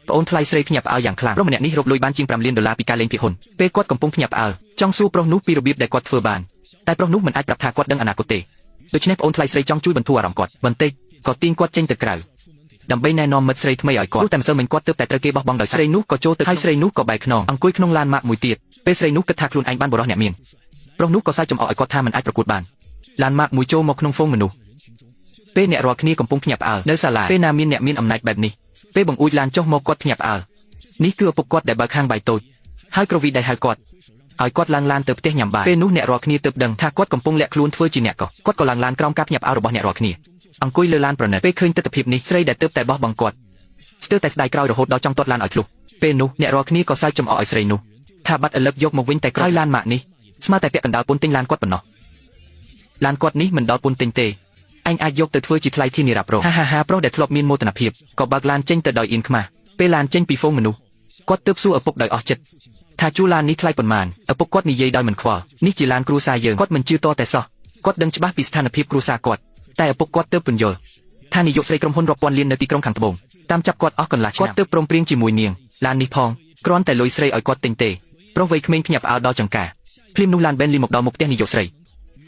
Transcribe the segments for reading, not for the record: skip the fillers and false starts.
ប្អូនថ្លៃស្រីភ្ញាក់ផ្អើលយ៉ាងខ្លាំងប្រុសម្នាក់នេះរកលុយបានជាង5 លានដុល្លារពីការលេងភាគហ៊ុនពេលគាត់កំពុងភ្ញាក់ផ្អើលចង់សួរប្រុសនោះពីរបៀបដែលគាត់ធ្វើបានតែប្រុសនោះមិនអាចប្រាប់ថាគាត់ដឹងអនាគតទេដូច្នេះប្អូនថ្លៃស្រីចង់ជួយបន្ធូរអារម្មណ៍គាត់បន្តិចក៏ទាញគាត់ចេញទៅក្រៅដើម្បីណែនាំមិត្តស្រីថ្មីឲ្យគាត់តែម្សិលមិញគាត់ទើបតែត្រូវគេបោះបង់ដោយស្រីនោះក៏ចូលទៅហើយស្រីនោះក៏បែកខ្នងអង្គុយក្នុងឡានម៉ាកមួយទៀតពេលស្រីនោះគិតថាខ្លួនឯងបានបរោះអ្នកមានប្រុសនោះក៏សើចចំអកឲ្យគាត់ថាមិនអាចប្រកួតបានឡានម៉ាកមួយចូលមកក្នុងហ្វូងមនុស្សពេលអ្នករាល់គ្នាកំពុងភ្ញាក់ផ្អើលនៅសាលាពេលណាមានអ្នកមានអំណាចបែបនេះពេលបង្អួចឡានចុះមកគាត់ភ្ញាក់ផ្អើលនេះគឺឪពុកគាត់ដែលបើកហាងបាយតូចហើយក្រវីដៃហៅគាត់ឲ្យគាត់ឡើងឡានទៅផ្ទះញ៉ាំបាយពេលនោះអ្នករាល់គ្នាទើបដឹងថាគាត់កំពុងលាក់ខ្លួនធ្វើជាអ្នកកោគាត់ក៏ឡើងឡានក្រោមការភ្ញាក់ផ្អើលរបស់អ្នករាល់គ្នាអង្គុយលើឡានប្រណិតពេលឃើញទិដ្ឋភាពនេះស្រីដែលទើបតែបោះបង់គាត់ស្ទើរតែស្ដាយក្រោយរហូតដល់ចង់ទាត់ឡានឲ្យធ្លុះពេលនោះអ្នករាល់គ្នាក៏សើចចំអកឲ្យស្រីនោះថាបាត់ឥឡូវយកមកវិញតែក្រោយឡានម៉ាកនេះស្មើតែពាក់កណ្ដាលពន្ធទិញឡានគាត់ប៉ុណ្ណោះឡានគាត់នេះមិនដល់ពន្ធទិញទេអញអាចយកទៅធ្វើជាថ្លៃធានារ៉ាប់រងហាប្រុសដែលធ្លាប់មានមោទនភាពក៏បើកឡានចេញទៅដោយអៀនខ្មាស់ពេលឡានចេញពីហ្វូងមនុស្សគាត់ទើបសួរឪពុកដោយអស់ចិត្តថាជួលឡាននេះថ្លៃប៉ុន្មានឪពុកគាត់និយាយដោយមិនខ្វល់នេះជាឡានគ្រួសារយើងគាត់មិនជឿតតែសោះគាត់ដឹងច្បាស់ពីស្ថានភាពគ្រួសារគាត់តែឪពុកគាត់ទើបពន្យល់ថានាយកស្រីក្រុមហ៊ុនរាប់ពាន់លាននៅទីក្រុងខាងត្បូងតាមចាប់គាត់អស់កន្លះឆ្នាំគាត់ទើបព្រមព្រៀងជាមួយនាងឡាននេះផងគ្រាន់តែលុយស្រីឲ្យគាត់ទិញទេប្រុសវ័យក្មេងភ្ញាក់ផ្អើលដល់ចង្ការភ្លាមនោះឡានប៊ែនលីមកដល់មុខផ្ទះនាយកស្រី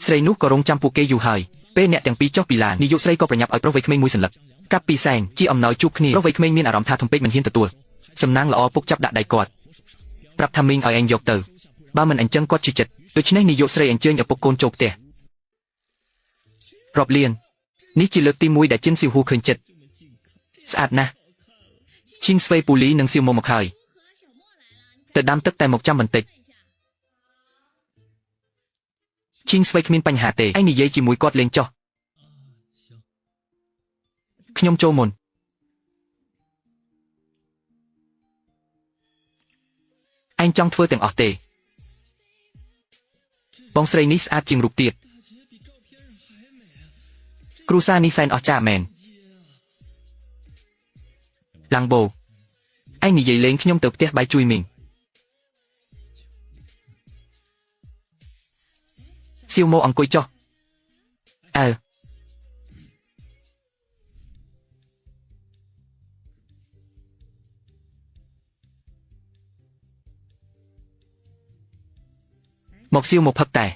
ស្រីនោះក៏រងចាំពួកគេយូរហើយពេលអ្នកទាំងពីរចុះពីឡាននាយកស្រីក៏ប្រញាប់ឲ្យប្រុសវ័យក្មេងមួយសន្លឹកកាប់ពីសែនជាអំណោយជួបគ្នាប្រុសវ័យក្មេងមានអារម្មណ៍ថាធំពេកមិនហ៊ានទទួលសំណាងល្អពុកចាប់ដាក់ដៃគាត់ប្រាប់ថាមីងឲ្យឯងយកទៅបើមិនអញ្ចឹងគាត់ជឿចិត្តដូច្នេះនាយកស្រីអញ្ជើញឪពុកកូនចូលផ្ទះរាប់លាននេះជាលើកទី1ដែលជិនស៊ីវហ៊ូឃើញចិត្តស្អាតណាស់ឈីងស្វេពូលីនិងសៀវមុំមកហើយទៅដាំទឹកតែមកចាំបន្តិចឈីងស្វេគ្មានបញ្ហាទេឯងនិយាយជាមួយគាត់លេងចុះខ្ញុំចូលមុនឯងចង់ធ្វើទាំងអស់ទេបងស្រីនេះស្អាតជាងរូបទៀតគ្រូសានេះសែនអស្ចារ្យមែនឡាំងបូឯងនិយាយលេងខ្ញុំទៅផ្ទះបាយជួយមីងសៀវម៉ូអង្គុយចុះមកសៀវមកផឹកតែ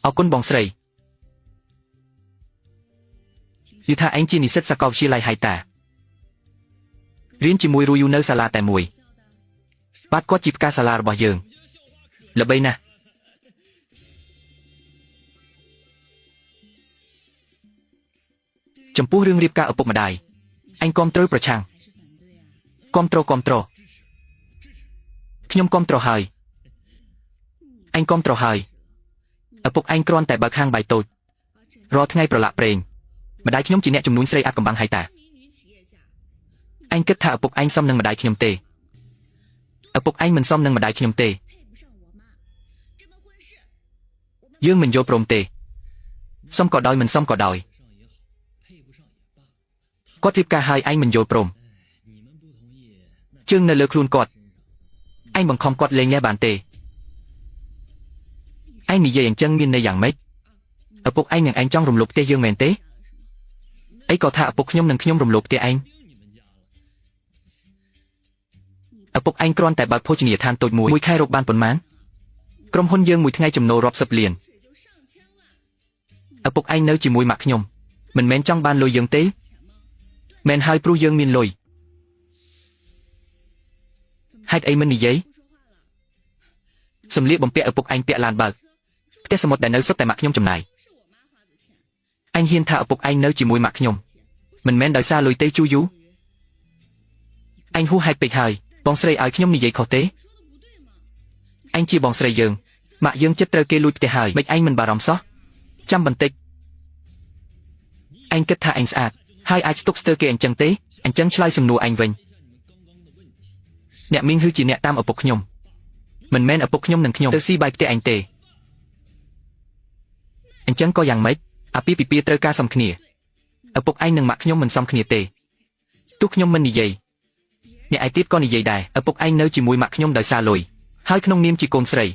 អរគុណបងស្រីយល់ថាឯងជានិស្សិតសាកលវិទ្យាល័យហើយតារៀនជាមួយរូយូនៅសាលាតែមួយបាទគាត់ជាផ្កាសាលារបស់យើងល្បីណាស់ចំពោះរឿងរៀបការឪពុកម្ដាយអញគាំទ្រប្រឆាំងគាំទ្រខ្ញុំគាំទ្រហើយអញគាំទ្រហើយឪពុកឯងគ្រាន់តែបើកហាងបាយតូចរាល់ថ្ងៃប្រឡាក់ប្រេងម្ដាយខ្ញុំជាអ្នកជំនួញស្រីអាត់កំបាំងហើយតាអញគិតថាឪពុកឯងសមនឹងម្ដាយខ្ញុំទេឪពុកឯងមិនសមនឹងម្ដាយខ្ញុំទេយើងមិនយល់ព្រមទេសមក៏ដោយមិនសមក៏ដោយគាត់រៀបការហើយឯងមិនយល់ព្រមជើងនៅលើខ្លួនគាត់ឯងបង្ខំគាត់លេងញ៉ែបានទេឯងនិយាយអញ្ចឹងមានន័យយ៉ាងម៉េចឪពុកឯងនិងឯងចង់រំលោភផ្ទះយើងមែនទេអីក៏ថាឪពុកខ្ញុំនិងខ្ញុំរំលោភផ្ទះឯងឪពុកឯងគ្រាន់តែបើកភោជនីយដ្ឋានតូចមួយខែរកបានប៉ុន្មានក្រុមហ៊ុនយើងមួយថ្ងៃចំណូលរាប់សិបលានឪពុកឯងនៅជាមួយម៉ាក់ខ្ញុំមិនមែនចង់បានលុយយើងទេមែនហើយព្រោះយើងមានលុយហេតុអីមិននិយាយសម្លៀកបំពាក់ឪពុកឯងពាក់ឡានបើកផ្ទះសមុទ្រដែលនៅសុទ្ធតែម៉ាក់ខ្ញុំចំណាយអញហ៊ានថាឪពុកឯងនៅជាមួយម៉ាក់ខ្ញុំមិនមែនដោយសារលុយទេជូយូអញហួសហេតុពេកហើយបងស្រីឲ្យខ្ញុំនិយាយខុសទេអញជាបងស្រីយើងម៉ាក់យើងចិត្តត្រូវគេលួចផ្ទះហើយមិនឯងមិនបារម្ភសោះចាំបន្តិចអញគិតថាអញស្អាតហើយអាចស្ទុកស្ទើរគេអញ្ចឹងទេអញ្ចឹងឆ្លើយសំណួរអញវិញអ្នកមីងគឺជាអ្នកតាមឪពុកខ្ញុំមិនមែនឪពុកខ្ញុំនិងខ្ញុំទៅស៊ីបាយផ្ទះអញទេអញ្ចឹងក៏យ៉ាងម៉េចអាពាហ៍ពិពាហ៍ត្រូវការសមគ្នាឪពុកឯងនិងម៉ាក់ខ្ញុំមិនសមគ្នាទេទោះខ្ញុំមិននិយាយអ្នកឯទៀតក៏និយាយដែរឪពុកឯងនៅជាមួយម៉ាក់ខ្ញុំដោយសារលុយហើយក្នុងនាមជាកូនស្រី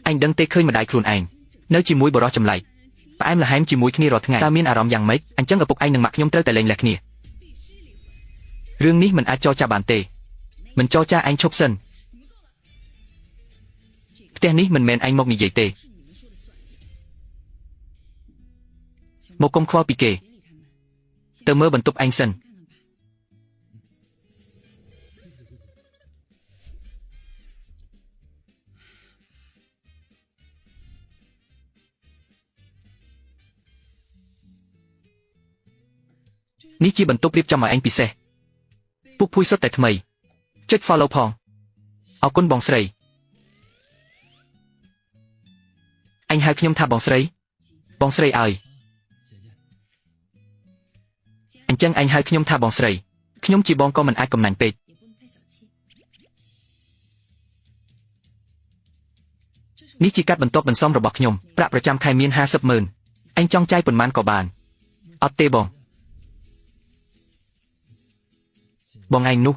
អញដឹងទេឃើញម្ដាយខ្លួនឯងនៅជាមួយបរិសុទ្ធចម្លែកផ្អែមល្ហែមជាមួយគ្នារាល់ថ្ងៃតើមានអារម្មណ៍យ៉ាងម៉េចអញ្ចឹងឪពុកឯងនិងម៉ាក់ខ្ញុំត្រូវតែលែងលះគ្នា រឿងនេះមិនអាចចរចាបានទេមិនចរចាអញឈប់សិនផ្ទះនេះមិនមែនអញមកនិយាយទេមកកុំខ្វល់ពីគេទៅមើលបន្ទប់អញសិននេះជាបន្ទប់រៀបចំឲ្យអញពិសេសពុកភួយសុទ្ធតែថ្មីចុច follow ផងអរគុណបងស្រីអញហៅខ្ញុំថាបងស្រីឲ្យអញ្ចឹងអញហៅខ្ញុំថាបងស្រីខ្ញុំជាបងក៏មិនអាចកំណាញ់ពេកនេះជាកាត់បន្ទាប់បន្សំរបស់ខ្ញុំប្រាក់ប្រចាំខែមាន50,000អញចង់ចាយប៉ុន្មានក៏បានអត់ទេបងឯងនោះ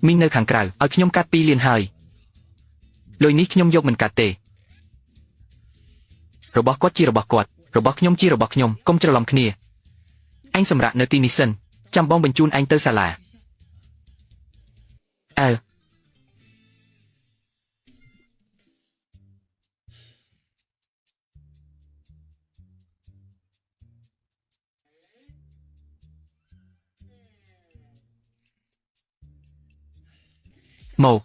មីងនៅខាងក្រៅឲ្យខ្ញុំកាត់2លានហើយលុយនេះខ្ញុំយកមិនកាត់ទេរបស់គាត់ជារបស់គាត់របស់ខ្ញុំជារបស់ខ្ញុំកុំច្រឡំគ្នាអញសម្រាប់នៅទីនេះសិនចាំបងបញ្ជូនអញទៅសាលាមក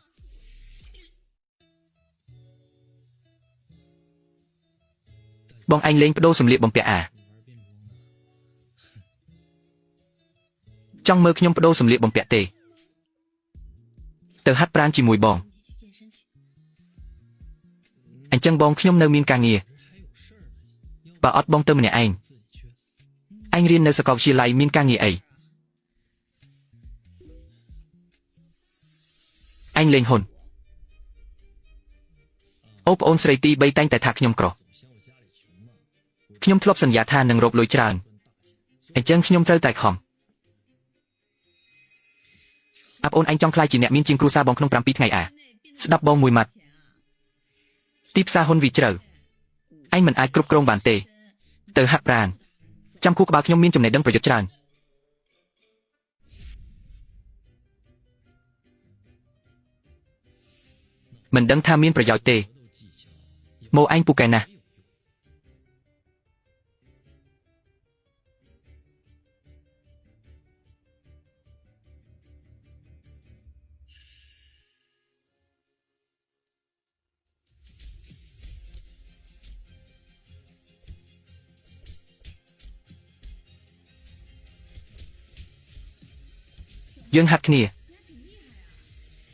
បងអញលេងបដូរសម្លៀកបំពាក់ចង់មើលខ្ញុំបដូរសម្លៀកបំពាក់ទេទៅហាត់ប្រាណជាមួយបងអញ្ចឹងបងខ្ញុំនៅមានការងារបើអត់បងទៅម្នាក់ឯងអញរៀននៅសាកលវិទ្យាល័យមានការងារអីអញលេងហ៊ុនអូប្អូនស្រីទី3តែងតែថាខ្ញុំក្រខ្ញុំធ្លាប់សន្យាថានឹងរកលុយច្រើនអញ្ចឹងខ្ញុំត្រូវតែខំអាប្អូនអញចង់ខ្លាចជាអ្នកមានជាងគ្រួសារបងក្នុង7ថ្ងៃស្ដាប់បងមួយម៉ាត់ទីផ្សារហ៊ុនវាជ្រៅអញមិនអាចគ្រប់គ្រងបានទេទៅហាត់ប្រាណចាំគូក្បាលខ្ញុំមានចំណេះដឹងប្រយុទ្ធច្រើនមិនដឹងថាមានប្រយោជន៍ទេម៉ូអញពូកែណាស់យើងហាត់គ្នា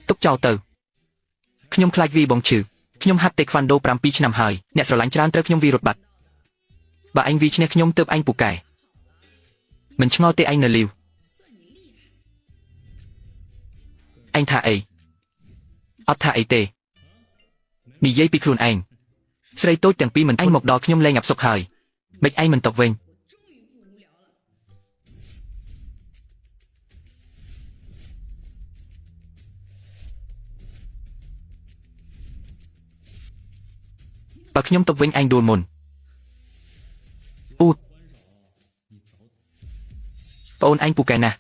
ទុកចោលទៅខ្ញុំខ្លាចវីបងឈឺខ្ញុំហាត់តេក្វាន់ដូ7ឆ្នាំហើយអ្នកស្រឡាញ់ច្រើនត្រូវខ្ញុំវីរត់បាត់បើអញវីឈ្នះខ្ញុំទើបអញពូកែមិនឆ្ងល់ទេអញនៅលីវអញថាអីអត់ថាអីទេនិយាយពីខ្លួនឯងស្រីតូចទាំងពីរមិនអញមកដល់ខ្ញុំលែងអាប់សុកហើយមិនឯងមិនតបវិញបើខ្ញុំទៅវិញអញដួលមុនអ៊ូប្អូនអញពូកែណាស់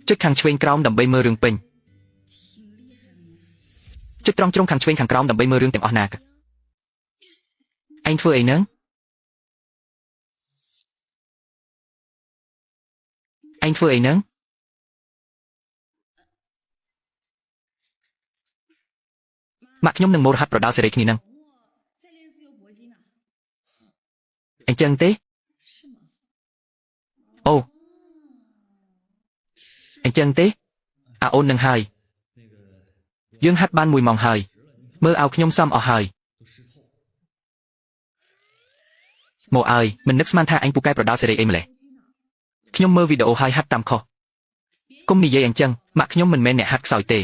ចុចខាងឆ្វេងក្រោមដើម្បីមើលរឿងពេញចុចត្រង់ជ្រុងខាងឆ្វេងខាងក្រោមដើម្បីមើលរឿងទាំងអស់ណាអញធ្វើអីហ្នឹងអញធ្វើអីហ្នឹងម៉ាក់ខ្ញុំនឹងមករហ័តប្រដៅសេរីគ្នាហ្នឹងអញ្ចឹងទេអូអញ្ចឹងទេអូននឹងហើយយើងហាត់បាន1ម៉ោងហើយមើលឲ្យខ្ញុំសមអស់ហើយមកអើយមិននឹកស្មានថាអញពូកែប្រដៅសេរីអីម្លេះខ្ញុំមើលវីដេអូហើយហាត់តាមខុសកុំនិយាយអញ្ចឹងម៉ាក់ខ្ញុំមិនមែនអ្នកហាត់ខ្សោយទេ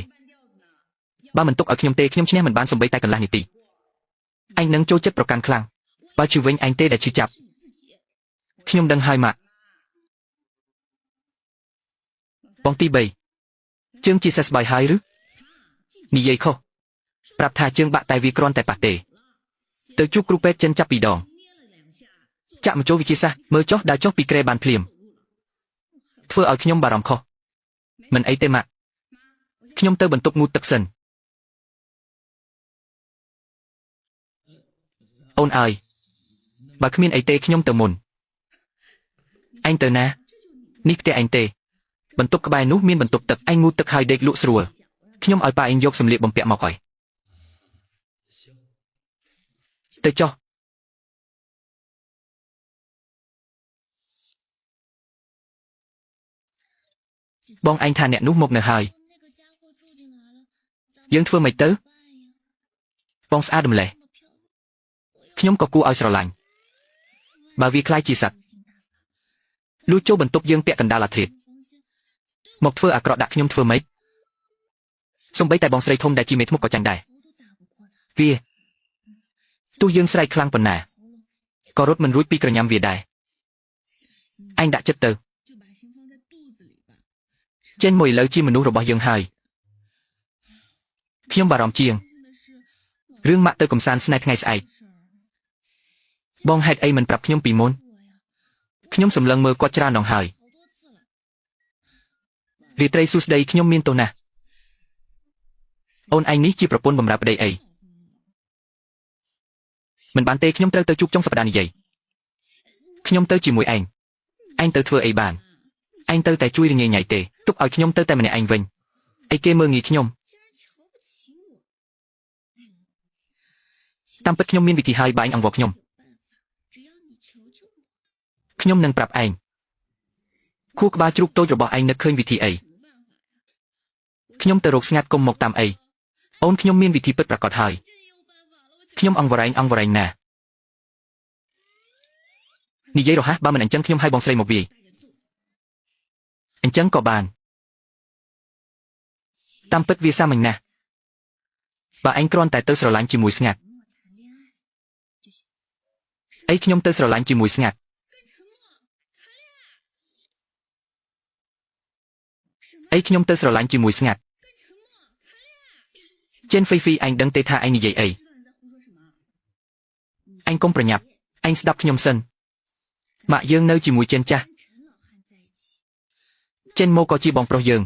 បើមិនទុកឲ្យខ្ញុំទេខ្ញុំឈ្នះមិនបានសំបីតែកន្លះនាទីអញនឹងចូលចិត្តប្រកាន់ខ្លាំងបើជឿវិញអញទេដែលឈឺចាប់ខ្ញុំដឹងហើយម៉ាក់បងទី3ជើងជាសះស្បើយហើយឬនិយាយខុស ប្រាប់ថាជើងបាក់តែវាគ្រាន់តែប៉ះទេទៅជួបគ្រូពេទ្យចិនចាប់ពីដងចាក់មកចូលវិជាសាស្ត្រមើលចុះដើរចុះពីក្រែបានភ្លាមធ្វើឲ្យខ្ញុំបារម្ភខុសមិនអីទេម៉ាក់ខ្ញុំទៅបន្ទប់ងូតទឹកសិនអូនអើយបើគ្មានអីទេខ្ញុំទៅមុនឯងទៅណានេះផ្ទះឯងទេបន្ទប់ក្បែរនោះមានបន្ទប់ទឹកឯងងូតទឹកហើយដេកលក់ស្រួលខ្ញុំឲ្យប៉ាឯងយកសម្លៀកបំពាក់មកឲ្យទៅចុះបងឯងថាអ្នកនោះមកនៅហើយយើងធ្វើម៉េចទៅបងស្អាតម្លេះខ្ញុំក៏គួរឲ្យស្រឡាញ់បើវាខ្លាចជាសត្វលួចចូលបន្ទប់យើងពាក់កណ្ដាលអាធ្រាត្រមកធ្វើអាក្រក់ដាក់ខ្ញុំធ្វើម៉េចសំបីតែបងស្រីធំដែលជាមេធ្មប់ក៏ចាញ់ដែរវាទោះយើងស្រែកខ្លាំងប៉ុណ្ណាក៏រត់មិនរួចពីក្រញាំវាដែរឯងដាក់ចិត្តទៅចេញមួយឥឡូវជាមនុស្សរបស់យើងហើយខ្ញុំបារម្ភជាងរឿងម៉ាក់ទៅកំសាន្តស្នេហ៍ថ្ងៃស្អែកបងហេតុអីមិនប្រាប់ខ្ញុំពីមុនខ្ញុំសម្លឹងមើលគាត់ច្រើនដងហើយរាត្រីសួស្ដីខ្ញុំមានទោសណាស់អូនឯងនេះជាប្រពន្ធបម្រើប្តីអីមិនបានទេខ្ញុំត្រូវទៅជួបចុងសប្តាហ៍នេះយាយខ្ញុំទៅជាមួយឯងទៅធ្វើអីបានឯងទៅតែជួយរងាញ៉ៃទេទុកឲ្យខ្ញុំទៅតែម្នាក់ឯងវិញអីគេមើលងាយខ្ញុំតាមពិតខ្ញុំមានវិធីហើយបើឯងអង្វរខ្ញុំនឹងប្រាប់ឯងខួរក្បាលជ្រូកតូចរបស់ឯងនឹកឃើញវិធីអីខ្ញុំទៅរកស្ងាត់គុំមកតាមអីអូនខ្ញុំមានវិធីពិតប្រាកដហើយខ្ញុំអង្វរឯងណានិយាយរហ័សបើមិនអញ្ចឹងខ្ញុំឲ្យបងស្រីមកវាយអញ្ចឹងក៏បានតាមពិតវាសាមញ្ញណាស់បើឯងគ្រាន់តែទៅស្រឡាញ់ជាមួយស្ងាត់អីខ្ញុំទៅស្រឡាញ់ជាមួយស្ងាត់អីខ្ញុំទៅស្រឡាញ់ជាមួយស្ងាត់ចេនហ្វេហ្វីឯងដឹងទេថាឯងនិយាយអីឯងកុំប្រញាប់ឯងស្ដាប់ខ្ញុំសិនម៉ាក់យើងនៅជាមួយចេនចាស់ចេនម៉ូក៏ជាបងប្រុសយើង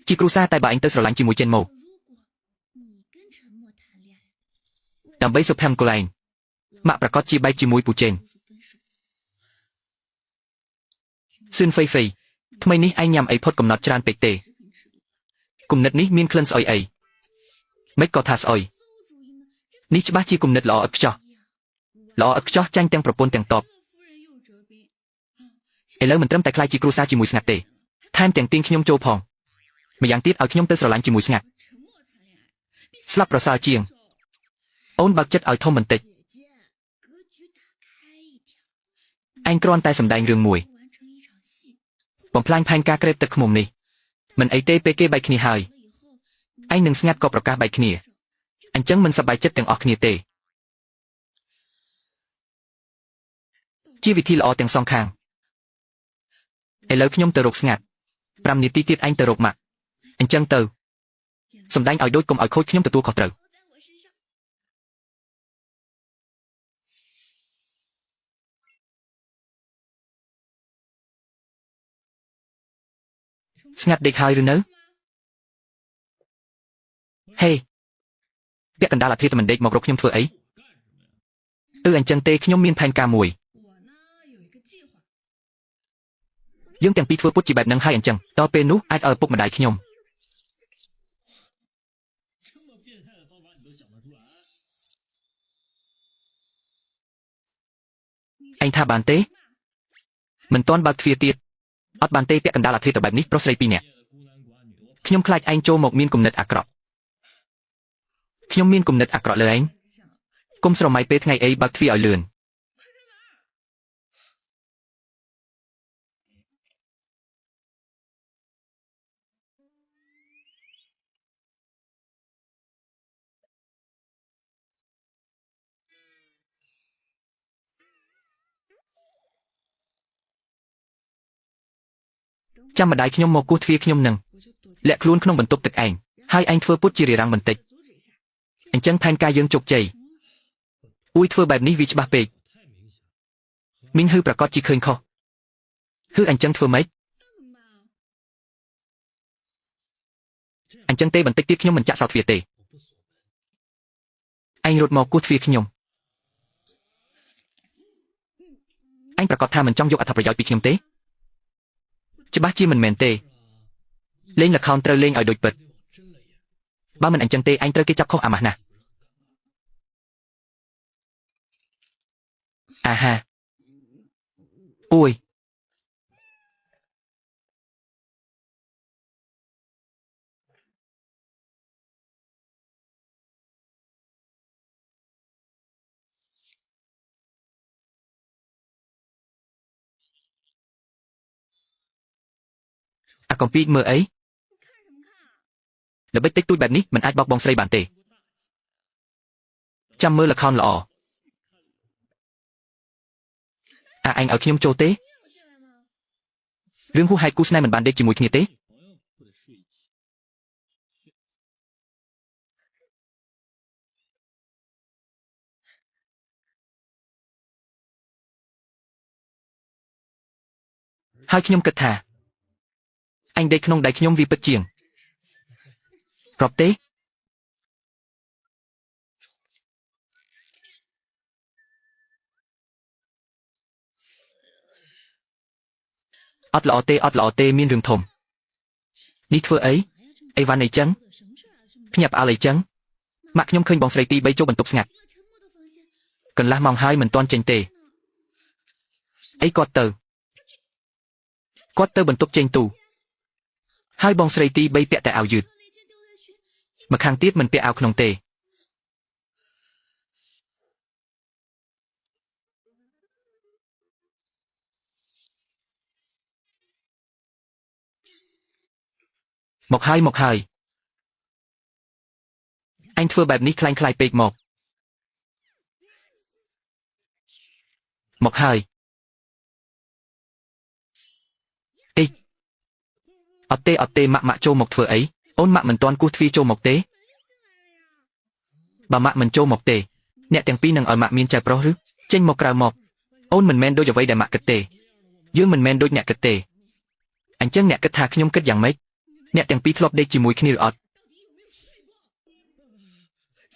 ជាគ្រួសារតែបើឯងទៅស្រឡាញ់ជាមួយចេនម៉ូដើម្បីសុភមង្គលឯងម៉ាក់ប្រកាសជាបែកជាមួយពូចេងស៊ឿនហ្វេហ្វេថ្មីនេះឯងញ៉ាំអីផុតកំណត់ច្រើនពេកទេគំនិតនេះមានក្លិនស្អុយអីមិនក៏ថាស្អុយនេះច្បាស់ជាគំនិតល្អឥតខ្ចោះចាញ់ទាំងប្រពន្ធទាំងតបឥឡូវមិនត្រឹមតែខ្លាចជាគ្រួសារជាមួយស្ងាត់ទេថែមទាំងទាញខ្ញុំចូលផងម្យ៉ាងទៀតឲ្យខ្ញុំទៅស្រឡាញ់ជាមួយស្ងាត់ស្លាប់ប្រសើរជាងអូនបើកចិត្តឲ្យធំបន្តិចឯងគ្រាន់តែសម្ដែងរឿងមួយបំផ្លាញផែនការក្រេបទឹកឃ្មុំនេះមិនអីទេពេលគេបែកគ្នាហើយឯងនឹងស្ងាត់ក៏ប្រកាសបែកគ្នាអញ្ចឹងមិនសប្បាយចិត្តទាំងអស់គ្នាទេជាវិធីល្អទាំងសងខាងឥឡូវខ្ញុំទៅរកស្ងាត់5នាទីទៀតឯងទៅរកម៉ាក់អញ្ចឹងទៅសម្ដែងឲ្យដូចកុំឲ្យខូចខ្ញុំទទួលខុសត្រូវស្ងាត់ដេកហើយឬនៅហេពាក់កណ្ដាលអាធ្រាត្រមិនដេកមករកខ្ញុំធ្វើអីអញ្ចឹងទេខ្ញុំមានផែនការមួយយើងទាំងពីរធ្វើពុតជាបែបហ្នឹងហើយអញ្ចឹងដល់ពេលនោះអាចឲ្យឪពុកម្ដាយខ្ញុំឯងថាបានទេមិនទាន់បើកទ្វារទៀតអត់បានទេពាក់កណ្ដាលអាធ្រាត្របែបនេះប្រុសស្រី2នាក់ខ្ញុំខ្លាចឯងចូលមកមានគំនិតអាក្រក់ខ្ញុំមានគំនិតអាក្រក់លើឯងកុំស្រមៃពេលថ្ងៃអីបើកទ្វារឲ្យលឿនចាំម្ដាយខ្ញុំមកគោះទ្វារខ្ញុំនឹងលាក់ខ្លួនក្នុងបន្ទប់ទឹកឯងហើយឯងធ្វើពុតជារារាំងបន្តិចអ anh chân phanh ca dương chụp chày ui thưa bài ní vì bà bệt minh hư bà có chỉ khơi kho hư anh chân thưa mấy anh chân tê bẩn tích tiếp nhóm mình chạ sọt phía tê anh rụt mò cút phía nhóm anh bà có tha mình trong dục thập rồi bị nhóm tế chứ bác chi mình mền tê lên là counter lên ở đôi bật ba mình anh chân tê anh tơ cái chắp không mà nè à ha ui à còn pi mơ ấy là bích tích tôi bẹp ní mình ai bọc bong xây bản tề chăm mơ là con lọ à anh ở khi nhung châu tế riêng hu hai cú này mình bàn đây chỉ mùi kia tế hai khi nhung cật thà anh đây không đại khi nhung vì bất chiềng rọp tế ọt lọ tê miên rừng thồm đi thưa ấy ai van này chấn nhập à lấy chấn mặc nhung khơi bóng sấy ti bay cho bẩn tục ngặt cần la mong hai mình toan tranh tề ấy quát tờ bẩn tục tranh tù hai bóng sấy ti bay pẹ tại ảo dượt mà khang tiếp mình pẹ ảo khổng tề một hai anh thưa bài ní klein klein pek một hai ê ọt tê mạ châu một thừa ấy ôn mạ mình toan cút phi châu một tế bà mạ mình châu một tề nẹ tiếng pi nâng ở mạ miên trai pro rứ trên một cào một ôn mình men đôi giờ vây đại mạ kịch tề dưới mình men đôi nẹ kịch tề anh chân nẹ kịch thà nhung kịch dạng mấy nẹ tiếng pi thọp đây chỉ mùi khi ọt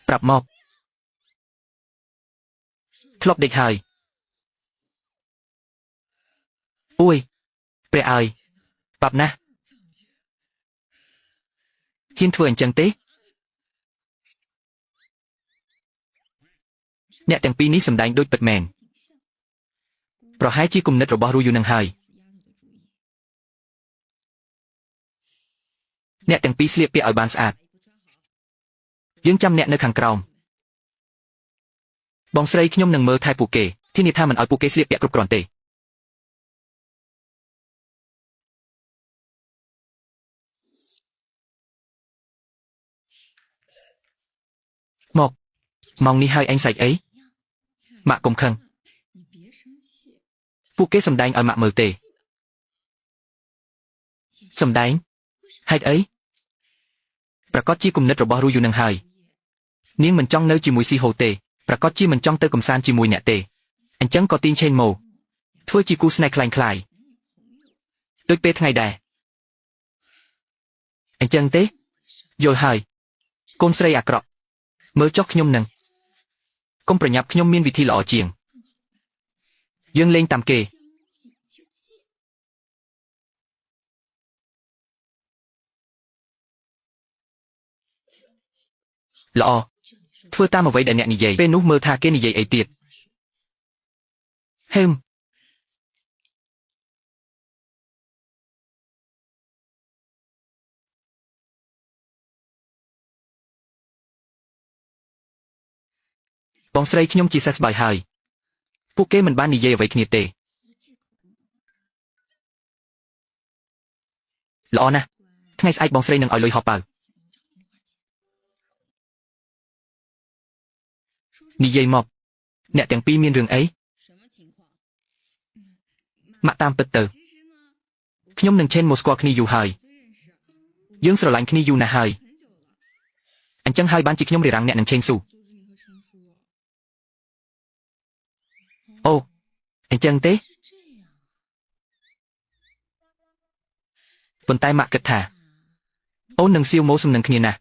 ปรับมอบคลอบเด็กหายอุ้ยเปรย์อายปรับนะหินเถื่อนจังเต้เนี่ยแต่งปีนี้สำแดงโดยเปิดแมนเพราะให้จีกลุ่มนัดรบรู้อยู่นังหายเนี่ยแต่งปีเสียเปียเอาบานสะอาดยังจำเนี่ยในขังกรอมบองสไลขยมหนึ่งเมื่อไทยปูเกที่นี่ถ้ามันเอาปูเกเสียเปียกรุบกรอนเตmột mong ni hai anh sạch ấy mạ cùng khănปูเกสำแดงเอาmạ mờ tềสำแดงhai ấyประกอบจีกลุ่มนัดรบรู้อยู่นังหายเนียงมันจ้องเนื้อจีมวยซีโฮเตประกอบจีมันจ้องเตอร์กมซานจีมวยเนี่ยเตอันจังก็ตีนเชนโมทั่วจีกูสไนคลายคลายโดยเปทไงแดอันจังเตโยหายกนสไลอักรอเมื่อจอกขยมหนึ่งกงประยับขยมมีนวิธีหล่อเจียงยังเล่งตามเกลอเพื่อตามมาไว้แต่เนี่ยนี่ใหญ่เป็นนุเมื่อทาเกนี่ใหญ่ไอเตียดเฮมบองสไลขยมจีเซสบายหายพวกเกมันบ้านนี่ใหญ่ไว้ขณีเตลอนะทั้งไงไอบองสไลหนึ่งเอาเลยหอบเปล่านี่ยัยมอบเนี่ยแต่งปีมีนเรื่องไอ้มาตามเปิดเตอขยมหนึ่งเช่นโมสกวาคณีอยู่หายยังสลังคณีอยู่นะหาย អញ្ចឹងហើយបានជាខ្ញុំរារាំងអ្នកនឹងឆេងស៊ូអូអញ្ចឹងទេប៉ុន្តែម៉ាក់គិតថាអូននឹងសៀវម៉ូសំនឹងគ្នាណាស់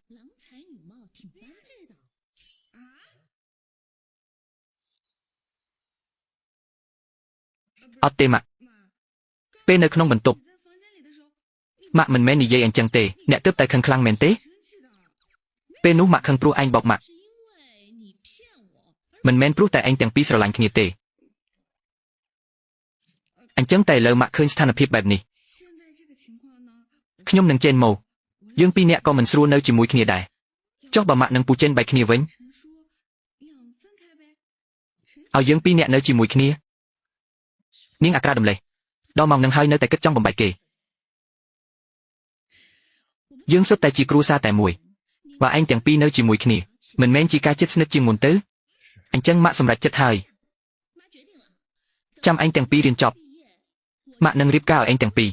អត់ទេម៉ាក់ពេលនៅក្នុងបន្ទប់ម៉ាក់មិនមែននិយាយអញ្ចឹងទេអ្នកទើបតែខឹងខ្លាំងមែនទេពេលនោះម៉ាក់ខឹងព្រោះឯងបោកម៉ាក់មិនមែនព្រោះតែឯងទាំងពីរស្រឡាញ់គ្នាទេអញ្ចឹងតែឥឡូវម៉ាក់ឃើញស្ថានភាពបែបនេះខ្ញុំនឹងចេនម៉ូយើងពីរនាក់ក៏មិនស្រួលនៅជាមួយគ្នាដែរចុះបើម៉ាក់នឹងពូចេនបែកគ្នាវិញឲ្យយើងពីរនាក់នៅជាមួយគ្នានាងអាក្រាតរំលេះដល់ម៉ោងនឹងហើយនៅតែគិតចង់បំបែកគេយើងសុទ្ធតែជាគ្រួសារតែមួយបើឯងទាំងពីរនៅជាមួយគ្នាមិនមែនជាការជិតស្និទ្ធជាងមុនទៅអញ្ចឹងម៉ាក់សម្រេចចិត្តហើយចាំឯងទាំងពីររៀនចប់ម៉ាក់នឹងរៀបការឲ្យឯងទាំងពីរ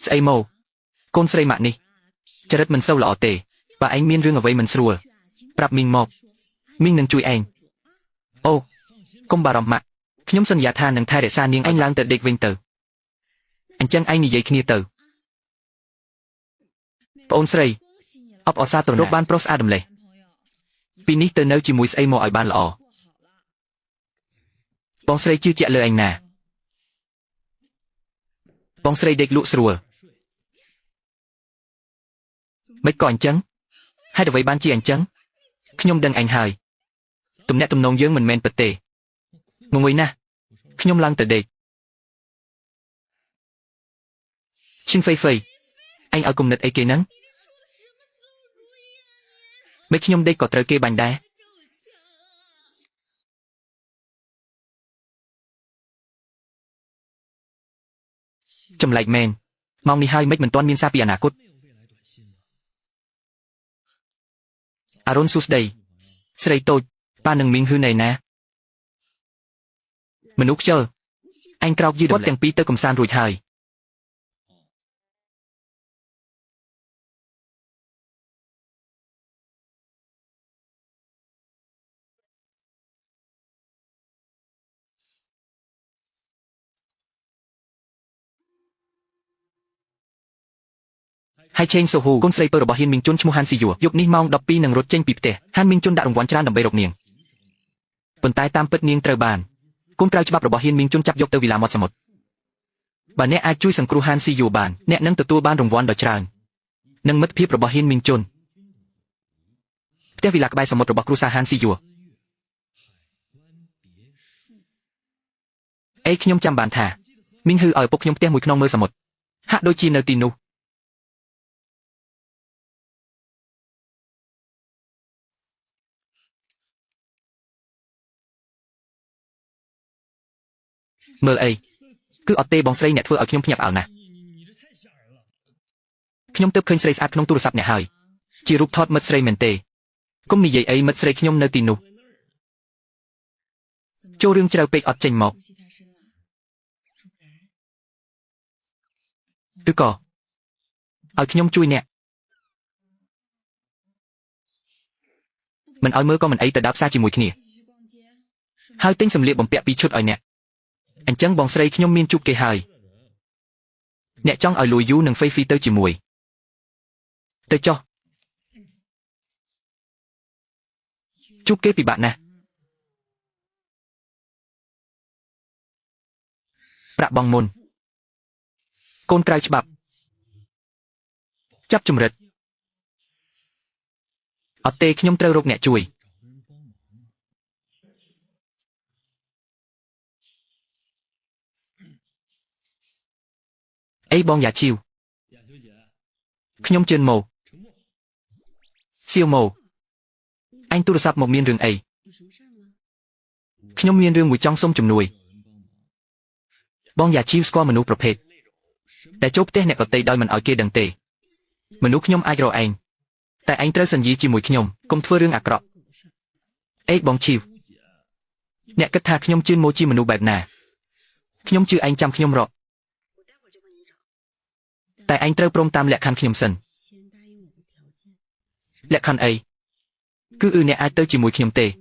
ស្អីម៉ូកូនស្រីម៉ាក់នេះចរិតមិនសូវល្អទេបើឯងមានរឿងអ្វីមិនស្រួលប្រាប់មីងមកមីងនឹងជួយឯងអូកុំបារម្ភម៉ាក់ខ្ញុំសន្យាថានឹងថែរក្សានាងឯងឡើងទៅដេកវិញទៅអញ្ចឹងឯងនិយាយគ្នាទៅប្អូនស្រីអបអរសាទរលោកបានប្រុសស្អាតរំលេះពីនេះទៅនៅជាមួយស្អីមកឲ្យបានល្អបងស្រីជឿជាក់លើឯងណាបងស្រីដេកលក់ស្រួលមិនក៏អញ្ចឹងហេតុអ្វីបានជាអញ្ចឹងខ្ញុំដឹងឯងហើយទំនាក់ទំនងយើងមិនមែនពិតទេងងុយណាស់ខ្ញុំឡើងទៅដេកឈិនហ្វៃហ្វៃឯងឲ្យគំនិតអីគេហ្នឹងមិនខ្ញុំដេកក៏ត្រូវគេបាញ់ដែរចម្លែកមែនម៉ោងនេះហើយមិនទាន់មានសារពីអនាគតអរុនសួស្ដីស្រីតូចប៉ានឹងមីងហ៊ឺណៃណាមនុស្សខ្ជិលឯងក្រោកយឺតគាត់ទាំងពីរទៅកំសាន្តរួចហើយហើយឆេងសូហ៊ូកូនស្រីពៅរបស់ហ៊ានមីងជុនឈ្មោះហានស៊ីយួរយប់នេះម៉ោង 12 នឹងរត់ចេញពីផ្ទះហានមីងជុនដាក់រង្វាន់ច្រើនដើម្បីរកនាងប៉ុន្តែតាមពិតនាងត្រូវបានកូនក្រៅច្បាប់របស់ហ៊ានមីងជុនចាប់យកទៅវិឡាមាត់សមុទ្របើអ្នកអាចជួយសង្គ្រោះហានស៊ីយួរបានអ្នកនឹងទទួលបានរង្វាន់ដ៏ច្រើននិងមិត្តភាពរបស់ហ៊ានមីងជុនផ្ទះវិឡាក្បែរសមុទ្ររបស់គ្រួសារហានស៊ីយួរអេខ្ញុំចាំបានថាមីងហ៊ឺឲ្យឪពុកខ្ញុំផ្ទះមួយក្នុងមើលសមុទ្រហាក់ដូចជានៅទីនោះមើលអីគឺអត់ទេបងស្រីអ្នកធ្វើឲ្យខ្ញុំភ្ញាក់ផ្អើលណាស់ខ្ញុំទើបឃើញស្រីស្អាតក្នុងទូរស័ព្ទអ្នកហើយជារូបថតមិត្តស្រីមែនទេកុំនិយាយអីមិត្តស្រីខ្ញុំនៅទីនោះចូលរឿងជ្រៅពេកអត់ចេញមកឬក៏ឲ្យខ្ញុំជួយអ្នកមិនឲ្យមើលក៏មិនអីទៅដើរផ្សារជាមួយគ្នាហើយទិញសម្លៀកបំពាក់2ឈុតឲ្យអ្នកអញ្ចឹងបងស្រីខ្ញុំមានជួបគេហើយអ្នកចង់ឲ្យលួយយូនិងហ្វេហ្វីទៅជាមួយទៅចុះជួបគេពិបាកណាស់ប្រាក់បងមុនកូនក្រៅច្បាប់ចាប់ជំរិតអត់ទេខ្ញុំត្រូវរកអ្នកជួយអីបងយ៉ាឈីវខ្ញុំជឿនម៉ូសៀវម៉ូអញទូរស័ព្ទមកមានរឿងអីខ្ញុំមានរឿងមួយចង់សុំជំនួយបងយ៉ាឈីវស្គាល់មនុស្សប្រភេទដែលចូលផ្ទះអ្នកដទៃដោយមិនឲ្យគេដឹងទេមនុស្សខ្ញុំអាចរកឯងតែឯងត្រូវសន្យាជាមួយខ្ញុំកុំធ្វើរឿងអាក្រក់អេបងឈីវអ្នកគិតថាខ្ញុំជឿនម៉ូជាមនុស្សបែបណាខ្ញុំជឿឯងចាំខ្ញុំរកតែឯងត្រូវព្រមតាមលក្ខខណ្ឌខ្ញុំសិន lẽ khăn ấy cứ nè ai tới chỉ mùi khiêm tê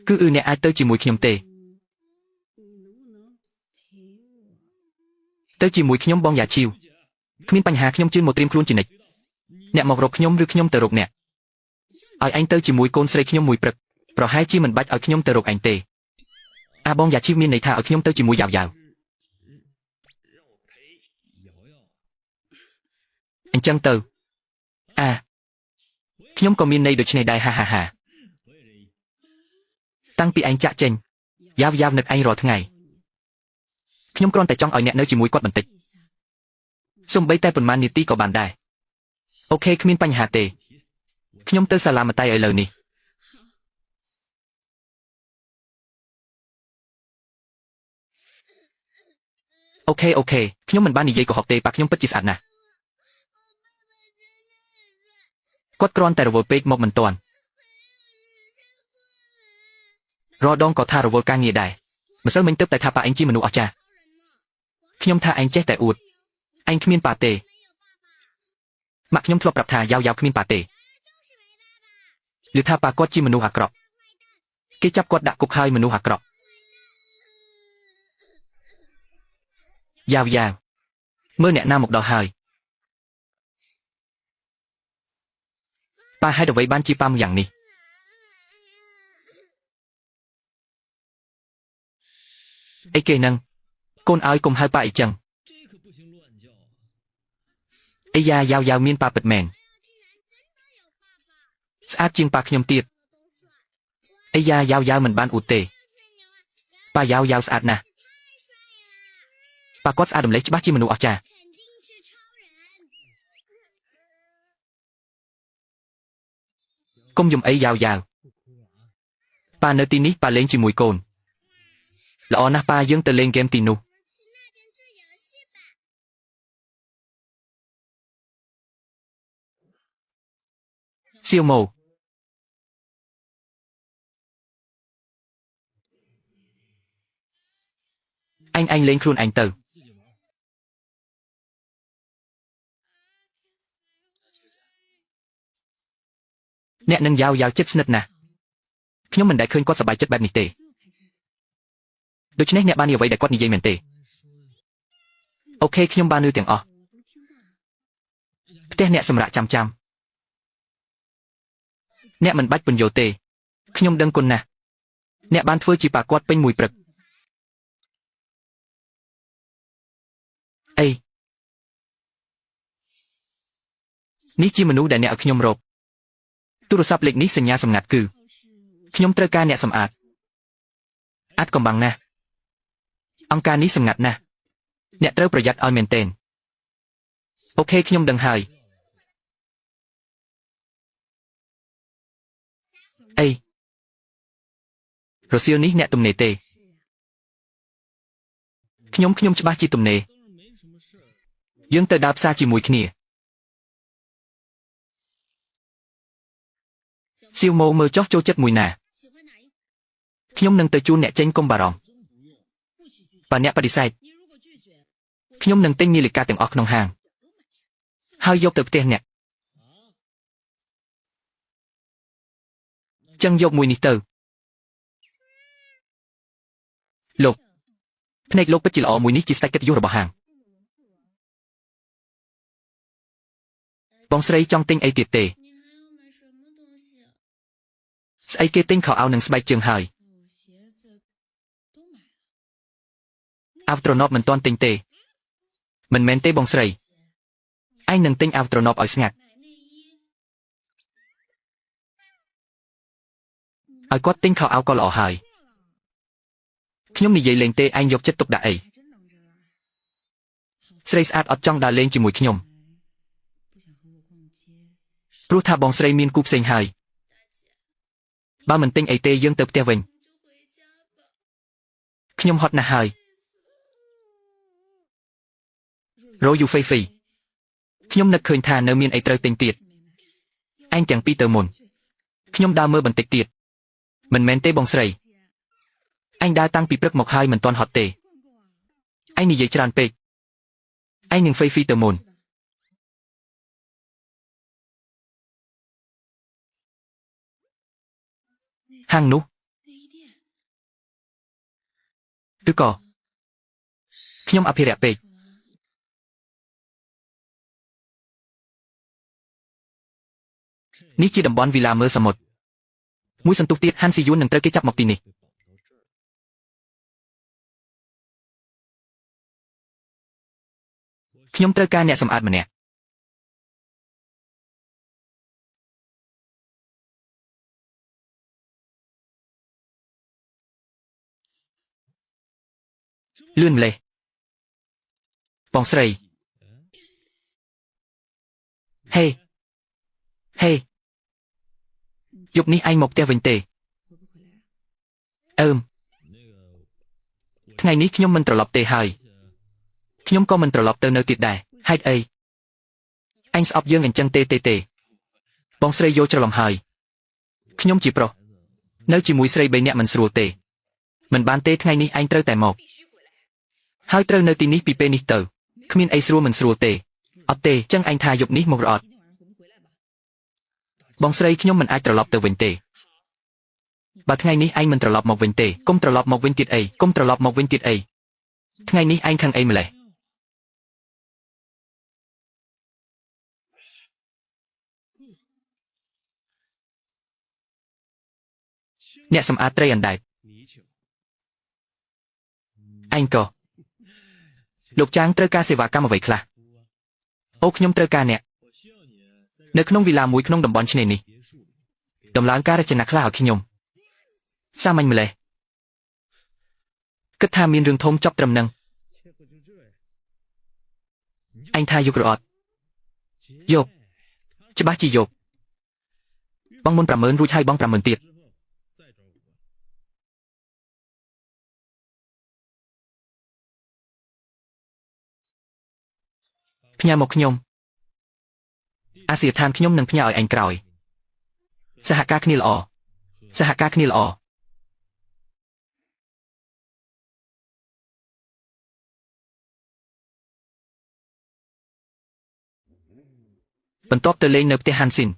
cứ nè ai tới chỉ mùi khiêm tê tới chỉ mùi khiêm bong giả chiêu khuyên bánh hà khiêm chuyên một trim khuôn chỉ nịch nè mọc rọc khiêm rư khiêm tờ rục nè ở anh tới chỉ mùi côn sấy khiêm mùi prực rồi hai chi mình bạch ở khiêm tờ rục anh tê bong giả chiêu miên này thà ở khiêm tới chỉ mùi dào anh chân tờ khiêm còn miên này được này đài ha tăng pi anh chạ chênh giao nực anh rồi thứ ngày khiêm con tại trong ở nè nơi chỉ mùi quạt bẩn tịch xung bay tay bẩn man nít tí có bàn đài ok khuyên bánh hà tê khiêm tơ xà làm tay ở lời nè ok khiêm mình ban nì dây của học tê bạc khiêm bất chỉ sẵn nè quát con tại rồi pek một mình toàn rồi đong có tha rồi ca nghĩa đài mà sao mình tiếp tại tha pa anh chi mình nụ cha khiêm tha anh chết tại ụt anh khuyên bà tê mặc khiêm thua bạp thà giao khuyên bà têหรือถ้าปากอดจิมนูหักกรอบเกจับกอดดักกุกไฮมนูหักกรอบยาวเมื่อเนี่ยหน้าหมกดอกไฮป้าให้ดอกไว้บ้านจีปามอย่างนี้ไอเกนังโกนเอาไอกลมไฮป้าอีจังไอยายาวมีนปลาเป็ดแมงสะอาดจริงปากขยมเตียดไอ้ยาวเหมือนบ้านอุเตปลายาวสะอาดนะปลาก็สะอาดดมเล็กบ้าจิมนูอาจาก้มยมไอ้ยาวปลาเนตีนี้ปลาเล่นจิมวยโกนละออนะปลายังเตเล่นเกมตีนูเซียวโมanh lên khuôn anh từ nè nâng giao chất snit nè nhưng mình đã khơi có sờ bài chất bad nị tệ đôi chân nè ban nhiều vậy đã có nị dây mình tệ ok nhưng ba nữ tiếng o té nè sầm rạ chăm nè mình bách bần dồ tệ nhưng đừng côn nè nè ban thưa chỉ bà quát bên mùi bực ê ní chi mình nú đã nè ở nhom rộp tu đồ sắp lịch ní sinh nhà sầm ngạt cừ nhom trơ ca nè sầm át còn bằng nè ông ca ní sầm ngạt nè nè trơประหยัด เอาเมนเทนโอเคnhom đừng hời ê rồi siêu ní nè tụm nề tê nhom chba chi tụm nề dương tờ đạp xa chỉ mùi khnia siêu mô mơ chót chô chất mùi nà nhom nâng tờ chu nẹ chênh công bà ròng bà nẹ bà đi sai nhom nâng tên nghi lịch ca từng ọc nông hàng hai dọc tập tên nẹ chân dọc mùi nì tờ lột này lột bất chỉ là mùi ní chỉ sai kết vô rồi bỏ hàng bóng sấy trong tinh ấy tiệt tề ấy kia tinh khảo ao nâng bay trường hời Astronop mình toan tinh tề mình men tê bóng sấy anh nâng tinh Astronop ở ngạc ở quát tinh khảo ao có lọ hời nhóm mì dậy lên tê anh dọc chất tục đại sấy sát ở trong đà lên chỉ mùi nhómรู้ថាបងស្រីមានគូផ្សេងហើយបើមិនទិញអីទេយើងទៅផ្ទះវិញខ្ញុំហត់ណាស់ហើយរយូហ្វេហ្វីខ្ញុំនឹកឃើញថានៅមានអីត្រូវទិញទៀតអញទាំងពីរទៅមុនខ្ញុំដើរមើលបន្តិចទៀតមិនមែនទេបងស្រីអញដើរតាំងពីព្រឹកមកហើយមិនទាន់ហត់ទេ Anh niយាយច្រើនពេកឯងនឹងហ្វេហ្វីទៅមុនហាងនោះឬក៏ខ្ញុំអភិរក្សពេកនេះជាតំបន់វីឡាមើលសមុទ្រមួយសន្ទុះទៀតហាន់ស៊ីយួននឹងត្រូវគេចាប់មកទីនេះខ្ញុំត្រូវការអ្នកសម្អាតម្នាក់លឿនម្លេះបងស្រីហេហេយប់នេះឯងមកផ្ទះវិញទេថ្ងៃនេះខ្ញុំមិនត្រឡប់ទេហើយខ្ញុំក៏មិនត្រឡប់ទៅនៅទៀតដែរហេតុអីអញស្អប់យើងអញ្ចឹងទេបងស្រីយល់ច្រឡំហើយខ្ញុំជាប្រុសនៅជាមួយស្រី3នាក់មិនស្រួលទេមិនបានទេថ្ងៃនេះឯងត្រូវតែមកហើយត្រូវនៅទីនេះពីពេលនេះទៅគ្មានអីស្រួលមិនស្រួលទេអត់ទេចឹងអញថាយប់នេះមករអត់បងស្រីខ្ញុំមិនអាចត្រឡប់ទៅវិញទេបើថ្ងៃនេះឯងមិនត្រឡប់មកវិញទេកុំត្រឡប់មកវិញទៀតអីកុំត្រឡប់មកវិញទៀតអីថ្ងៃនេះឯងខឹងអីម្លេះអ្នកសម្អាតត្រីអណ្ដែតឯងក៏លោកចាងត្រូវការសេវាកម្មអ្វីខ្លះអូខ្ញុំត្រូវការអ្នកនៅក្នុងវីឡាមួយក្នុងតំបន់ឆ្នេរនេះដំឡើងការរចនាខ្លះឲ្យខ្ញុំសាមញ្ញម្លេះគិតថាមានរឿងធំចប់ត្រឹមនឹងអញថាយករអត់យប់ច្បាស់ជាយប់បងមុន50000រួចហើយបង50000ទៀតផ្ញើមកខ្ញុំអាសយដ្ឋានខ្ញុំនឹងផ្ញើឲ្យអញក្រោយសហការគ្នាល្អសហការគ្នាល្អបន្ទាប់ទៅលេងនៅផ្ទះហាន់ស៊ីន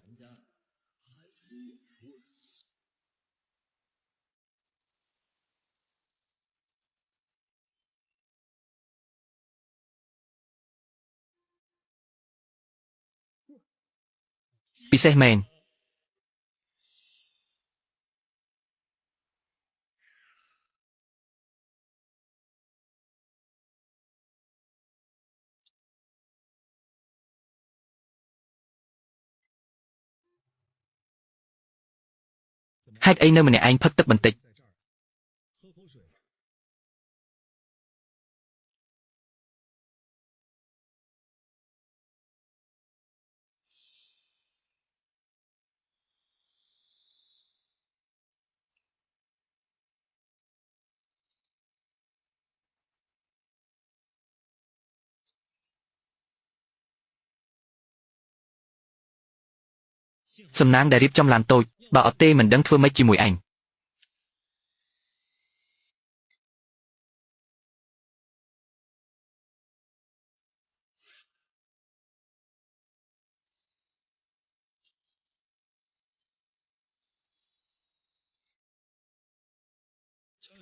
ពិសេសមែនហេតុអីនៅម្នាក់ឯងផឹកទឹកបន្តិចសំណាងដែលរៀបចំឡានតូចបើអត់ទេមិនដឹងធ្វើម៉េចជាមួយអញ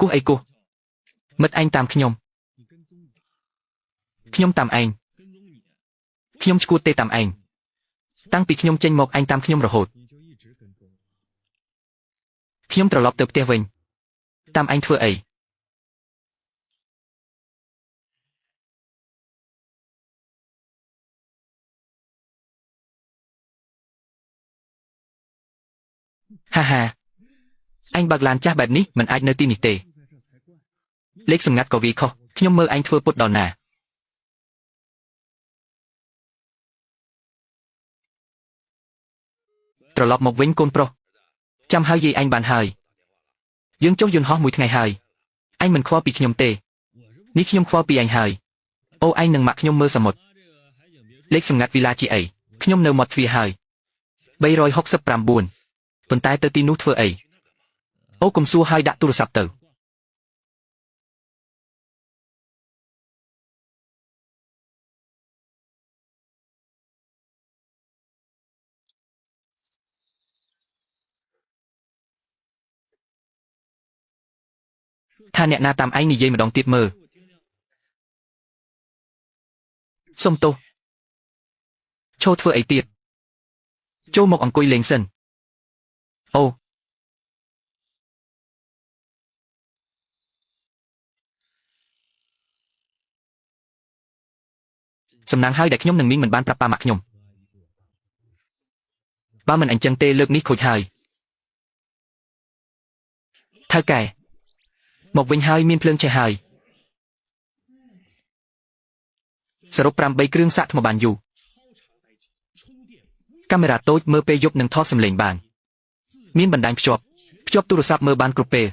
គោះអីគោះមិត្តឯងតាមខ្ញុំតាមឯងខ្ញុំឈួតទេតាមឯងតាំងពីខ្ញុំចេញមកឯងតាមខ្ញុំរហូតខ្ញុំត្រឡប់ទៅផ្ទះវិញតាមឯងធ្វើអីហាហាអញបើកឡានចាស់បែបនេះមិនអាចនៅទីនេះទេលេខសម្ងាត់ក៏វាខុសខ្ញុំមើលឯងធ្វើពុតដល់ណាត្រឡប់មកវិញកូនប្រុសចាំហើយយាយអញបានហើយយើងចុះយន្តហោះមួយថ្ងៃហើយអញមិនខ្វល់ពីខ្ញុំទេនេះខ្ញុំខ្វល់ពីអញហើយអូឯងនឹងម៉ាក់ខ្ញុំមើលសមុទ្រលេខសម្ងាត់វីឡាជាអីខ្ញុំនៅមាត់ទ្វារហើយ369ប៉ុន្តែទៅទីនោះធ្វើអីអូកុំសួរហើយដាក់ទូរស័ព្ទទៅ ថាអ្នកណាតាមឯងនិយាយម្ដងទៀតមើលសុំទោសឈោធ្វើអីទៀតចូលមកអង្គុយលេងសិនអូសំណាងហើយដែលខ្ញុំនឹងមីងមិនបានប្រាប់ប៉ាម៉ាក់ខ្ញុំបើមិនអញ្ចឹងទេលើកនេះខូចហើយថៅកែមកវិញហើយមានភ្លើងឆេះហើយសរុប8គ្រឿងសាកថ្មបានយូរកាមេរ៉ាតូចមើលពេលយប់នឹងថតសំឡេងបានមានបណ្ដាញភ្ជាប់ទូរស័ព្ទមើលបានគ្រប់ពេល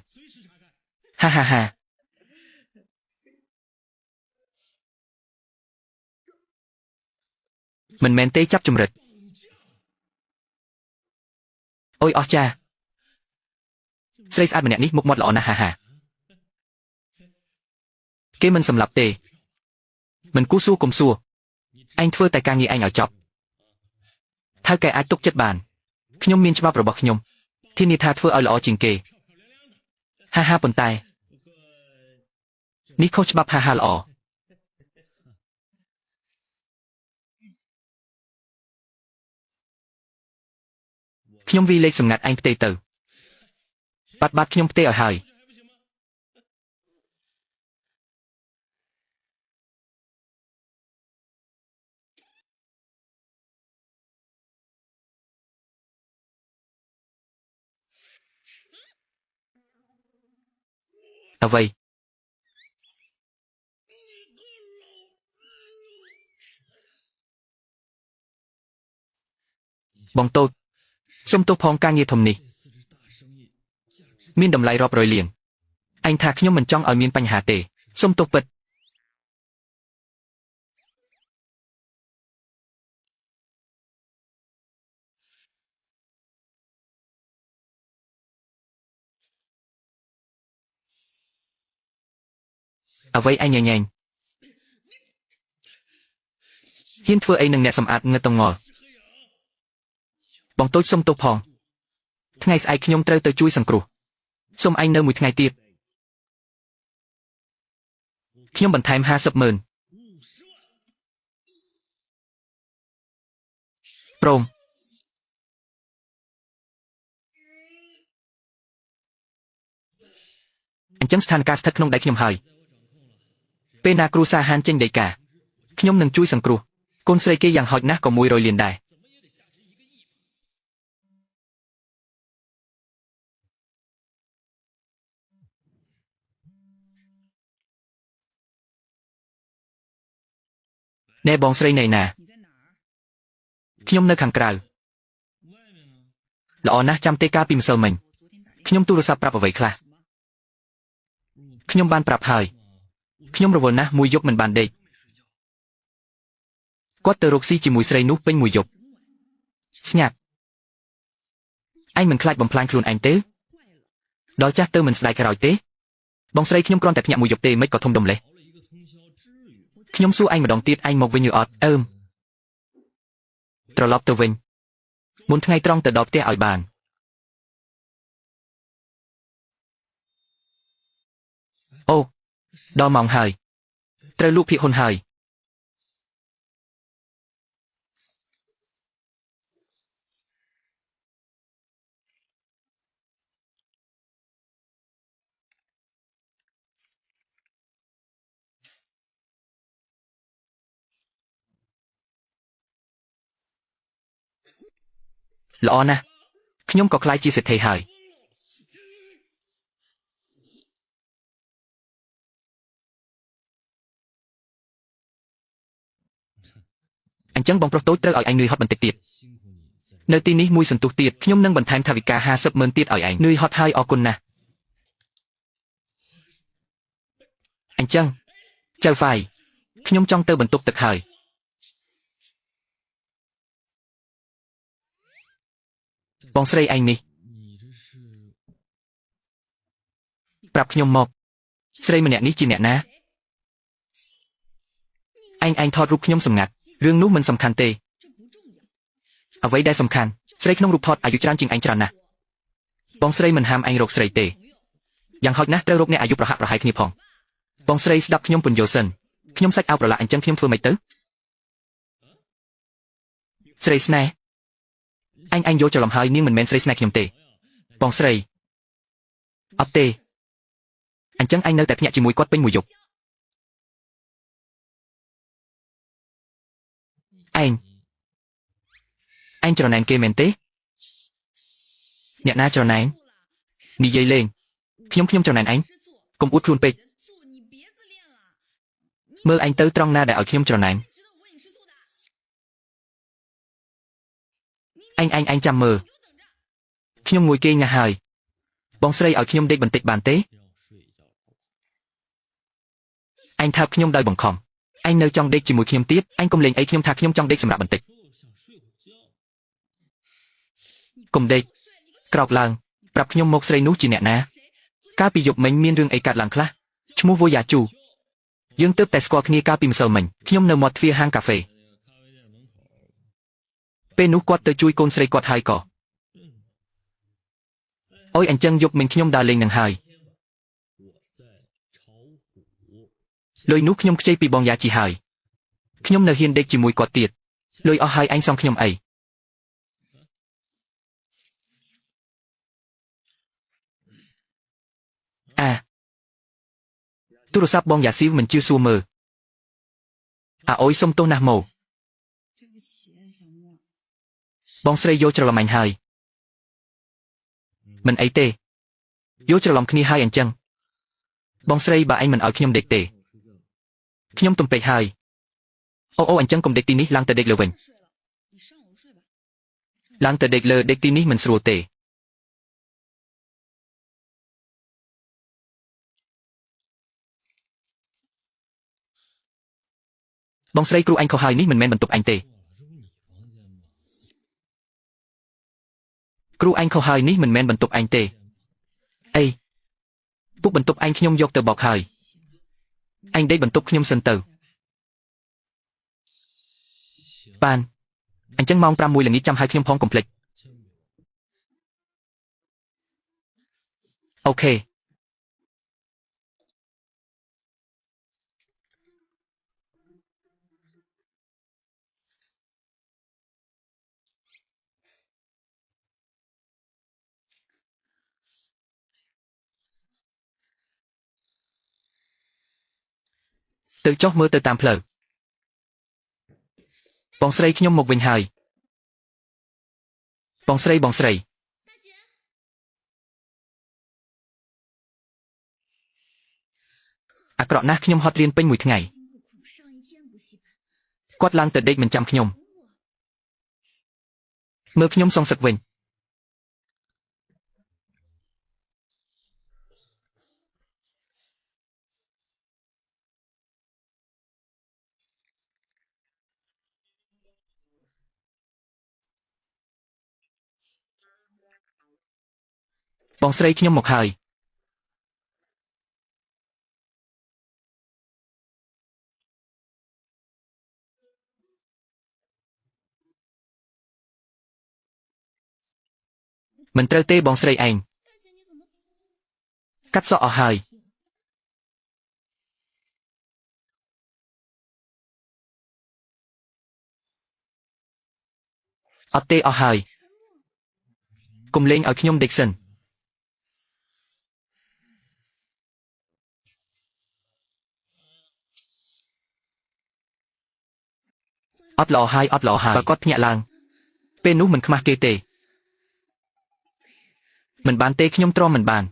ហាហាហាមិនមែនទេចាប់ចម្រិតអូយអស្ចារ្យស្រីស្អាតម្នាក់នេះមុខមាត់ល្អណាស់ហាហាគេមិនសម្លាប់ទេមិនគូសួរកុំសួរឯងធ្វើតែការងារឯងឲ្យចប់ថៅកែអាចទុកចិត្តបានខ្ញុំមានច្បាប់របស់ខ្ញុំធានាថាធ្វើឲ្យល្អជាងគេហាហាប៉ុន្តែនេះខុសច្បាប់ហាហាល្អខ្ញុំវីលេខសម្ងាត់ឯងផ្ទេទៅបាត់ខ្ញុំផ្ទេឲ្យហើយអ្វីបងតូចសុំទោសផងការងារធំនេះមានតម្លៃរាប់រយលានឯងថាខ្ញុំមិនចង់ឲ្យមានបញ្ហាទេសុំទោសពិតអ្វីឯងញញែងហ៊ានធ្វើអីនឹងអ្នកសម្អាតងើតងល់បងតូចសុំទោសផងថ្ងៃស្អែកខ្ញុំត្រូវទៅជួយសង្គ្រោះសូមឯងនៅមួយថ្ងៃទៀតខ្ញុំបន្ថែម50,000ព្រមអញ្ចឹងស្ថានភាពស្ថិតក្នុងដៃខ្ញុំហើយពេលណាគ្រូសាហានចេញដីកាខ្ញុំនឹងជួយសង្គ្រោះកូនស្រីគេយ៉ាងហោចណាស់ក៏100លានដែរណែបងស្រីណៃណាខ្ញុំនៅខាងក្រៅល្អណាស់ចាំទេកាលពីម្សិលមិញខ្ញុំទូរស័ព្ទប្រាប់អ្វីខ្លះខ្ញុំបានប្រាប់ហើយខ្ញុំរវល់ណាស់មួយយប់មិនបានដេកគាត់ទៅរកស៊ីជាមួយស្រីនោះពេញមួយយប់ស្ងាត់ឯងមិនខ្លាចបំផ្លាញខ្លួនឯងទេដល់ចាស់ទៅមិនស្ដាយក្រោយទេបងស្រីខ្ញុំគ្រាន់តែភ្ញាក់មួយយប់ទេមិនក៏ធំដុំលេះខ្ញុំសួរឯងម្ដងទៀតឯងមកវិញឬអត់ត្រឡប់ទៅវិញមុនថ្ងៃត្រង់ទៅដល់ផ្ទះឲ្យបានអូដល់ម៉ោងហើយត្រូវលក់ភាគហ៊ុនហើយល្អណាស់ខ្ញុំក៏ខ្លាចជាសេដ្ឋីហើយអញ្ចឹងបងប្រុសតូចត្រូវឲ្យឯងនឿយហត់បន្តិចទៀតនៅទីនេះមួយសន្ទុះទៀតខ្ញុំនឹងបន្ថែមថវិកា50,000ទៀតឲ្យឯងនឿយហត់ហើយអរគុណណាស់អញ្ចឹងចៅហ្វាយខ្ញុំចង់ទៅបន្ទប់ទឹកហើយបងស្រីឯងនេះប្រាប់ខ្ញុំមកស្រីម្នាក់នេះជាអ្នកណាឯងថតរូបខ្ញុំសម្ងាត់រឿងនោះមិនសំខាន់ទេអ្វីដែលសំខាន់ស្រីក្នុងរូបថតអាយុច្រើនជាងឯងច្រើនណាស់បងស្រីមិនហាមឯងរកស្រីទេ យ៉ាងហោចណាស់ត្រូវរកអ្នកអាយុប្រហាក់ប្រហែលគ្នាផងបងស្រីស្ដាប់ខ្ញុំពន្យល់សិនខ្ញុំសាច់អោបប្រឡាក់អញ្ចឹងខ្ញុំធ្វើម៉េចទៅស្រីស្នេហ៍អញយកច្រឡំហើយនាងមិនមែនស្រីស្នេហ៍ខ្ញុំទេបងស្រីអត់ទេអញ្ចឹងអញនៅតែភ្ញាក់ជាមួយគាត់ពេញមួយយប់អញច្រណែនគេមែនទេអ្នកណាច្រណែននិយាយលេងខ្ញុំច្រណែនអញកុំអួតខ្លួនពេកមើលអញទៅត្រង់ណាដែលឲ្យខ្ញុំច្រណែនអញចាំមើលខ្ញុំងួយគេងណាស់ហើយបងស្រីឲ្យខ្ញុំដេកបន្តិចបានទេអញថាខ្ញុំដោយបង្ខំអញនៅចង់ដេកជាមួយខ្ញុំទៀតអញកុំលេងអីខ្ញុំថាខ្ញុំចង់ដេកសម្រាប់បន្តិចកុំដេកក្រោកឡើងប្រាប់ខ្ញុំមកស្រីនោះជាអ្នកណាកាលពីយប់មិញមានរឿងអីកើតឡើងខ្លះឈ្មោះវូយ៉ាជូយើងទើបតែស្គាល់គ្នាកាលពីម្សិលមិញខ្ញុំនៅមាត់ទ្វារហាងកាហ្វេពេលនោះគាត់ទៅជួយកូនស្រីគាត់ហើយក៏អូយអញ្ចឹងយប់មិញខ្ញុំដើរលេងនឹងហើយលុយនោះខ្ញុំខ្ចីពីបងយ៉ាជីហើយខ្ញុំនៅហ៊ានដេកជាមួយគាត់ទៀតលុយអស់ហើយអញសងខ្ញុំអីទូរស័ព្ទបងយ៉ាស៊ីវមិនជឿសួរមើលអូយសុំទោសណាស់ម៉ូបងស្រីយកច្រឡំអញហើយមិនអីទេយកច្រឡំគ្នាហើយអញ្ចឹងបងស្រីបើអញមិនឲ្យខ្ញុំដេកទេខ្ញុំទំពេកហើយអូអញ្ចឹងកុំដេកទីនេះឡើងទៅដេកលើវិញឡើងទៅដេកលើដេកទីនេះមិនស្រួលទេបងស្រីគ្រូអញខុសហើយនេះមិនមែនបន្ទប់អញទេគ្រូអញខុសហើយនេះមិនមែនបន្ទប់អញទេអីពុកបន្ទប់អញខ្ញុំយកទៅបោកហើយអញដេកបន្ទប់ខ្ញុំសិនទៅបានអញ្ចឹងម៉ោង 5 ល្ងាចចាំហៅខ្ញុំផងកុំភ្លេចអូខេទៅចុះមើលទៅតាមផ្លូវបងស្រីខ្ញុំមកវិញហើយបងស្រីអាក្រក់ណាស់ខ្ញុំហត់រៀនពេញមួយថ្ងៃគាត់ឡើងទៅដេកមិនចាំខ្ញុំមើលខ្ញុំសងសឹកវិញបងស្រីខ្ញុំមកហើយមិនត្រូវទេបងស្រីឯងកាត់សក់អស់ហើយអត់ទេអស់ហើយកុំលេងឲ្យខ្ញុំដេកសិនអត់ល្អហើយបើគាត់ភ្ញាក់ឡើងពេលនោះមិនខ្មាស់គេទេមិនបានទេខ្ញុំទ្រាំមិនបាន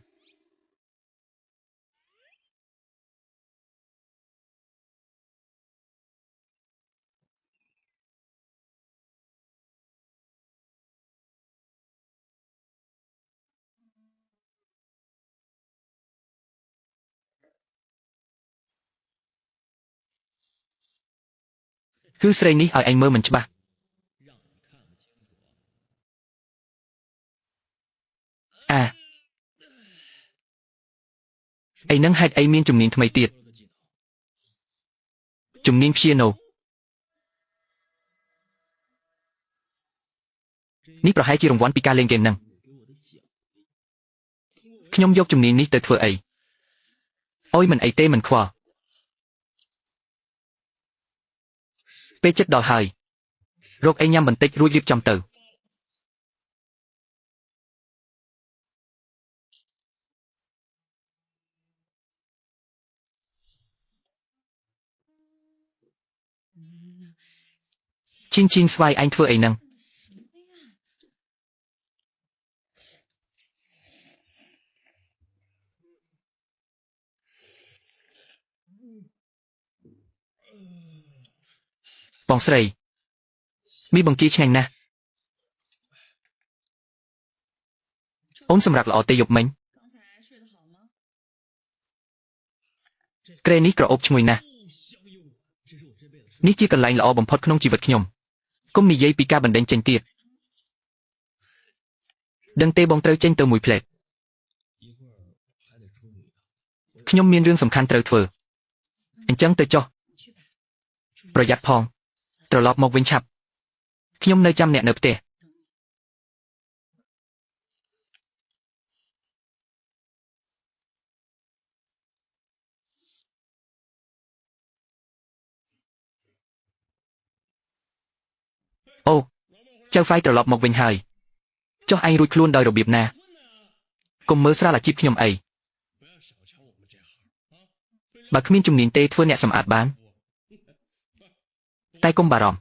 គឺស្រីនេះឲ្យឯងមើលមិនច្បាស់អីនឹងហេតុអីមានជំនាញថ្មីទៀតជំនាញព្យាណូនេះប្រហែលជារង្វាន់ពីការលេងហ្គេមហ្នឹង ខ្ញុំយកជំនាញនេះទៅធ្វើអីអុយមិនអីទេមិនខ្វល់ពេលចិត្តដល់ហើយរកអីញ៉ាំបន្តិចរួចរៀបចំទៅជីងស្វាយឯងធ្វើអីហ្នឹងបងស្រីមីបង្គាឆ្ងាញ់ណាស់អូនសម្រាប់ល្អទេយប់មិញក្រែនេះក្រអូបឈ្ងុយណាស់នេះជាកន្លែងល្អបំផុតក្នុងជីវិតខ្ញុំកុំនិយាយពីការបណ្ដេញចេញទៀតដឹងទេបងត្រូវចេញទៅមួយផ្លែតខ្ញុំមានរឿងសំខាន់ត្រូវធ្វើអញ្ចឹងទៅចុះប្រយ័ត្នផងត្រឡប់មកវិញឆាប់ខ្ញុំនៅចាំអ្នកនៅផ្ទះអូចៅហ្វាយត្រឡប់មកវិញហើយចុះឯងរួចខ្លួនដោយរបៀបណាកុំមើលស្រាលអាជីពខ្ញុំអីបើគ្មានជំនាញទេធ្វើអ្នកសម្អាតបានតែកុំបារម្ភ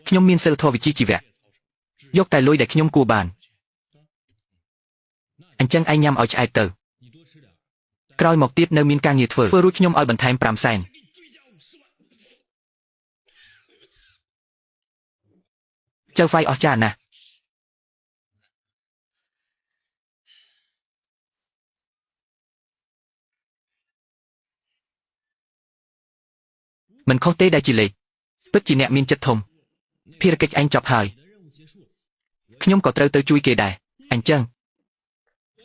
ខ្ញុំមានសិលធម៌វិជ្ជាជីវៈយកតែលុយដែលខ្ញុំគួរបានអញ្ចឹងឯងញ៉ាំឲ្យឆ្អែតទៅក្រោយមកទៀតនៅមានការងារធ្វើរួចខ្ញុំឲ្យបន្ថែម5សែនចៅហ្វាយអស្ចារ្យណាស់មិនខុសទេដែលជាលេខពិតជាអ្នកមានចិត្តធំភារកិច្ចឯងចប់ហើយខ្ញុំក៏ត្រូវទៅជួយគេដែរអញ្ចឹង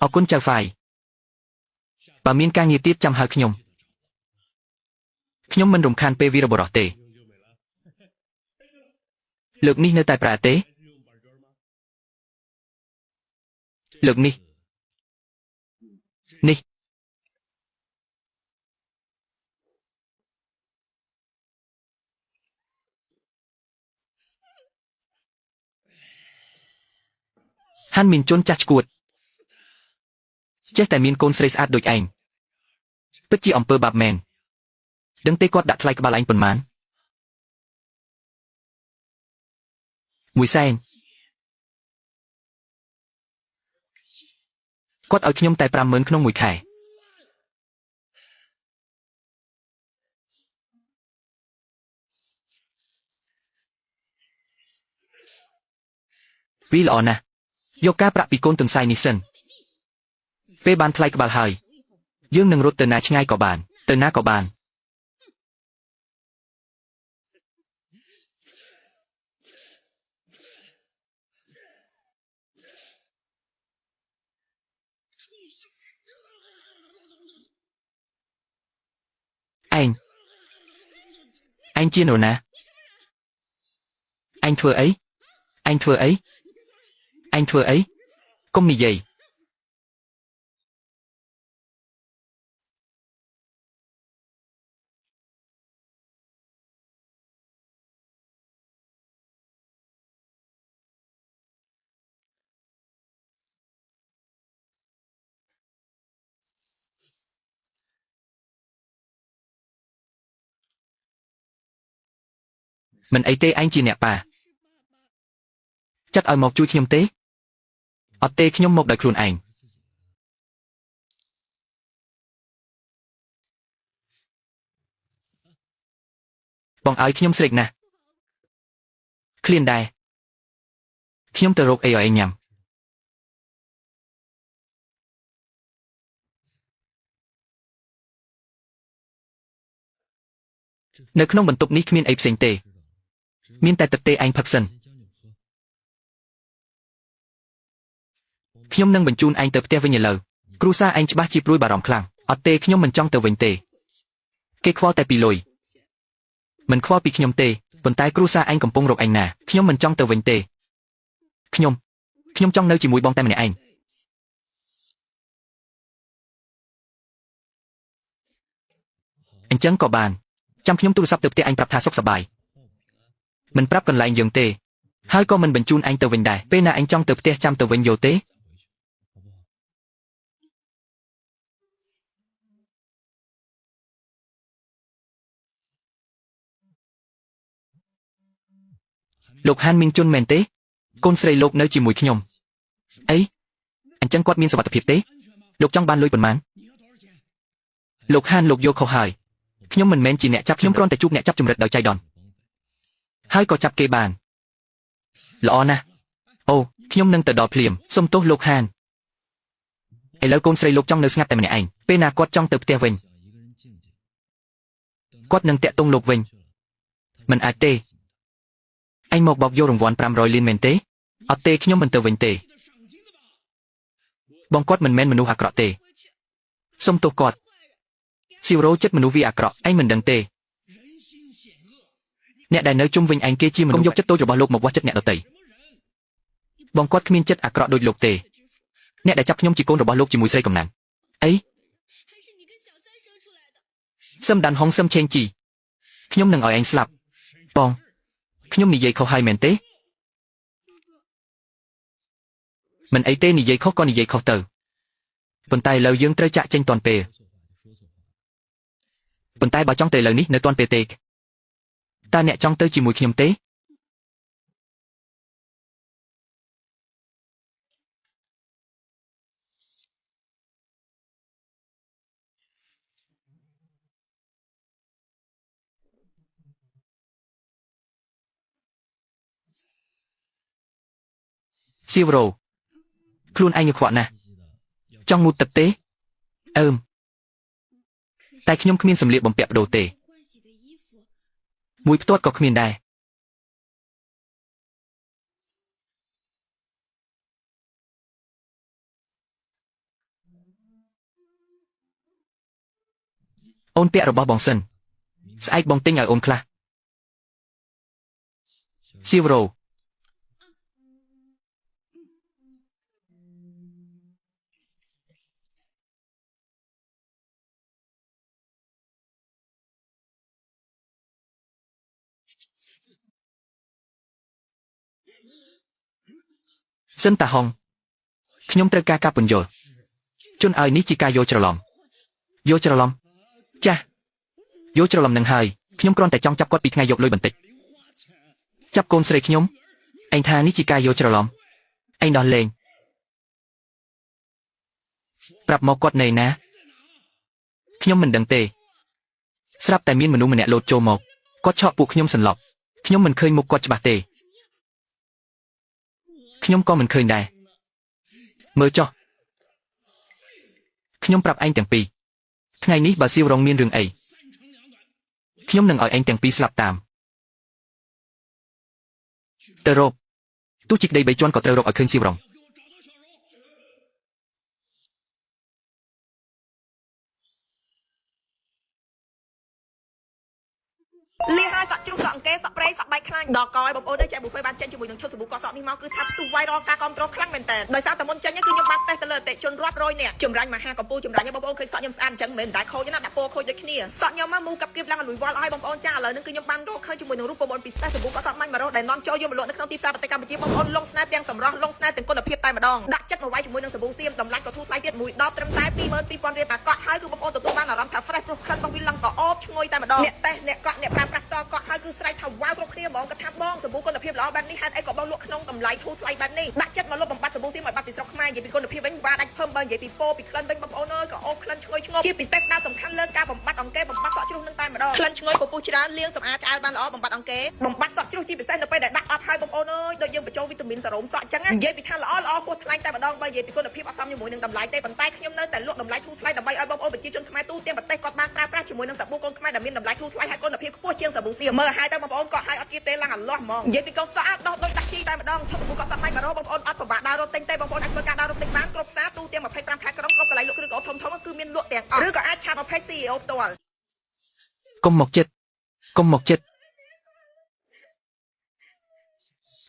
អរគុណចៅហ្វាយបើមានការងារទៀតចាំហៅខ្ញុំមិនរំខានពេលវីរបុរសទេលើកនេះនៅតែប្រើទេលើកនេះហាន់មានជន់ចាស់ឆ្កួតចេះតែមានកូនស្រីស្អាតដូចឯងពិតជាអំពើបាបមែនដឹងទេគាត់ដាក់ថ្លៃក្បាលឯងប៉ុន្មាន1សែនគាត់ឲ្យខ្ញុំតែ50000ក្នុងមួយខែវាល្អណាស់យកការប្រាក់ពីកូនទន្សាយនេះសិនពេលបានថ្លៃក្បាលហើយយើងនឹងរត់ទៅណាឆ្ងាយក៏បានទៅណាក៏បានឯងជានរណាឯងធ្វើអីឯងធ្វើអីឯងធ្វើអីកុំនិយាយមិនអីទេឯងជាអ្នកប៉ាចាត់ឲ្យមកជួយខ្ញុំទេអត់ទេខ្ញុំមកដោយខ្លួនឯងបងឲ្យខ្ញុំស្រេកណាស់ឃ្លានដែរខ្ញុំទៅរកអីឲ្យឯងញ៉ាំនៅក្នុងបន្ទប់នេះគ្មានអីផ្សេងទេមានតែទឹកទេឯងផឹកសិនខ្ញុំនឹងបញ្ជូនឯងទៅផ្ទះវិញឥឡូវគ្រួសារឯងច្បាស់ជាព្រួយបារម្ភខ្លាំងអត់ទេខ្ញុំមិនចង់ទៅវិញទេគេខ្វល់តែពីលុយមិនខ្វល់ពីខ្ញុំទេប៉ុន្តែគ្រួសារឯងកំពុងរកឯងណាខ្ញុំមិនចង់ទៅវិញទេខ្ញុំចង់នៅជាមួយបងតែម្នាក់ឯង ញ្ចឹងក៏បានចាំខ្ញុំទូរស័ព្ទទៅផ្ទះអញប្រាប់ថាសុខសប្បាយមិនប្រាប់កន្លែងយើងទេហើយក៏មិនបញ្ជូនអញទៅវិញដែរពេលណាអញចង់ទៅផ្ទះចាំទៅវិញយកទេលោកហានមីងជុនមែនទេកូនស្រីលោកនៅជាមួយខ្ញុំអីអញ្ចឹងគាត់មានសុវត្ថិភាពទេលោកចង់បានលុយប៉ុន្មានលោកហានលោកយកខុសហើយខ្ញុំមិនមែនជាអ្នកចាប់ខ្ញុំគ្រាន់តែជួបអ្នកចាប់ចម្រិតដោយចៃដន្យហើយក៏ចាប់គេបានល្អណាស់អូខ្ញុំនឹងទៅដល់ភ្លាមសុំទោសលោកហានឥឡូវកូនស្រីលោកចង់នៅស្ងាត់តែម្នាក់ឯងពេលណាគាត់ចង់ទៅផ្ទះវិញគាត់នឹងតាក់ទងលោកវិញមិនអាចទេអញមកបោកយករង្វាន់500លានមែនទេអត់ទេខ្ញុំមិនទៅវិញទេបងគាត់មិនមែនមនុស្សអាក្រក់ទេសុំទោសគាត់ស៊ីវរ៉ូចិត្តមនុស្សវាអាក្រក់ឯងមិនដឹងទេអ្នកដែលនៅជុំវិញឯងគេជាមនុស្សកុំយកចិត្តតូចរបស់លោកមកវាស់ចិត្តអ្នកដទៃបងគាត់គ្មានចិត្តអាក្រក់ដូចលោកទេអ្នកដែលចាប់ខ្ញុំជាកូនរបស់លោកជាមួយស្រីកំណាំងអីសឹមដានហុងសឹមឆេងជីខ្ញុំនឹងឲ្យឯងស្លាប់បងខ្ញុំនិយាយខុសហើយមែនទេមិនអីទេនិយាយខុសក៏និយាយខុសទៅប៉ុន្តែឥឡូវយើងត្រូវចាក់ចេញតាន់ពេលប៉ុន្តែបើចង់ទៅឥឡូវនេះនៅតាន់ពេលទេតើអ្នកចង់ទៅជាមួយខ្ញុំទេស៊ីវរ៉ូខ្លួនឯងខ្វក់ណាស់ចង់ងូតទឹកទេតែខ្ញុំគ្មានសម្លៀកបំពាក់បដូរទេមួយផ្ទាត់ក៏គ្មានដែរអូនពាក់របស់បងសិនស្អែកបងទិញឲ្យអូនខ្លះស៊ីវរ៉ូសិនតាហុងខ្ញុំត្រូវការការពន្យល់ជន់ឲ្យនេះជាការយកច្រឡំចាស់យកច្រឡំនឹងហើយខ្ញុំគ្រាន់តែចង់ចាប់គាត់ពីថ្ងៃយកលុយបន្តិចចាប់កូនស្រីខ្ញុំឯងថានេះជាការយកច្រឡំឯងដោះលែងប្រាប់មកគាត់នៅណាខ្ញុំមិនដឹងទេស្រាប់តែមានមនុស្សម្នាក់លោតចូលមកគាត់ឆក់ពួកខ្ញុំសន្លប់ខ្ញុំមិនឃើញមុខគាត់ច្បាស់ទេខ្ញុំក៏មិនឃើញដែរមើលចុះខ្ញុំប្រាប់ឯងទាំងពីរថ្ងៃនេះបើស៊ីវរងមានរឿងអីខ្ញុំនឹងឲ្យឯងទាំងពីរស្លាប់តាមទៅរកទោះជាក្តី3ជាន់ក៏ត្រូវរកឲ្យឃើញស៊ីវរងលីហើយសក់ជ្រុះសក់អង្គេសក់ប្រេងសក់បែកខ្លាញ់ដល់កយបងប្អូននៅចែកប៊ូហ្វេបានចេញជាមួយនឹងឈុតសាប៊ូកសក់នេះមកគឺថាផ្ទុះវាយរកការគ្រប់គ្រងខ្លាំងមែនតើដោយសារតែមុនចេញគឺខ្ញុំបានតេស្តទៅលើអតិជនរាប់រយនាក់ចម្រាញ់មហាកម្ពុជាចម្រាញ់បងប្អូនឃើញសក់ខ្ញុំស្អាតអញ្ចឹងមិនដែរខូចណាដាក់ពណ៌ខូចដូចគ្នាសក់ខ្ញុំមកមូកាប់គៀបឡើងលួយវល់ឲ្យបងប្អូនចាឥឡូវនេះគឺខ្ញុំបានរកឃើញជាមួយនឹងរូបបងប្អូនពិសេសសាប៊ូកសក់មាញ់100ដែលនាំចូលយកមកលក់នៅក្នុងទីផ្សារប្រទេសកម្ពុជាបងប្អូនលងស្នេហ៍ទាំងសម្រស់លងស្នេហ៍ទាំងគុណភាពតែម្ដងដាក់ចិត្តមកវាយជាមួយនឹងសាប៊ូសៀមតម្លៃក៏ធូរថ្លៃទៀតមួយដបត្រឹមតែ 22000 រៀលតែកក់ហើយគឺបងប្អូនទទួលបានអារម្មណ៍ថា fresh ព្រោះក្លិនរបស់វាឡើងក៏អូបឈ្ងុយតែម្ដងអ្នកតេស្តអ្នកកក់អ្នកប្រើប្រាស់តកក់ហើយគឺស្រែកថាវ៉ាវគ្រប់គ្នាហ្មងគាត់ថាបងសាប៊ូគុណភាពល្អបែបនេះហេតុអីក៏បងលក់ក្នុងតម្លៃធូរថ្លៃបែបនេះដាក់ចិត្តមកលុបបំបត្តិសាប៊ូសៀមឲ្យបាត់ពីស្រុកខ្មែរនិយាយពីគុណភាពវិញវ៉ាដាច់ភឹមបើនិយាយពីពោពីក្លិនវិញបងប្អូនអើយក៏អូបក្លិនឈ្ងុយឈ្ងប់ជាពិសេសដែលសំខាន់លើការបំបត្តិអង្គេបំបត្តិសក់ជ្រុះនឹងតែម្ដងក្លិនឈ្ងុយពពុះច្រើនលាងសម្អាតឆ្អែតបានល្អបំបត្តិអង្គេបំបត្តិសក់ជ្រុះជាពិសេសនៅពេលដែលដាក់អប់ហើយបងប្អូនអើយដូចយើងបញ្ចូលវីតាមីនសារ៉ូមសក់អញ្ចឹងនិយាយពីថាល្អហួសថ្លៃតែម្ដងបើនិយាយពីគុណភាពអត់សមជាមួយនឹងតម្លៃទេប៉ុន្តែខ្ញុំនៅតែលក់តម្លៃធូរថ្លៃដើម្បីឲ្យបងប្អូនប្រជាជនខ្មែរទូទាំងប្រទេសគាត់បានប្រើប្រាស់ជាមួយនឹងសាប៊ូកូនខ្មែរដែលមានតម្លៃធូរថ្លៃហើយគុណភាពខ្ពស់ជាងសាប៊ូសៀមមើលហើយតើបងប្អូនកក់ហើយអត់គៀបទេឡើងអាឡោះហ្មងនិយាយពីកូនសក់ដោះដូចដាក់ជីតែម្ដងឈប់សាប៊ូកក់សក់ម៉ៃ100បងប្អូនអត់ពិបាកដើររត់ទិញទេបងប្អូនអាចធ្វើការដើររត់ទិញបានគ្រប់ផ្សារទូទាំង25ខែក្រុងគ្រប់កន្លែងលក់គ្រឿងកោធំៗគឺមានលក់ទាំងអស់ឬក៏អាចឆាតមក page CEO ផ្ទាល់កុំមកចិត្ត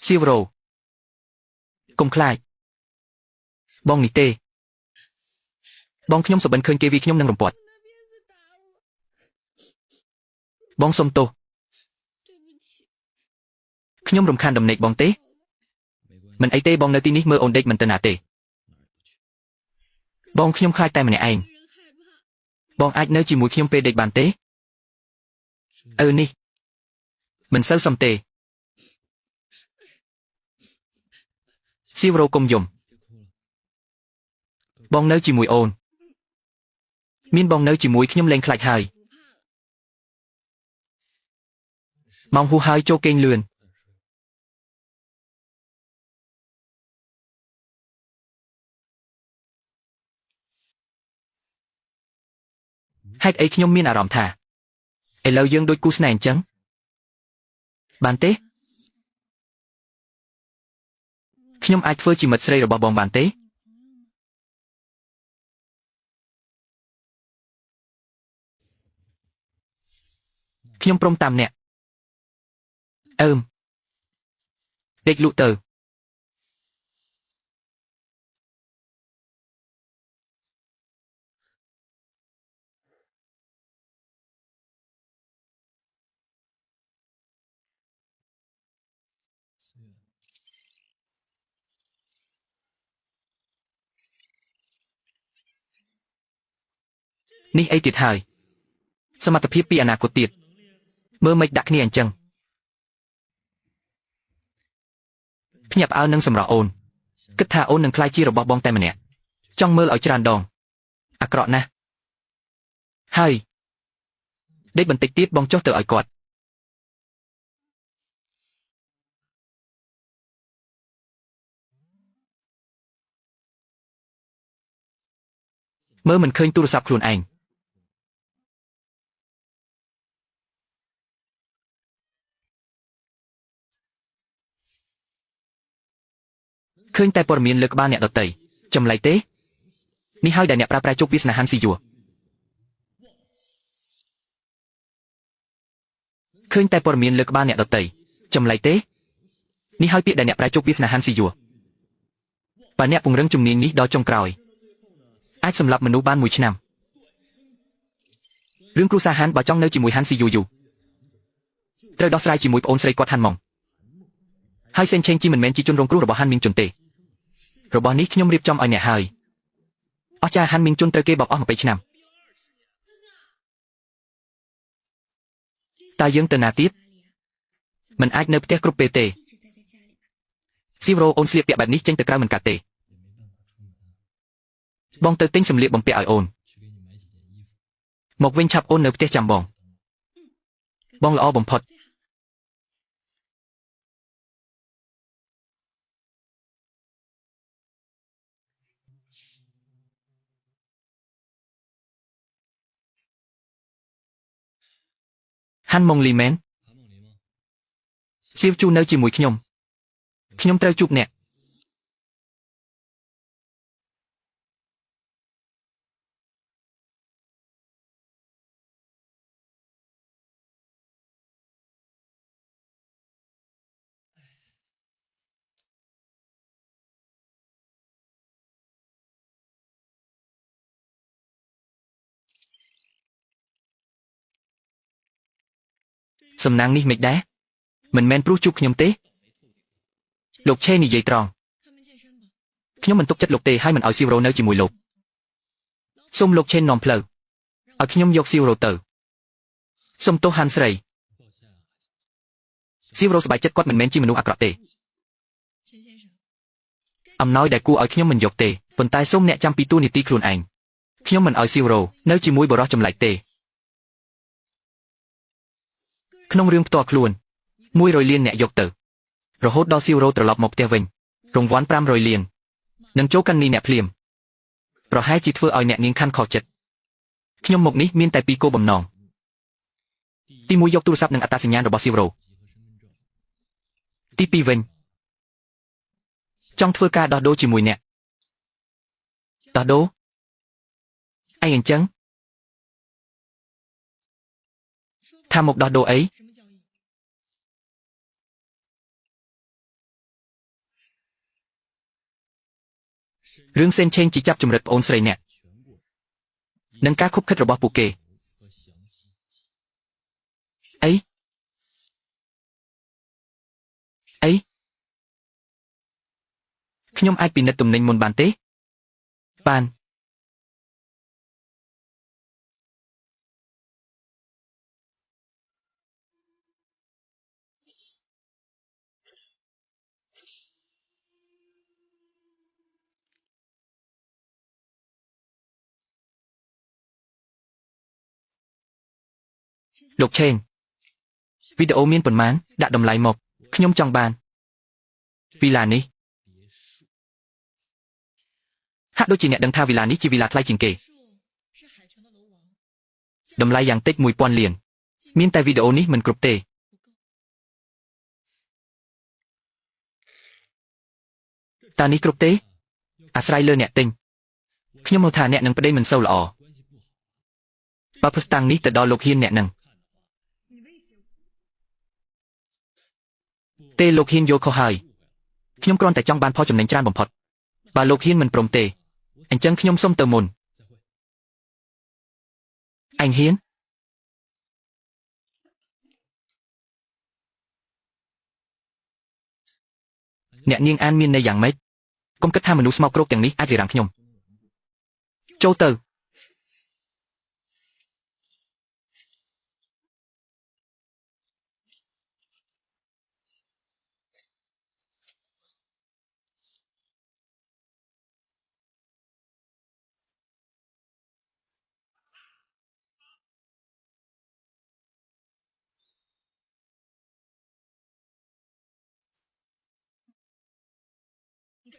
ស៊ីវរ៉ូកុំខ្លាចបងនេះទេបងខ្ញុំសុបិនឃើញគេវាខ្ញុំនឹងរំពាត់ បងសុំទោសខ្ញុំរំខានដំណេកបងទេមិនអីទេបងនៅទីនេះមើលអូនដេកមិនទៅណាទេបងខ្ញុំខ្លាចតែម្នាក់ឯងបងអាចនៅជាមួយខ្ញុំពេលដេកបានទេនេះមិនសូវសមទេស៊ីវរ៉ូកុំយំបងនៅជាមួយអូនមានបងនៅជាមួយខ្ញុំលែងខ្លាចហើយម៉ោងហួសហើយចូលគេងលឿនហេតុអីខ្ញុំមានអារម្មណ៍ថាឥឡូវយើងដូចគូស្នេហ៍អញ្ចឹងបានទេខ្ញុំអាចធ្វើជាមិត្តស្រីរបស់បងបានទេខ្ញុំព្រមតាមអ្នកដេកលក់ទៅនេះអីទៀតហើយសមត្ថភាពពីអនាគតទៀតមើលមិនដាក់គ្នាអញ្ចឹងភ្ញាក់ផ្អើលនឹងសម្រស់អូនគិតថាអូននឹងក្លាយជារបស់បងតែម្នាក់ចង់មើលឲ្យច្រើនដងអាក្រក់ណាស់ហើយដេកបន្តិចទៀតបងចុះទៅឲ្យគាត់មើលមិនឃើញទូរស័ព្ទខ្លួនឯងឃើញតែព័ត៌មានលើក្បាលអ្នកដតីចម្លែកទេនេះហើយដែលអ្នកប្រើប្រាស់ជោគវាសនាហាន់ស៊ីយួរឃើញតែព័ត៌មានលើក្បាលអ្នកដតីចម្លែកទេនេះហើយពាក្យដែលអ្នកប្រើជោគវាសនាហាន់ស៊ីយួរបើអ្នកពង្រឹងជំនាញនេះដល់ចុងក្រោយអាចសម្លាប់មនុស្សបាន1ឆ្នាំរឿងគ្រួសារហានបើចង់នៅជាមួយហាន់ស៊ីយូយូត្រូវដោះស្រាយជាមួយប្អូនស្រីគាត់ហាន់ម៉ុងហើយសេនឆេងជីមិនមែនជាជនរងគ្រោះរបស់ហាន់មីងជុនទេរបស់នេះខ្ញុំរៀបចំឲ្យអ្នកហើយអស្ចារ្យហាន់មីងជុនត្រូវគេបោកអស់20ឆ្នាំតើយើងទៅណាទៀតមិនអាចនៅផ្ទះគ្រប់ពេលទេស៊ីវរ៉ូអូនស្លៀកពាក់បែបនេះចេញទៅក្រៅមិនកាត់ទេបងទៅទិញសម្លៀកបំពាក់ឲ្យអូនមកវិញឆាប់អូននៅផ្ទះចាំបងល្អបំផុតហាន់ម៉ុងលីមែនសៀវជូនៅជាមួយខ្ញុំត្រូវជួបអ្នកសំណាងនេះមិនដែរមិនមែនព្រោះជួបខ្ញុំទេលោកឆេនិយាយត្រង់ខ្ញុំមិនទុកចិត្តលោកទេហើយមិនឲ្យស៊ីវរ៉ូនៅជាមួយលោកសូមលោកឆេននាំផ្លូវឲ្យខ្ញុំយកស៊ីវរ៉ូទៅសូមទោសហាន់ស្រីស៊ីវរ៉ូសប្បាយចិត្តគាត់មិនមែនជាមនុស្សអាក្រក់ទេអំណោយដែលគួរឲ្យខ្ញុំមិនយកទេប៉ុន្តែសូមអ្នកចាំពីតួនាទីខ្លួនឯងខ្ញុំមិនឲ្យស៊ីវរ៉ូនៅជាមួយបរិសចម្លែកទេក្នុងរឿងផ្ទាល់ខ្លួន100លានអ្នកយកទៅរហូតដល់ស៊ីវរ៉ូត្រឡប់មកផ្ទះវិញរង្វាន់500លាននឹងចូលកាន់នីអ្នកភ្លាមប្រហែលជាធ្វើឲ្យអ្នកនាងខាន់ខកចិត្តខ្ញុំមកនេះមានតែពីរគោលបំណងទី1យកទូរស័ព្ទនិងអត្តសញ្ញាណរបស់ស៊ីវរ៉ូទី2វិញចង់ធ្វើការដោះដូរជាមួយអ្នកដោះដូរអីអញ្ចឹងថាមកដោះដូរអីរឿងសេនឆេងជាចាប់ចម្រិតប្អូនស្រីអ្នកនិងការខុបខិតរបស់ពួកគេ អីអីខ្ញុំអាចពិនិត្យទំនិញមុនបានទេបាន លោកឆេងវីដេអូមានប៉ុន្មានដាក់តម្លៃមកខ្ញុំចង់បានវីឡានេះហាក់ដូចជាអ្នកដឹងថាវីឡានេះជាវីឡាថ្លៃជាងគេតម្លៃយ៉ាងតិច 1000 លានមានតែវីដេអូនេះមិនគ្រប់ទេតើនេះគ្រប់ទេអាស្រ័យលើអ្នកទិញខ្ញុំហៅថាអ្នកនឹងប្តីមិនសូវល្អបើផ្សតាំងនេះទៅដល់លោកហ៊ានអ្នកនឹងទេលោកហ៊ានយល់ខុសហើយខ្ញុំគ្រាន់តែចង់បានផលចំណេញច្រើនបំផុតបើលោកហ៊ានមិនព្រមទេអញ្ចឹងខ្ញុំសុំទៅមុនអញហ៊ានអ្នកនាងអានមានន័យយ៉ាងម៉េចកុំគិតថាមនុស្សស្មោកគ្រោកទាំងនេះអាចរារាំងខ្ញុំចូលទៅ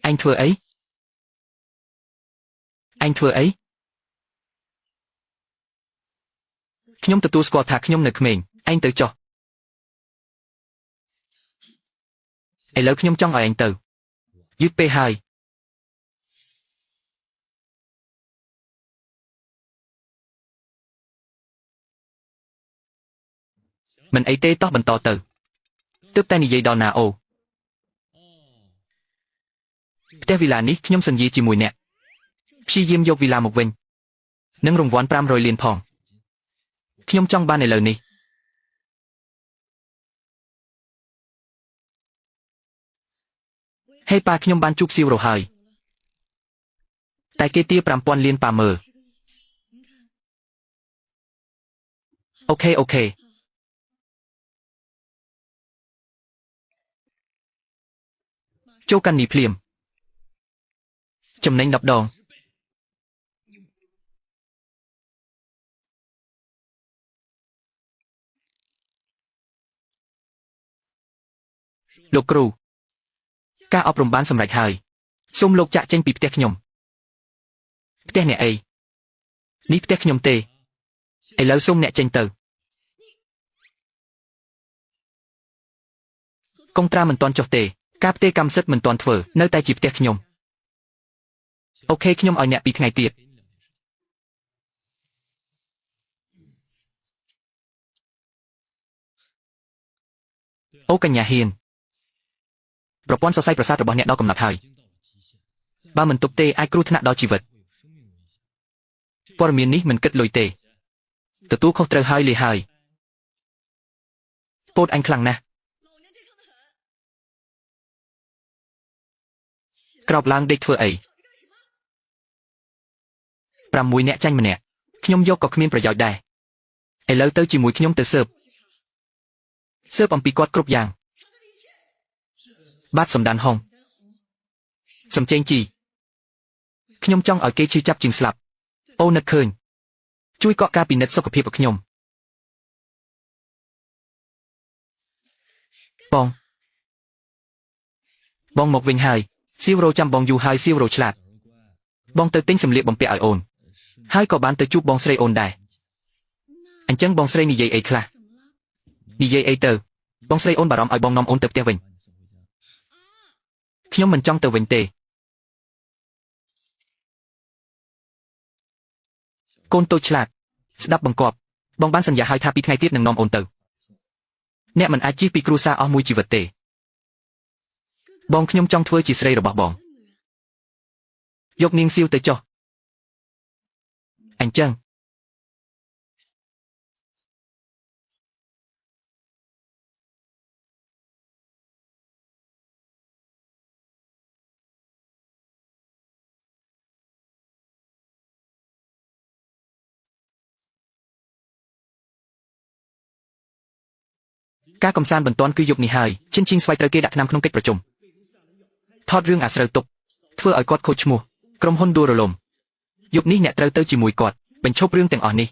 អញធ្វើអីអញធ្វើអីខ្ញុំទទួលស្គាល់ថាខ្ញុំនៅក្មេងឯងទៅចុះឥឡូវខ្ញុំចង់ឲ្យឯងទៅយឺតពេកហើយមិនអីទេតោះបន្តទៅទើបតែនិយាយដល់ណាអូផ្ទះវីឡានេះខ្ញុំសន្យាជាមួយអ្នកព្យាយាមយកវីឡាមកវិញនិងរង្វាន់500 លានផងខ្ញុំចង់បានឥឡូវនេះហេប៉ាខ្ញុំបានជួបស៊ីវរ៉ូហើយតែគេទារ5000 លានប៉ាមើអូខេចូលកាន់នេះភ្លាមចំណេញ10 ដងលោកគ្រូការអប់រំបានសម្រេចហើយសូមលោកចាក់ចេញពីផ្ទះខ្ញុំផ្ទះអ្នកអីនេះផ្ទះខ្ញុំទេឥឡូវសូមអ្នកចេញទៅកុងត្រាមិនទាន់ចុះទេការផ្ទេរកម្មសិទ្ធិមិនទាន់ធ្វើនៅតែជាផ្ទះខ្ញុំអូខេខ្ញុំឲ្យអ្នក2 ថ្ងៃទៀតអូកញ្ញាហ៊ានប្រព័ន្ធសរសៃប្រសាទរបស់អ្នកដល់កំណត់ហើយបើមិនទប់ទេអាចគ្រោះថ្នាក់ដល់ជីវិតព័ត៌មាននេះមិនគិតលុយទេទទួលខុសត្រូវហើយលីហើយពោតអញខ្លាំងណាស់ក្រោបឡើងដេកធ្វើអី6 នាក់ចាញ់ម្នាក់ខ្ញុំយកក៏គ្មានប្រយោជន៍ដែរឥឡូវទៅជាមួយខ្ញុំទៅស៊ើបអំពីគាត់គ្រប់យ៉ាងបាទសំដានហុងសំជេងជីខ្ញុំចង់ឲ្យគេឈឺចាប់ជាងស្លាប់អូនឹកឃើញជួយកក់ការពិនិត្យសុខភាពឲ្យខ្ញុំបងមកវិញហើយស៊ីវរ៉ូចាំបងយូរហើយស៊ីវរ៉ូឆ្លាតបងទៅទិញសម្លៀកបំពាក់ឲ្យអូនហើយក៏បានទៅជួបបងស្រីអូនដែរអញ្ចឹងបងស្រីនិយាយអីខ្លះនិយាយអីទៅបងស្រីអូនបារម្ភឲ្យបងនាំអូនទៅផ្ទះវិញខ្ញុំមិនចង់ទៅវិញទេកូនតូចឆ្លាតស្ដាប់បង្គាប់បងបានសន្យាឲ្យថា2 ថ្ងៃទៀតនឹងនាំអូនទៅអ្នកមិនអាចជិះពីគ្រួសារអស់មួយជីវិតទេបងខ្ញុំចង់ធ្វើជាស្រីរបស់បងយកនាងសៀវទៅចុះអញ្ចឹង ការកំសាន្តបន្ទាន់គឺយប់នេះហើយឈិនឈីងស្វ័យត្រូវគេដាក់ថ្នាំក្នុងកិច្ចប្រជុំថតរឿងអាស្រូវទុកធ្វើឲ្យគាត់ខូចឈ្មោះក្រុមហ៊ុនដួលរលំយប់នេះអ្នកត្រូវទៅជាមួយគាត់បញ្ឈប់រឿងទាំងអស់នេះ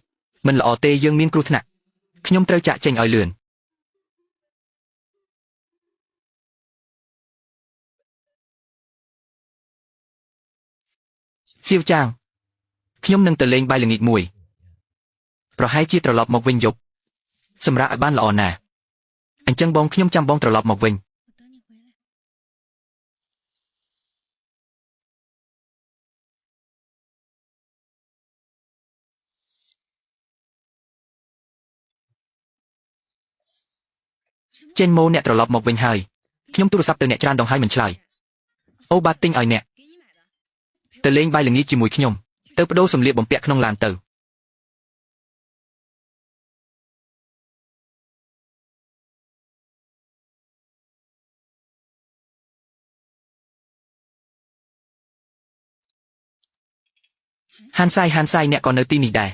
មិនល្អទេយើងមានគ្រោះថ្នាក់ខ្ញុំត្រូវចាក់ចេញឲ្យលឿនសៀវចាងខ្ញុំនឹងទៅលេងបាយល្ងាចមួយប្រហែលជាត្រឡប់មកវិញយប់សម្រាប់ឲ្យបានល្អណាស់អញ្ចឹងបងខ្ញុំចាំបងត្រឡប់មកវិញចេញម៉ូអ្នកត្រឡប់មកវិញហើយខ្ញុំទូរស័ព្ទទៅអ្នកច្រើនដងហើយមិនឆ្លើយអូបាទទិញឲ្យអ្នកទៅលេងបាយល្ងាចជាមួយខ្ញុំទៅបដូរសម្លៀកបំពាក់ក្នុងឡានទៅហានសាយអ្នកក៏នៅទីនេះដែរ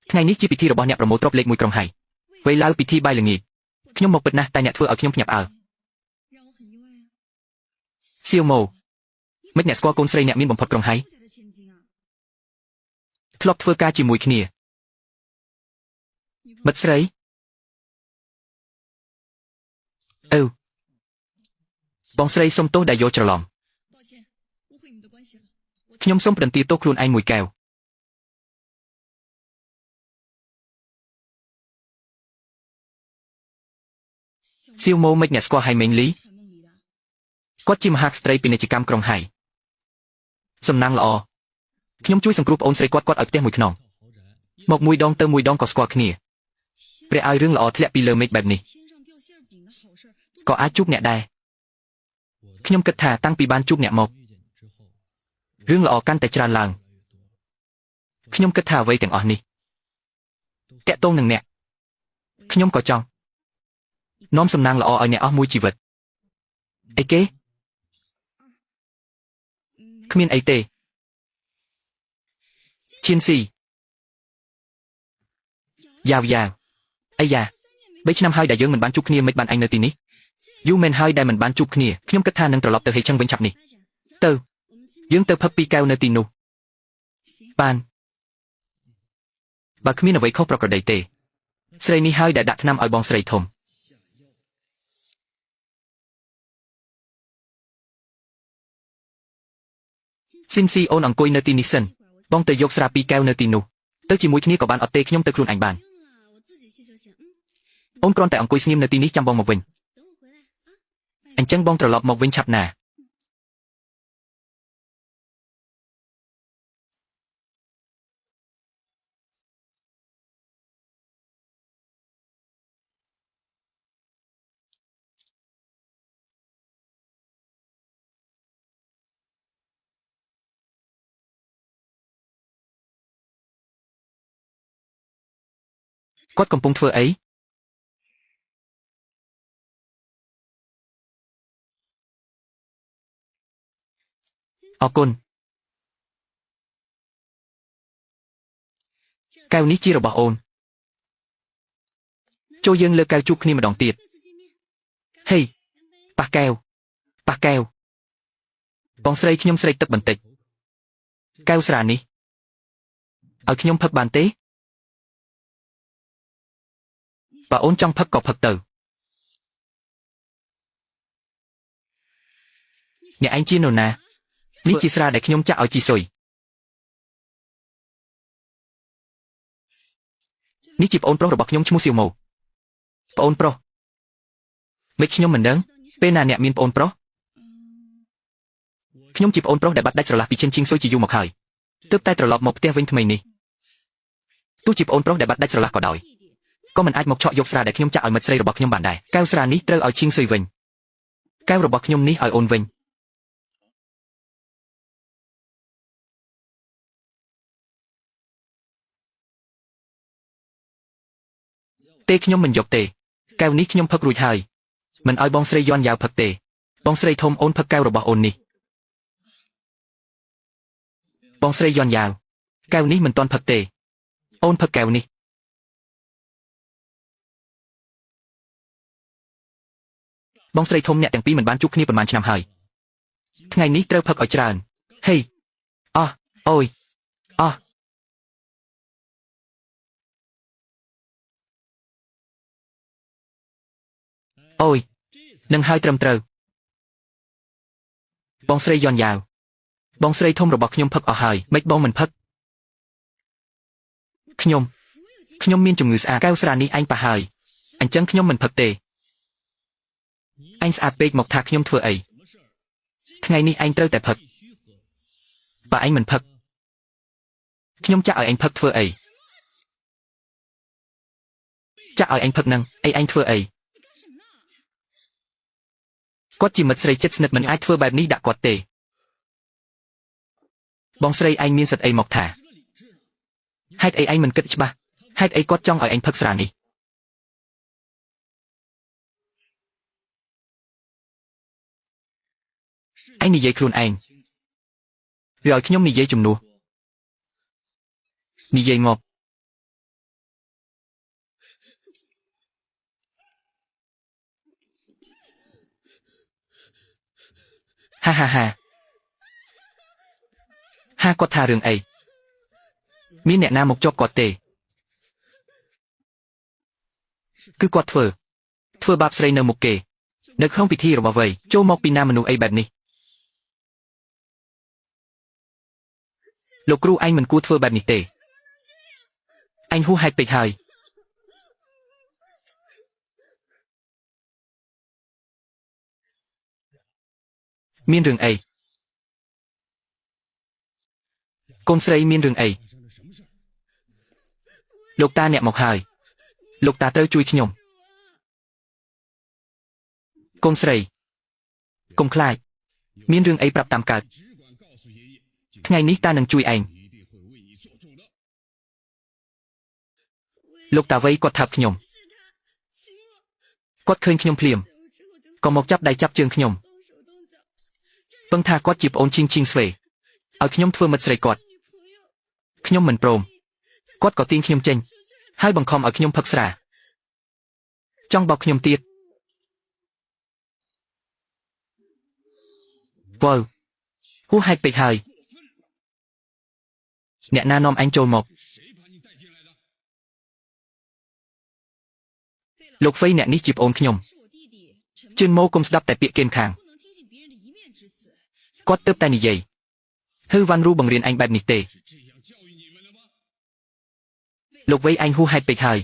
ថ្ងៃនេះជាពិធីរបស់អ្នកប្រមូលទ្រព្យលេខ1ក្រុងហើយវេលាពិធីបាយល្ងាចខ្ញុំមកពិតណាស់តែអ្នកធ្វើឲ្យខ្ញុំភ្ញាក់ផ្អើលសៀវម៉ូមិនអ្នកស្គាល់កូនស្រីអ្នកមានបំផុតក្រុងហើយធ្លាប់ធ្វើការជាមួយគ្នាមិត្តស្រីបងស្រីសុំទោសដែលយកច្រឡំខ្ញុំសូមប្រន្ទាទោសខ្លួនឯងមួយកែវសៀវម៉ូមិនអ្នកស្គាល់ហៃមេងលីគាត់ជាមហាក្សត្រីពាណិជ្ជកម្មក្រុងហៃសំណាងល្អខ្ញុំជួយសង្គ្រោះប្អូនស្រីគាត់ឲ្យផ្ទះមួយខ្នងមកមួយដងទៅមួយដងក៏ស្គាល់គ្នាព្រះឲ្យរឿងល្អធ្លាក់ពីលើមេឃបែបនេះក៏អាចជួបអ្នកដែរខ្ញុំគិតថាតាំងពីបានជួបអ្នកមករឿងល្អកាន់តែច្រើនឡើងខ្ញុំគិតថាអ្វីទាំងអស់នេះតាក់ទងនឹងអ្នកខ្ញុំក៏ចង់នាំសំណាងល្អឲ្យអ្នកអស់មួយជីវិតអីគេគ្មានអីទេឈៀនស៊ីយ៉ាវអាយ៉ា3ឆ្នាំហើយដែលយើងមិនបានជួបគ្នាមិនបានអញនៅទីនេះយូរមែនហើយដែលមិនបានជួបគ្នាខ្ញុំគិតថានឹងត្រឡប់ទៅហេឆឹងវិញឆាប់នេះទៅយើងទៅផឹកពីកែវនៅទីនោះបានបើគ្មានអ្វីខុសប្រក្រតីទេស្រីនេះហើយដែលដាក់ថ្នាំឲ្យបងស្រីធំស៊ីនស៊ីអូនអង្គុយនៅទីនេះសិនបងទៅយកស្រាពីកែវនៅទីនោះទៅជាមួយគ្នាក៏បានអត់ទេខ្ញុំទៅខ្លួនអញបានអូនគ្រាន់តែអង្គុយស្ងៀមនៅទីនេះចាំបងមកវិញអញ្ចឹងបងត្រឡប់មកវិញឆាប់ណាគាត់កំពុងធ្វើអីអរគុណកែវនេះជារបស់អូនចូលយើងលើកកែវជួបគ្នាម្ដងទៀតហេប៉ះកែវបងស្រីខ្ញុំស្រេកទឹកបន្តិចកែវស្រានេះឲ្យខ្ញុំផឹកបានទេបើអូនចង់ផឹកក៏ផឹកទៅអ្នកឯងជានរណានេះជាស្រាដែលខ្ញុំចាក់ឲ្យជីសុយនេះជាប្អូនប្រុសរបស់ខ្ញុំឈ្មោះសៀវម៉ូប្អូនប្រុសមិនខ្ញុំមិនដឹងពេលណាអ្នកមានប្អូនប្រុសខ្ញុំជាប្អូនប្រុសដែលបាត់ដាច់ស្រឡះពីឈិនឈីងស៊ុយជាយូរមកហើយទើបតែត្រឡប់មកផ្ទះវិញថ្មីនេះទោះជាប្អូនប្រុសដែលបាត់ដាច់ស្រឡះក៏ដោយក៏មិនអាចមកឆក់យកស្រាដែលខ្ញុំចាក់ឲ្យមិត្តស្រីរបស់ខ្ញុំបានដែរកែវស្រានេះត្រូវឲ្យឈីងស៊ុយវិញកែវរបស់ខ្ញុំនេះឲ្យអូនវិញទេខ្ញុំមិនយកទេកែវនេះខ្ញុំផឹករួចហើយមិនឲ្យបងស្រីយន់យ៉ាវផឹកទេបងស្រីធំអូនផឹកកែវរបស់អូននេះបងស្រីយន់យ៉ាវកែវនេះមិនទាន់ផឹកទេអូនផឹកកែវនេះ បងស្រីធំអ្នកទាំងពីរមិនបានជួបគ្នាប្រហែលឆ្នាំហើយថ្ងៃនេះត្រូវផឹកឲ្យច្រើនហេអោះអូយអោះអូយនឹងហើយត្រឹមត្រូវបងស្រីយន់យ៉ាវបងស្រីធំរបស់ខ្ញុំផឹកអស់ហើយមិនបងមិនផឹកខ្ញុំមានជំងឺស្អាតកែវស្រានេះឯងប៉ះហើយអញ្ចឹងខ្ញុំមិនផឹកទេឯងស្អាតពេកមកថាខ្ញុំធ្វើអីថ្ងៃនេះឯងត្រូវតែផឹកបើឯងមិនផឹកខ្ញុំចាក់ឲ្យឯងផឹកធ្វើអីចាក់ឲ្យឯងផឹកនឹងឯងធ្វើអីគាត់ជាមិត្តស្រីចិត្តស្និទ្ធមិនអាចធ្វើបែបនេះដាក់គាត់ទេបងស្រីឯងមានសិទ្ធិអីមកថាហេតុអីឯងមិនគិតច្បាស់ហេតុអីគាត់ចង់ឲ្យឯងផឹកស្រានេះឯងនិយាយខ្លួនឯងឬឲ្យខ្ញុំនិយាយជំនួសនិយាយមកហាគាត់ថារឿងអីមានអ្នកណាមកជាប់គាត់ទេគឺគាត់ធ្វើបាបស្រីនៅមុខគេនៅក្នុងពិធីរបស់វ័យចូលមកពីណាមនុស្សអីបែបនេះលោកគ្រូឯងមិនគួរធ្វើបែបនេះទេឯងហួសហេតុពេកហើយមានរឿងអីកូនស្រីមានរឿងអីលោកតាអ្នកមកហើយលោកតាត្រូវជួយខ្ញុំកូនស្រីកុំខ្លាចមានរឿងអីប្រាប់តាមកើតថ្ងៃនេះតានឹងជួយឯងលោកតាវៃគាត់ថាប់ខ្ញុំគាត់ឃើញខ្ញុំភ្លាមក៏មកចាប់ដៃចាប់ជើងខ្ញុំពឹងថាគាត់ជាប្អូនឈីងស្វេឲ្យខ្ញុំធ្វើមិត្តស្រីគាត់ខ្ញុំមិនព្រមគាត់ក៏ទាញខ្ញុំចេញហើយបង្ខំឲ្យខ្ញុំផឹកស្រាចង់បោកខ្ញុំទៀតវ៉ៅហួសហេតុពេកហើយអ្នកណានាំអញចូលមកលោកហ្វៃអ្នកនេះជាប្អូនខ្ញុំជឿនម៉ូកុំស្ដាប់តែពាក្យគេមខាងគាត់ទើបតែនិយាយហឺវ៉ាន់រូបង្រៀនអញបែបនេះទេលោកវៃអញហួសហេតុពេកហើយ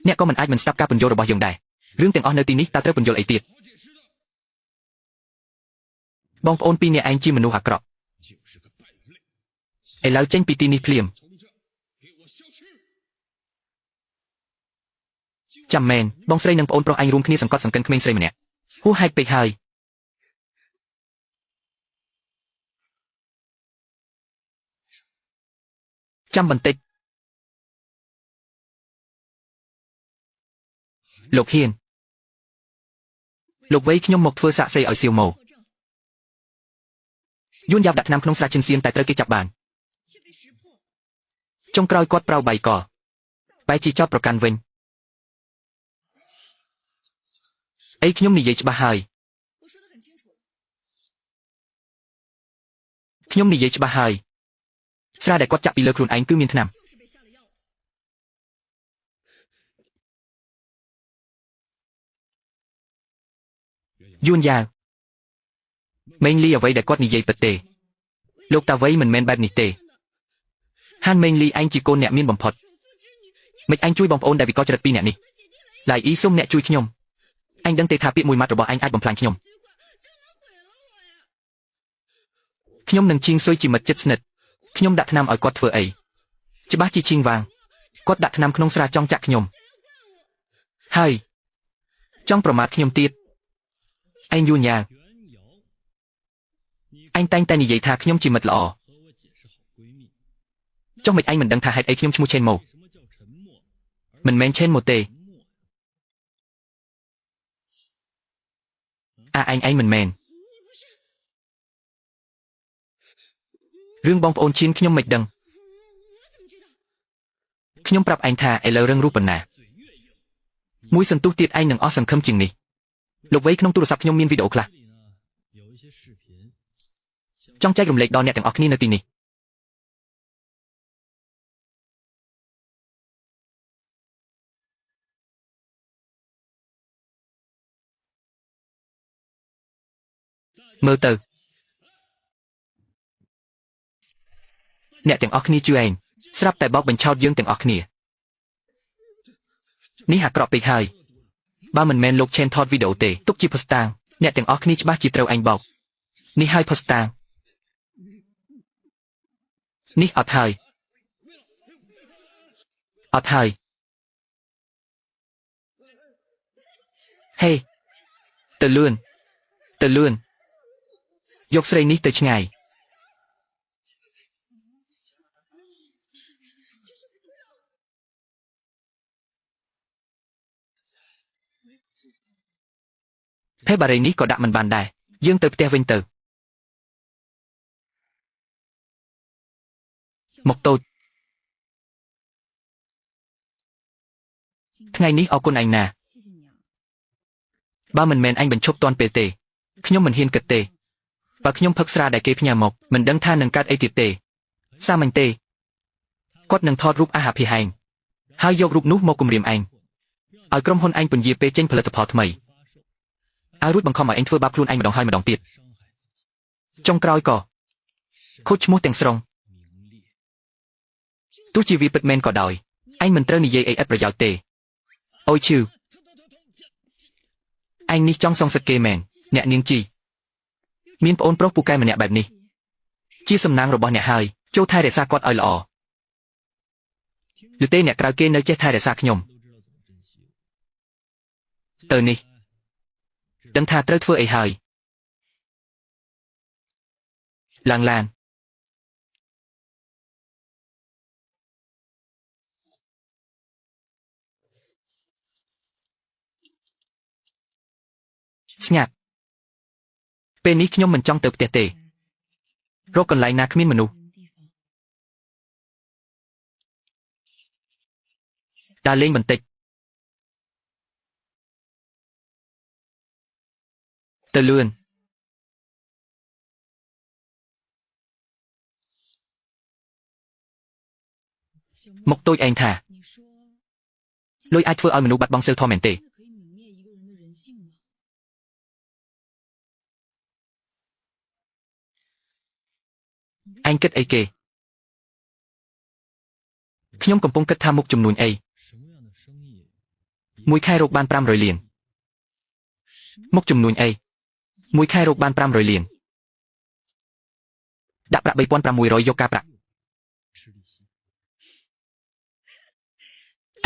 អ្នកក៏មិនអាចមិនស្ដាប់ការពន្យល់របស់យើងដែររឿងទាំងអស់នៅទីនេះតើត្រូវពន្យល់អីទៀតបងប្អូនពីរនាក់ឯងជាមនុស្សអាក្រក់ឥឡូវចេញពីទីនេះភ្លាមចាំមែនបងស្រីនិងប្អូនប្រុសឯងរួមគ្នាសង្កត់សង្កិនក្មេងស្រីម្នាក់ហួសហេតុពេកហើយចាំបន្តិចលោកហ៊ានលោកវៃខ្ញុំមកធ្វើសាក់សីឲ្យសៀវម៉ូយួនយ៉ាវដាក់ថ្នាំក្នុងស្រាឈិនសៀនតែត្រូវគេចាប់បានចុងក្រោយគាត់ប្រៅបៃកបែរជាចោទប្រកាន់វិញអីខ្ញុំនិយាយច្បាស់ហើយខ្ញុំនិយាយច្បាស់ហើយស្រាដែលគាត់ចាក់ពីលើខ្លួនឯងគឺមានថ្នាំយួនយ៉ាវមេងលីអ្វីដែលគាត់និយាយពិតទេលោកតាវៃមិនមែនបែបនេះទេហានមេងលីឯងជាកូនអ្នកមានបំផុតមិនអញជួយបងប្អូនដែលវិកលចរិតពីរអ្នកនេះឡៃអ៊ីសុំអ្នកជួយខ្ញុំអញដឹងទេថាពាក្យមួយម៉ាត់របស់អញអាចបំផ្លាញខ្ញុំនឹងឈៀងស៊ុយជាមិត្តជិតស្និទ្ធខ្ញុំដាក់ថ្នាំឲ្យគាត់ធ្វើអីច្បាស់ជាឈៀងវាងគាត់ដាក់ថ្នាំក្នុងស្រាចង់ចាក់ខ្ញុំហើយចង់ប្រមាថខ្ញុំទៀតឯងយួនយ៉ាវអញតែងតែនិយាយថាខ្ញុំជាមិត្តល្អចុះមិនឯងមិនដឹងថាហេតុអីខ្ញុំឈ្មោះឆេនម៉ូមិនមែនឆេនម៉ូទេឯងមិនមែនរឿងបងប្អូនឈៀនខ្ញុំមិនដឹងខ្ញុំប្រាប់ឯងថាឥឡូវរឿងរូបប៉ុណ្ណាមួយសន្ទុះទៀតឯងនឹងអស់សង្ឃឹមជាងនេះ លោកវេក្នុងទូរស័ព្ទខ្ញុំមានវីដេអូខ្លះចង់ចែករំលែកដល់អ្នកទាំងអស់គ្នានៅទីនេះមើលទៅអ្នកទាំងអស់គ្នាជឿឯងស្រាប់តែបោកបញ្ឆោតយើងទាំងអស់គ្នានេះអាក្រក់ពេកហើយបើមិនមែនលោកឆេនថតវីដេអូទេទុកជាភស្តុតាងអ្នកទាំងអស់គ្នាច្បាស់ជាត្រូវឯងបោកនេះហើយភស្តុតាងនេះអត់ហើយហេទៅលឿនយកស្រីនេះទៅឆ្ងាយភេបារីនេះក៏ដាក់មិនបានដែរយើងទៅផ្ទះវិញទៅមកតូចថ្ងៃនេះអរគុណឯងណាបើមិនមែនឯងបញ្ឈប់តាន់ពេលទេខ្ញុំមិនហ៊ានគិតទេបើខ្ញុំផឹកស្រាដែលគេផ្ញើមកមិនដឹងថានឹងកើតអីទៀតទេសាមញ្ញទេគាត់នឹងថតរូបអាហារភិហែងហើយយករូបនោះមកគំរាមឯងឲ្យក្រុមហ៊ុនឯងពន្យាពេលចេញផលិតផលថ្មីឲ្យរួចបង្ខំឲ្យឯងធ្វើបាបខ្លួនឯងម្ដងហើយម្ដងទៀតចុងក្រោយក៏ខូចឈ្មោះទាំងស្រុងទោះជាវាពិតមែនក៏ដោយឯងមិនត្រូវនិយាយអីឥតប្រយោជន៍ទេអូយឈឺឯងនេះចង់សងសឹកគេមែនអ្នកនាងជីមានប្អូនប្រុសពូកែម្នាក់បែបនេះជាសំណាងរបស់អ្នកហើយចូលថែរក្សាគាត់ឲ្យល្អឬទេអ្នកក្រៅគេនៅចេះថែរក្សាខ្ញុំទៅនេះដឹងថាត្រូវធ្វើអីហើយឡើងឡានស្ងាត់ពេលនេះខ្ញុំមិនចង់ទៅផ្ទះទេរកកន្លែងណាគ្មានមនុស្សដើរលេងបន្តិចទៅលឿនមកតូចឯងថាលុយអាចធ្វើឲ្យមនុស្សបាត់បង់សីលធម៌មែនទេឯងគិតអីគេខ្ញុំកំពុងគិតថាមុខចំនួនអីមួយខែរកបាន500លានមុខចំនួនអីមួយខែរកបាន500លានដាក់ប្រាក់3600យកការប្រាក់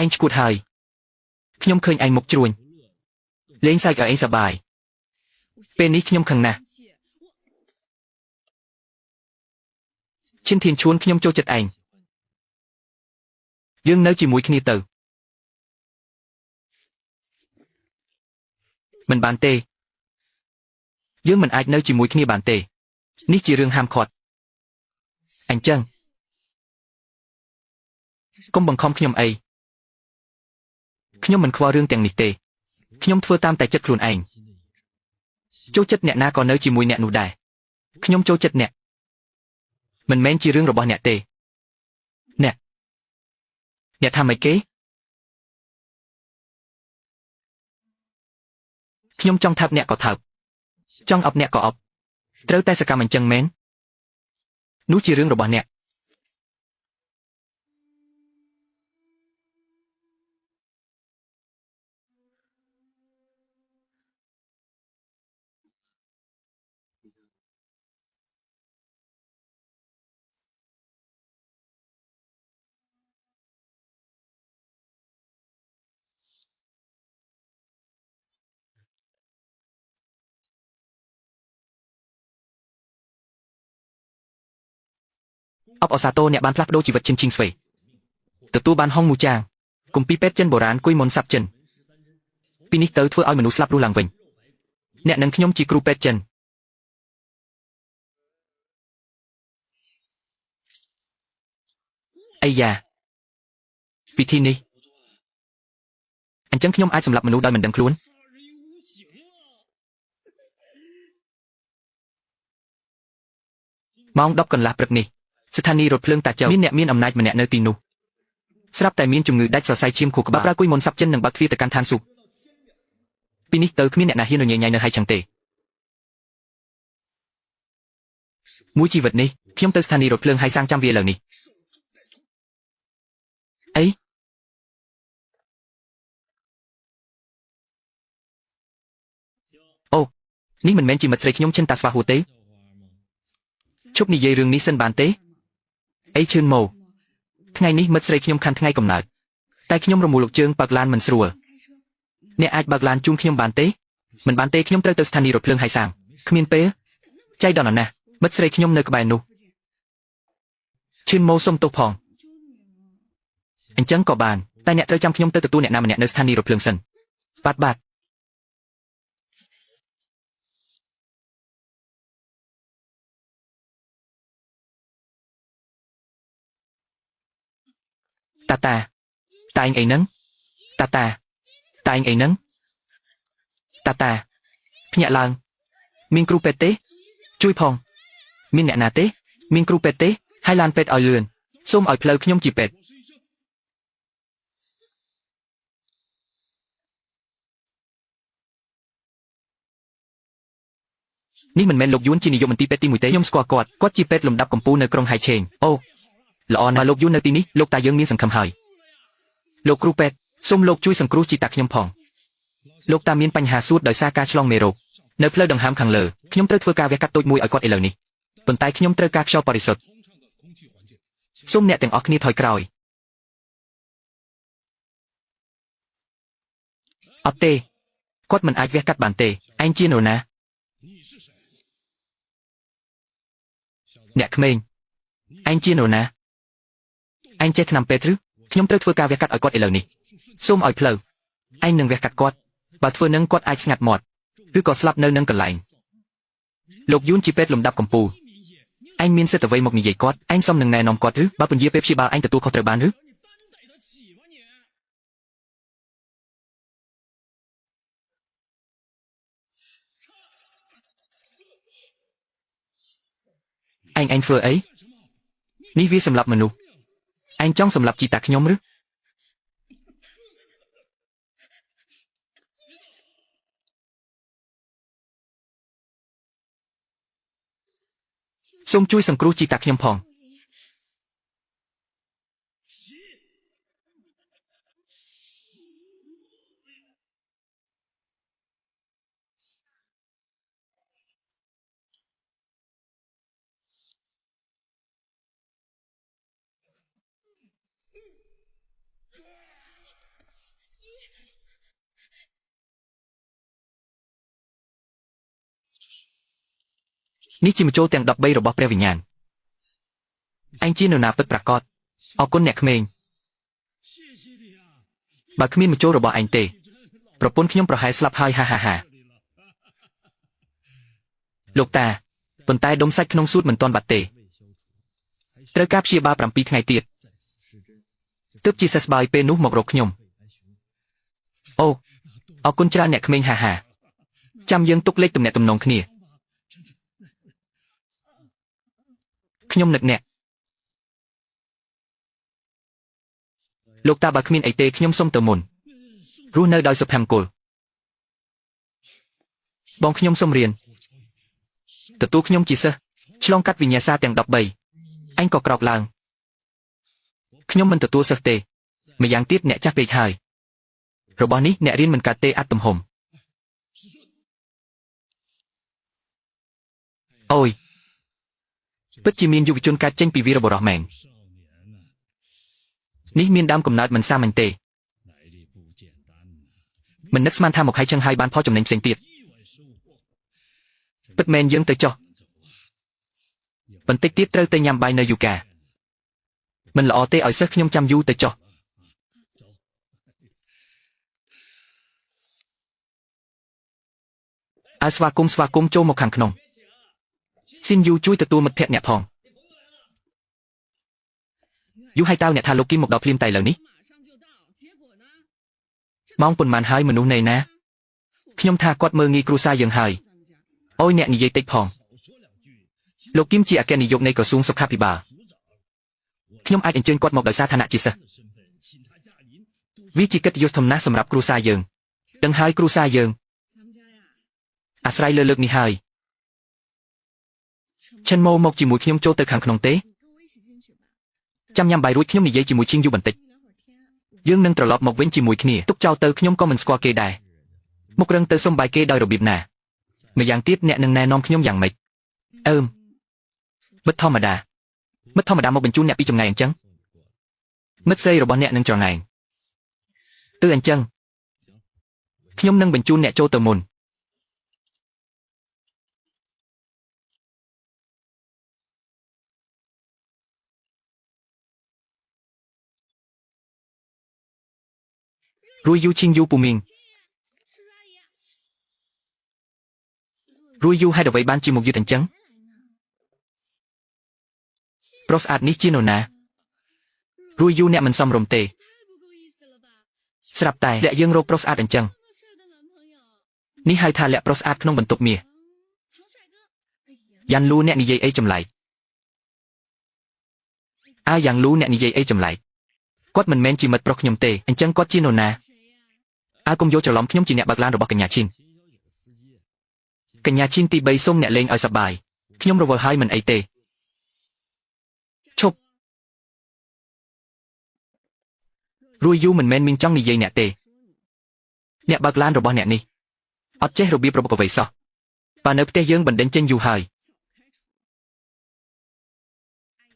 ឯងឈួតហើយខ្ញុំឃើញឯងមុខជ្រួញលេងសើចឲ្យឯងសប្បាយពេលនេះខ្ញុំខឹងណាស់ឈិនធានឈួនខ្ញុំចូលចិត្តឯងយើងនៅជាមួយគ្នាទៅមិនបានទេយើងមិនអាចនៅជាមួយគ្នាបានទេនេះជារឿងហាមឃាត់អញ្ចឹងកុំបង្ខំខ្ញុំអីខ្ញុំមិនខ្វល់រឿងទាំងនេះទេខ្ញុំធ្វើតាមតែចិត្តខ្លួនឯងចូលចិត្តអ្នកណាក៏នៅជាមួយអ្នកនោះដែរខ្ញុំចូលចិត្តអ្នកមិនមែនជារឿងរបស់អ្នកទេអ្នកថាម៉េចគេខ្ញុំចង់ថាបអ្នកក៏ថាបចង់អប់អ្នកក៏អប់ត្រូវតែសកម្មអញ្ចឹងមែននោះជារឿងរបស់អ្នកអបអសាទរអ្នកបានផ្លាស់ប្ដូរជីវិតឈិនឈីងស្វេទទួលបានហុងមូចាងគម្ពីរពេទ្យចិនបុរាណគួយមុនសាប់ចិនពីនេះទៅធ្វើឲ្យមនុស្សស្លាប់រស់ឡើងវិញអ្នកនិងខ្ញុំជាគ្រូពេទ្យចិនអាយ៉ាពិធីនេះអញ្ចឹងខ្ញុំអាចសម្លាប់មនុស្សដោយមិនដឹងខ្លួន ម៉ោង 10 កន្លះព្រឹកនេះស្ថានីយ៍រថភ្លើងតាចៅមានអ្នកមានអំណាចម្នាក់នៅទីនោះស្រាប់តែមានជំងឺដាច់សរសៃឈាមខួរក្បាលប្រើគួយមុនសាប់ចិននឹងបើកទ្វារទៅកាន់ឋានសួគ៌ពីនេះទៅគ្មានអ្នកណាហ៊ានរញ៉េញ៉ៃនៅហើយចឹងទេមួយជីវិតនេះខ្ញុំទៅស្ថានីយ៍រថភ្លើងហើយសាងចាំវាឥឡូវនេះអីអូនេះមិនមែនជាមិត្តស្រីខ្ញុំឈិនតាស្វាហួរទេជប់និយាយរឿងនេះសិនបានទេអីឈឿនមកថ្ងៃនេះមិត្តស្រីខ្ញុំខាន់ថ្ងៃកំណើតតែខ្ញុំរមូលលោកជើងបើកឡានមិនស្រួលអ្នកអាចបើកឡានជូនខ្ញុំបានទេមិនបានទេខ្ញុំត្រូវទៅស្ថានីយ៍រថភ្លើងហើយសាងគ្មានពេលចៃដន្យណាស់មិត្តស្រីខ្ញុំនៅក្បែរនោះឈឿនមកសុំទោសផងអញ្ចឹងក៏បានតែអ្នកត្រូវចាំខ្ញុំទៅទទួលអ្នកណាម្នាក់នៅស្ថានីយ៍រថភ្លើងសិនបាទតាតែងអីហ្នឹងតាតែងអីហ្នឹងតាភ្ញាក់ឡើងមានគ្រូពេទ្យទេជួយផងមានអ្នកណាទេមានគ្រូពេទ្យទេហើយឡានពេទ្យឲ្យលឿនសូមឲ្យផ្លូវខ្ញុំជាពេទ្យនេះមិនមែនលោកយួនជានាយកមន្ទីរពេទ្យទី1ទេខ្ញុំស្គាល់គាត់ជាពេទ្យលំដាប់កំពូលនៅក្រុងហៃឆេងអូល្អណាស់លោកយួននៅទីនេះលោកតាយើងមានសង្ឃឹមហើយលោកគ្រូពេទ្យសូមលោកជួយសង្គ្រោះជីតាខ្ញុំផងលោកតាមានបញ្ហាសួតដោយសារការឆ្លងមេរោគនៅផ្លូវដង្ហើមខាងលើខ្ញុំត្រូវធ្វើការវះកាត់តូចមួយឲ្យគាត់ឥឡូវនេះប៉ុន្តែខ្ញុំត្រូវការខ្យល់បរិសុទ្ធសូមអ្នកទាំងអស់គ្នាថយក្រោយអត់ទេគាត់មិនអាចវះកាត់បានទេឯងជានរណាអ្នកក្មេងឯងជានរណាឯងចេះថ្នាំពេទ្យឬខ្ញុំត្រូវធ្វើការវះកាត់ឲ្យគាត់ឥឡូវនេះសូមឲ្យផ្លូវឯងនឹងវះកាត់គាត់បើធ្វើនឹងគាត់អាចស្ងាត់មាត់ឬក៏ស្លាប់នៅនឹងកន្លែងលោកយួនជាពេទ្យលំដាប់កំពូលឯងមានសិទ្ធិអ្វីមកនិយាយគាត់ឯងសមនឹងណែនាំគាត់ឬបើពន្យាពេលព្យាបាលឯងទទួលខុសត្រូវបានឬឯងធ្វើអីនេះវាសម្រាប់មនុស្សឯងចង់សម្រាប់ជីតាខ្ញុំឬសូមជួយសង្គ្រោះជីតាខ្ញុំផងនេះជាមជុលទាំង13របស់ព្រះវិញ្ញាណឯងជានរណាពិតប្រាកដអរគុណអ្នកក្មេងបើគ្មានមជុលរបស់ឯងទេប្រពន្ធខ្ញុំប្រហែលស្លាប់ហើយហាលោកតាប៉ុន្តែដុំសាច់ក្នុងសួតមិនទាន់បាត់ទេត្រូវការព្យាបាល7ថ្ងៃទៀតទើបជាសះស្បើយពេលនោះមករកខ្ញុំអូអរគុណច្រើនអ្នកក្មេងហាចាំយើងទុកលេខទំនាក់ទំនងគ្នាខ្ញុំនឹកអ្នកលោកតាបើគ្មានអីទេខ្ញុំសុំទៅមុនរស់នៅដោយសុភមង្គលបងខ្ញុំសុំរៀនទទួលខ្ញុំជាសិស្សឆ្លងកាត់វិញ្ញាសាទាំង13អញក៏ក្រោកឡើងខ្ញុំមិនទទួលសិស្សទេម្យ៉ាងទៀតអ្នកចាស់ពេកហើយរបស់នេះអ្នករៀនមិនកើតទេអត់ទំហំអូយពិតជាមានយុវជនកើតចេញពីវីរបុរសមែននេះមានដើមកំណើតមិនសាមញ្ញទេមិននឹកស្មានថាមកហើយចឹងហើយបានផលចំណេញផ្សេងទៀតពិតមែនយើងទៅចុះបន្តិចទៀតត្រូវទៅញ៉ាំបាយនៅយូកាមិនល្អទេឲ្យសិស្សខ្ញុំចាំយូរទៅចុះឲ្យស្វាគមន៍ចូលមកខាងក្នុងស៊ីនយូជួយទទួលមិត្តភក្តិអ្នកផងយូហើយតើអ្នកថាលោកគីមមកដល់ភ្លាមតែឥឡូវនេះម៉ោងប៉ុន្មានហើយមនុស្សណែណាខ្ញុំថាគាត់មើងងាយគ្រួសារយើងហើយអូយអ្នកនិយាយតិចផង លោកគឹមជាអគ្គនាយកនៃក្រសួងសុខាភិបាលខ្ញុំអាចអញ្ជើញគាត់មកដោយសារឋានៈជាសិស្សវាជាកិត្តិយសធំណាស់សម្រាប់គ្រួសារយើងដឹងហើយគ្រួសារយើងអាស្រ័យលើលើកនេះហើយឈិនម៉ូមកជាមួយខ្ញុំចូលទៅខាងក្នុងទេចាំញ៉ាំបាយរួចខ្ញុំនិយាយជាមួយឈីងយូបន្តិចយើងនឹងត្រឡប់មកវិញជាមួយគ្នាទុកចោលទៅខ្ញុំក៏មិនស្គាល់គេដែរមករឹងទៅសុំបាយគេដោយរបៀបណាម្យ៉ាងទៀតអ្នកនឹងណែនាំខ្ញុំយ៉ាងម៉េចមិត្តធម្មតាមកបញ្ជូនអ្នកពីចម្ងាយអញ្ចឹងមិត្តស្រីរបស់អ្នកនឹងច្រណែនអញ្ចឹងខ្ញុំនឹងបញ្ជូនអ្នកចូលទៅមុនរួយយូឈីងយូពូមីងរួយយូហេតុអ្វីបានជាមកយឺតអញ្ចឹងប្រុសស្អាតនេះជានរណារួយយូអ្នកមិនសមរម្យទេស្រាប់តែលាក់យើងរកប្រុសស្អាតអញ្ចឹងនេះហៅថាលាក់ប្រុសស្អាតក្នុងបន្ទប់មាសយ៉ាន់លូអ្នកនិយាយអីចម្លែកយ៉ាងលូអ្នកនិយាយអីចម្លែកគាត់មិនមែនជាមិត្តប្រុសខ្ញុំទេអញ្ចឹងគាត់ជានរណាកុំយកច្រឡំខ្ញុំជាអ្នកបើកឡានរបស់កញ្ញាឈីនទី3សូមអ្នកលេងឲ្យសប្បាយខ្ញុំរវល់ហើយមិនអីទេឈប់រួយយូមិនមែនមីងចង់និយាយអ្នកទេអ្នកបើកឡានរបស់អ្នកនេះអត់ចេះរបៀបរបបអ្វីសោះបើនៅផ្ទះយើងបណ្ដេញចេញយូរហើយ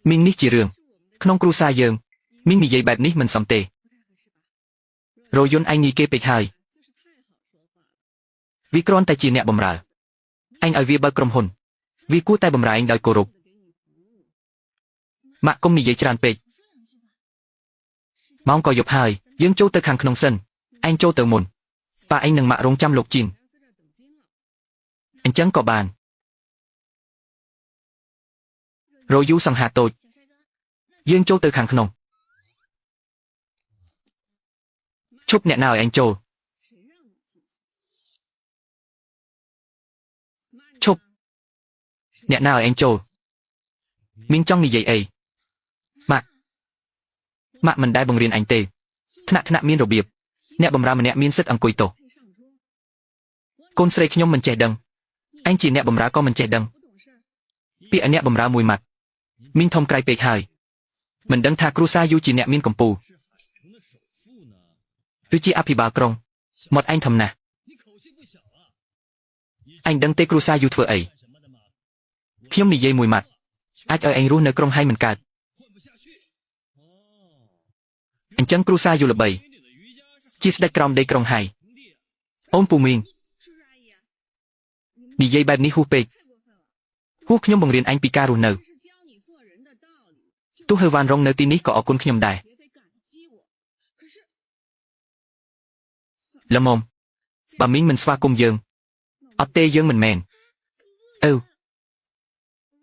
មីងនេះជារឿងក្នុងគ្រួសារយើងមីងនិយាយបែបនេះមិនសមទេរយន្តឯងងាយគេពេកហើយវាគ្រាន់តែជាអ្នកបម្រើឯងឲ្យវាបើកក្រុមហ៊ុនវាគួរតែបម្រើឯងដោយគោរពម៉ាក់កុំនិយាយច្រើនពេកម៉ោងក៏យប់ហើយយើងចូលទៅខាងក្នុងសិនឯងចូលទៅមុនប៉ាឯងនឹងម៉ាក់រងចាំលោកជីនអញ្ចឹងក៏បានរយូសង្ហាតូចយើងចូលទៅខាងក្នុងឈប់អ្នកណាឲ្យឯងចូលឈប់អ្នកណាឲ្យឯងចូលមីងចង់និយាយអីម៉ាក់មិនដែលបង្រៀនអញទេថ្នាក់មានរបៀបអ្នកបម្រើម្នាក់មានសិទ្ធិអង្គុយទោសកូនស្រីខ្ញុំមិនចេះដឹងអញជាអ្នកបម្រើក៏មិនចេះដឹងពាក្យអ្នកបម្រើមួយម៉ាត់មីងធំក្រៃពេកហើយមិនដឹងថាគ្រូសាយូជាអ្នកមានកម្ពូលគឺជាអភិបាលក្រុងមាត់ឯងធំណាស់អញដឹងទេគ្រូសាយូធ្វើអីខ្ញុំនិយាយមួយម៉ាត់អាចឲ្យឯងរស់នៅក្រុងហើយមិនកើតអញ្ចឹងគ្រូសាយូល្បីជាស្ដេចក្រោមដីក្រុងហើយអូនពូមីងនិយាយបែបនេះហួសពេកហួសខ្ញុំបង្រៀនអញពីការរស់នៅទោះហឺវ៉ានរងនៅទីនេះក៏អរគុណខ្ញុំដែរល្មមបើមីងមិនស្វាគមន៍យើងអត់ទេយើងមិនមែន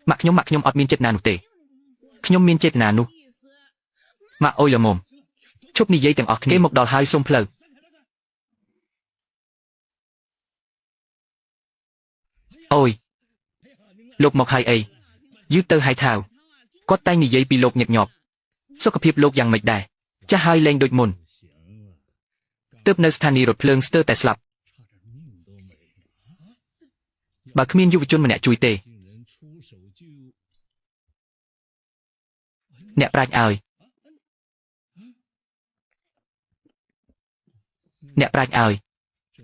ម៉ាក់ខ្ញុំអត់មានចេតនានោះទេខ្ញុំមានចេតនានោះម៉ាក់អុយល្មមឈប់និយាយទាំងអស់គ្នាមកដល់ហើយសុំផ្លូវអូយលោកមកហើយអីយឺតទៅហើយថាវគាត់តែងនិយាយពីលោកញឹកញាប់សុខភាពលោកយ៉ាងម៉េចដែរចាស់ហើយលែងដូចមុនទើបនៅស្ថានីយ៍រថភ្លើងស្ទើរតែស្លាប់បើគ្មានយុវជនម្នាក់ជួយទេអ្នកប្រាជ្ញឲ្យ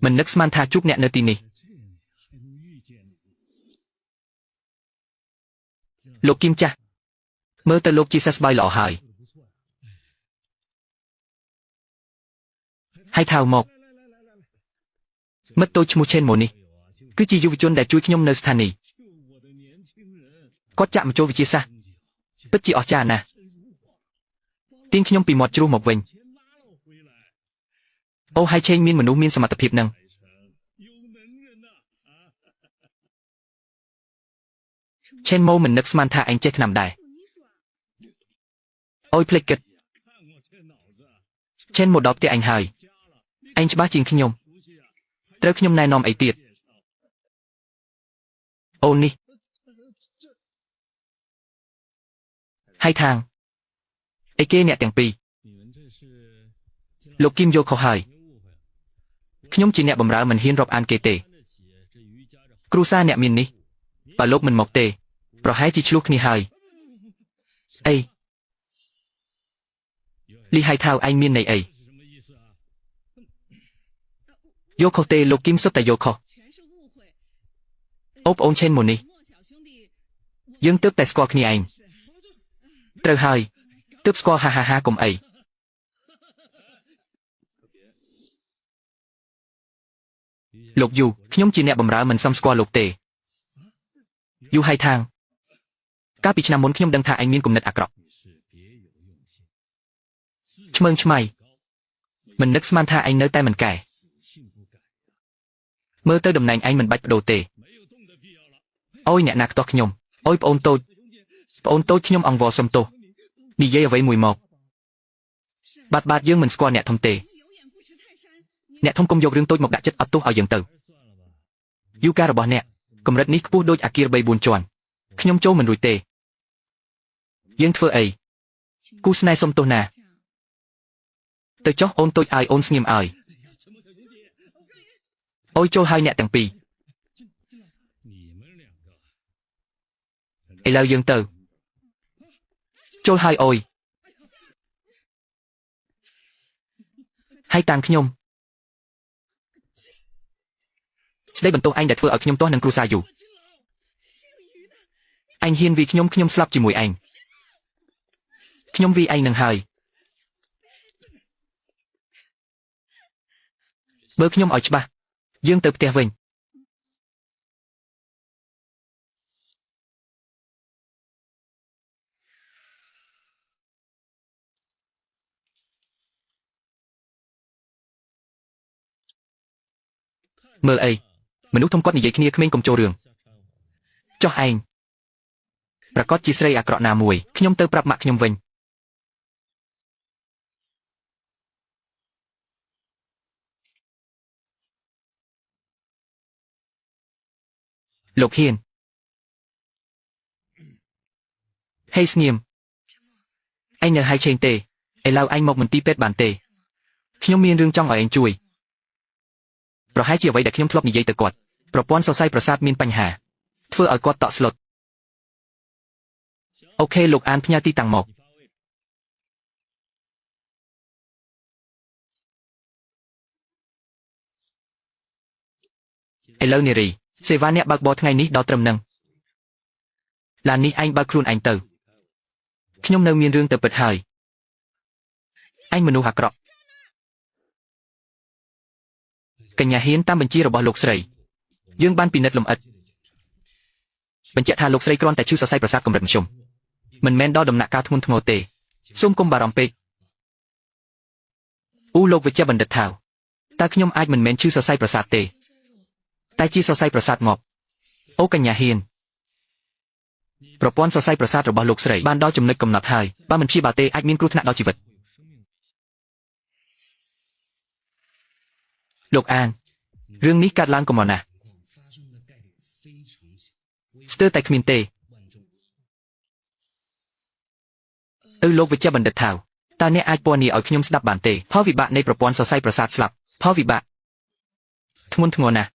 មិននឹកស្មានថាជួបអ្នកនៅទីនេះលោកគឹមចាស់មើលទៅលោកជាសះស្បើយល្អហើយថាវមកមិត្តតូចឈ្មោះឆេនម៉ូនេះគឺជាយុវជនដែលជួយខ្ញុំនៅស្ថានីយ៍គាត់ចាក់មកចូលវិទ្យាសាស្ត្រពិតជាអស្ចារ្យណាស់ទាញខ្ញុំពីមាត់ជ្រោះមកវិញអូហើយឆេងមានមនុស្សមានសមត្ថភាពនឹងឆេនម៉ូមិននឹកស្មានថាឯងចេះថ្នាំដែរអូយភ្លេចគិតឆេនម៉ូដល់ផ្ទះអញហើយឯងច្បាស់ជាងខ្ញុំត្រូវខ្ញុំណែនាំអីទៀតអូននេះ hai thangไอ้เก้เนี่ยទាំងពីរលោកគីមយកខុសហើយខ្ញុំជាអ្នកបម្រើមិនហ៊ានរាប់អានគេទេគ្រូសាអ្នកមាននេះបើលោកមិនមកទេប្រហែលជាឆ្លោះគ្នាហើយអីលីហៃថាវឯងមានន័យអីយកខុសទេលោកគីមសុទ្ធតែយកខុសអូបអូនឆេនមុននេះយើងទើបតែស្គាល់គ្នាឯងត្រូវហើយទើបស្គាល់ហាកុំអីលោកយូខ្ញុំជាអ្នកបម្រើមិនសមស្គាល់លោកទេយូហៃថាងកាលពីឆ្នាំមុនខ្ញុំដឹងថាឯងមានគំនិតអាក្រក់ឆ្មើងឆ្មៃមិននឹកស្មានថាឯងនៅតែមិនកែមើលទៅតំណែងឯងមិនបាច់បដូរទេអូយអ្នកណាខ្ទាស់ខ្ញុំអូយប្អូនតូចខ្ញុំអង្វរសុំទោសនិយាយអ្វីមួយមកបាទយើងមិនស្គាល់អ្នកធំទេអ្នកធំកុំយករឿងតូចមកដាក់ចិត្តអត់ទោសឲ្យយើងទៅយូការរបស់អ្នកកម្រិតនេះខ្ពស់ដូចអាគារ3-4ជាន់ខ្ញុំចូលមិនរួចទេយើងធ្វើអីគូស្នេហ៍សុំទោសណាទៅចុះអូនតូចឲ្យអូនស្ងៀមឲ្យអូយចូលឲ្យអ្នកទាំងពីរឥឡូវយើងទៅចូលឲ្យអូយហើយតាំងខ្ញុំស្ដីបន្ទោសឯងដែលធ្វើឲ្យខ្ញុំទាស់នឹងគ្រូសាយូឯងហ៊ានវីខ្ញុំស្លាប់ជាមួយឯងខ្ញុំវីឯងនឹងហើយបើខ្ញុំឲ្យច្បាស់យើងទៅផ្ទះវិញមើលអីមនុស្សធំគាត់និយាយគ្នាគ្មានកុំចូលរឿងចុះឯងប្រកាសជាស្រីអាក្រក់ណាមួយខ្ញុំទៅប្រាប់ម៉ាក់ខ្ញុំវិញលោកហ៊ានហេស្ងៀមឯងនៅហើយឆេងទេឥឡូវឯងមកមន្ទីរពេទ្យបានទេខ្ញុំមានរឿងចង់ឲ្យឯងជួយប្រហែលជាអ្វីដែលខ្ញុំធ្លាប់និយាយទៅគាត់ប្រព័ន្ធសរសៃប្រសាទមានបញ្ហាធ្វើឲ្យគាត់តក់ស្លុតអូខេលោកអានផ្ញើទីតាំងមកឥឡូវនារីសេវាអ្នកបើកបរថ្ងៃនេះដល់ត្រឹមនឹងឡាននេះឯងបើកខ្លួនឯងទៅខ្ញុំនៅមានរឿងទៅពិតហើយឯងមនុស្សអាក្រក់កញ្ញាហ៊ានតាមបញ្ជារបស់លោកស្រីយើងបានពិនិត្យលម្អិតបញ្ជាក់ថាលោកស្រីគ្រាន់តែឈឺសរសៃប្រសាទកម្រិតមធ្យមមិនមែនដល់ដំណាក់កាលធ្ងន់ធ្ងរទេសូមកុំបារម្ភពេកលោកវិជ្ជបណ្ឌិតថាតើខ្ញុំអាចមិនមែនឈឺសរសៃប្រសាទទេតែជាសរសៃប្រសាទងាប់អូកញ្ញាហ៊ានប្រព័ន្ធសរសៃប្រសាទរបស់លោកស្រីបានដល់ចំណុចកំណត់ហើយបើមិនព្យាបាលទេអាចមានគ្រោះថ្នាក់ដល់ជីវិតលោកអានរឿងនេះកើតឡើងកុំមកណាស្ទើរតែគ្មានទេលោកវិជ្ជបណ្ឌិតថាតើអ្នកអាចពណ៌នាឲ្យខ្ញុំស្ដាប់បានទេផលវិបាកនៃប្រព័ន្ធសរសៃប្រសាទស្លាប់ផលវិបាកធ្ងន់ធ្ងរណាស់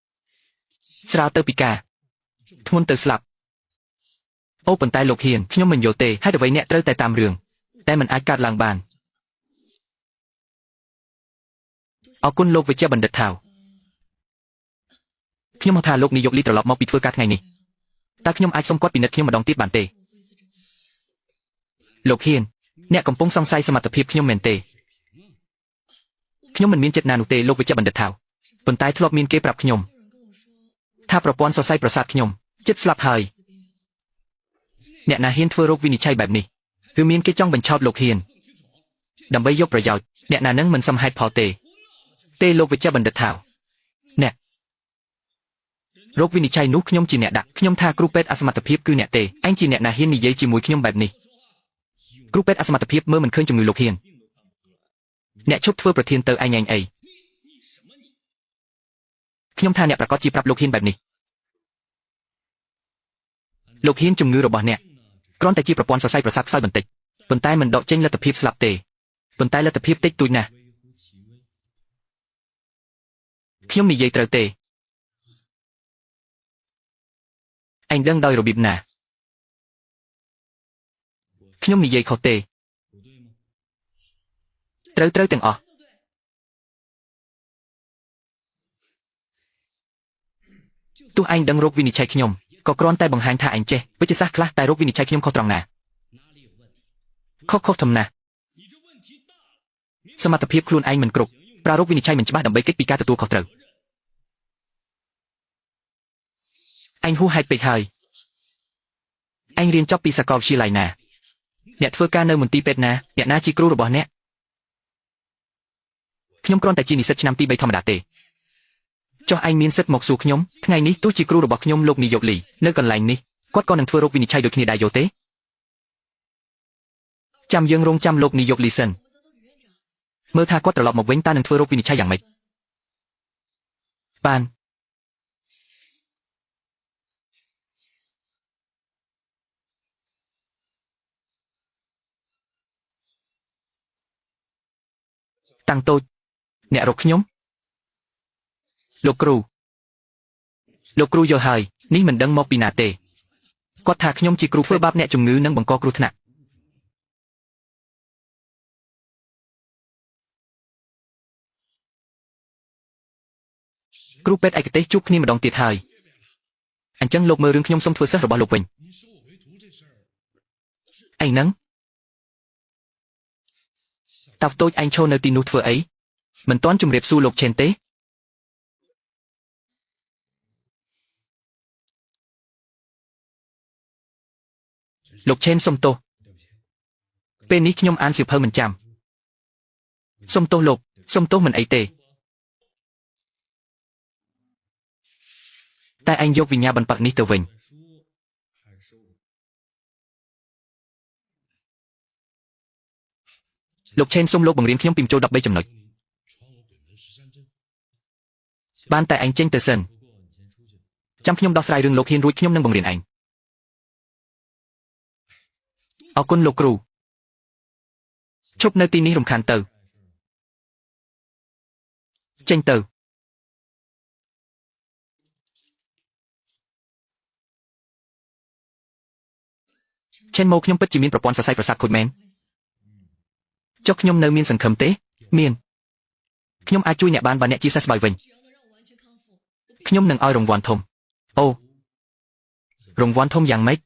ស្រាលទៅពិការធ្ងន់ទៅស្លាប់អូប៉ុន្តែលោកហ៊ានខ្ញុំមិនយល់ទេហេតុអ្វីអ្នកត្រូវតែតាមរឿងតែមិនអាចកើតឡើងបានអរគុណលោកវិជ្ជបណ្ឌិតថាខ្ញុំមកថាលោកនាយកលីត្រឡប់មកពីធ្វើការថ្ងៃនេះតើខ្ញុំអាចសុំគាត់ពិនិត្យខ្ញុំម្ដងទៀតបានទេលោកហ៊ានអ្នកកំពុងសង្ស័យសមត្ថភាពខ្ញុំមែនទេខ្ញុំមិនមានចិត្តណានោះទេលោកវិជ្ជបណ្ឌិតថាប៉ុន្តែធ្លាប់មានគេប្រាប់ខ្ញុំថាប្រព័ន្ធសរសៃប្រសាទខ្ញុំចិត្តស្លាប់ហើយអ្នកណាហ៊ានធ្វើរោគវិនិច្ឆ័យបែបនេះគឺមានគេចង់បញ្ឆោតលោកហ៊ានដើម្បីយកប្រយោជន៍អ្នកណានឹងមិនសមហេតុផលទេលោកវិជ្ជបណ្ឌិតថាអ្នករោគវិនិច្ឆ័យនោះខ្ញុំជាអ្នកដាក់ខ្ញុំថាគ្រូពេទ្យអសមត្ថភាពគឺអ្នកទេឯងជាអ្នកណាហ៊ាននិយាយជាមួយខ្ញុំបែបនេះគ្រូពេទ្យអសមត្ថភាពមើលមិនឃើញជំងឺលោកហ៊ានអ្នកឈប់ធ្វើប្រធានទៅឯងអីខ្ញុំថាអ្នកប្រកាសជាប្រាប់លោកហ៊ានបែបនេះលោកហ៊ានជំងឺរបស់អ្នកគ្រាន់តែជាប្រព័ន្ធសរសៃប្រសាទខ្សោយបន្តិច ប៉ុន្តែមិនដកចេញលទ្ធភាពស្លាប់ទេប៉ុន្តែលទ្ធភាពតិចតួចណាស់ខ្ញុំនិយាយត្រូវទេឯងដឹងដោយរបៀបណាខ្ញុំនិយាយខុសទេត្រូវទាំងអស់ទោះឯងដឹងរោគវិនិច្ឆ័យខ្ញុំក៏គ្រាន់តែបង្ហាញថាឯងចេះវិទ្យាសាស្ត្រខ្លះតែរោគវិនិច្ឆ័យខ្ញុំខុសត្រង់ណាខុសធំណាស់សមត្ថភាពខ្លួនឯងមិនគ្រប់ប្រើរោគវិនិច្ឆ័យមិនច្បាស់ដើម្បីគេចពីការទទួលខុសត្រូវឯងហួសហេតុពេកហើយឯងរៀនចប់ពីសាកលវិទ្យាល័យណាអ្នកធ្វើការនៅមន្ទីរពេទ្យណាអ្នកណាជាគ្រូរបស់អ្នកខ្ញុំគ្រាន់តែជានិស្សិតឆ្នាំទី3ធម្មតាទេចុះឯងមានសិទ្ធិមកសួរខ្ញុំថ្ងៃនេះទោះជាគ្រូរបស់ខ្ញុំលោកនាយកលីនៅកន្លែងនេះគាត់ក៏នឹងធ្វើរោគវិនិច្ឆ័យដូចគ្នាដែរយោទេចាំយើងរងចាំលោកនាយកលីសិនមើលថាគាត់ត្រឡប់មកវិញតើនឹងធ្វើរោគវិនិច្ឆ័យយ៉ាងម៉េចបានតាំងតូចអ្នករកខ្ញុំលោកគ្រូយកហើយនេះមិនដឹងមកពីណាទេគាត់ថាខ្ញុំជាគ្រូធ្វើបាបអ្នកជំងឺនិងបង្កគ្រោះថ្នាក់គ្រូពេទ្យឯកទេសជួបគ្នាម្ដងទៀតហើយអញ្ចឹងលោកមើលរឿងខ្ញុំសុំធ្វើសិស្សរបស់លោកវិញឯងហ្នឹងតើតូចឯងឈរនៅទីនោះធ្វើអីមិនទាន់ជម្រាបសួរលោកឆេនទេលោកឆេនសុំទោសពេលនេះខ្ញុំអានសៀវភៅមិនចាំសុំទោសលោកសុំទោសមិនអីទេតែឯងយកវិញ្ញាបនបត្រនេះទៅវិញលោកឆេនសុំលោកបង្រៀនខ្ញុំពីចូល13ចំណុចបានតែឯងចេញទៅសិនចាំខ្ញុំដោះស្រាយរឿងលោកហ៊ានរួចខ្ញុំនឹងបង្រៀនឯងអរគុណលោកគ្រូឈប់នៅទីនេះរំខានទៅចេញទៅឆេនមកខ្ញុំពិតជាមានប្រព័ន្ធសរសៃប្រសាទខូចមែនចុះខ្ញុំនៅមានសង្ឃឹមទេមានខ្ញុំអាចជួយអ្នកបានបើអ្នកជាសះស្បើយវិញខ្ញុំនឹងឲ្យរង្វាន់ធំអូរង្វាន់ធំយ៉ាងម៉េច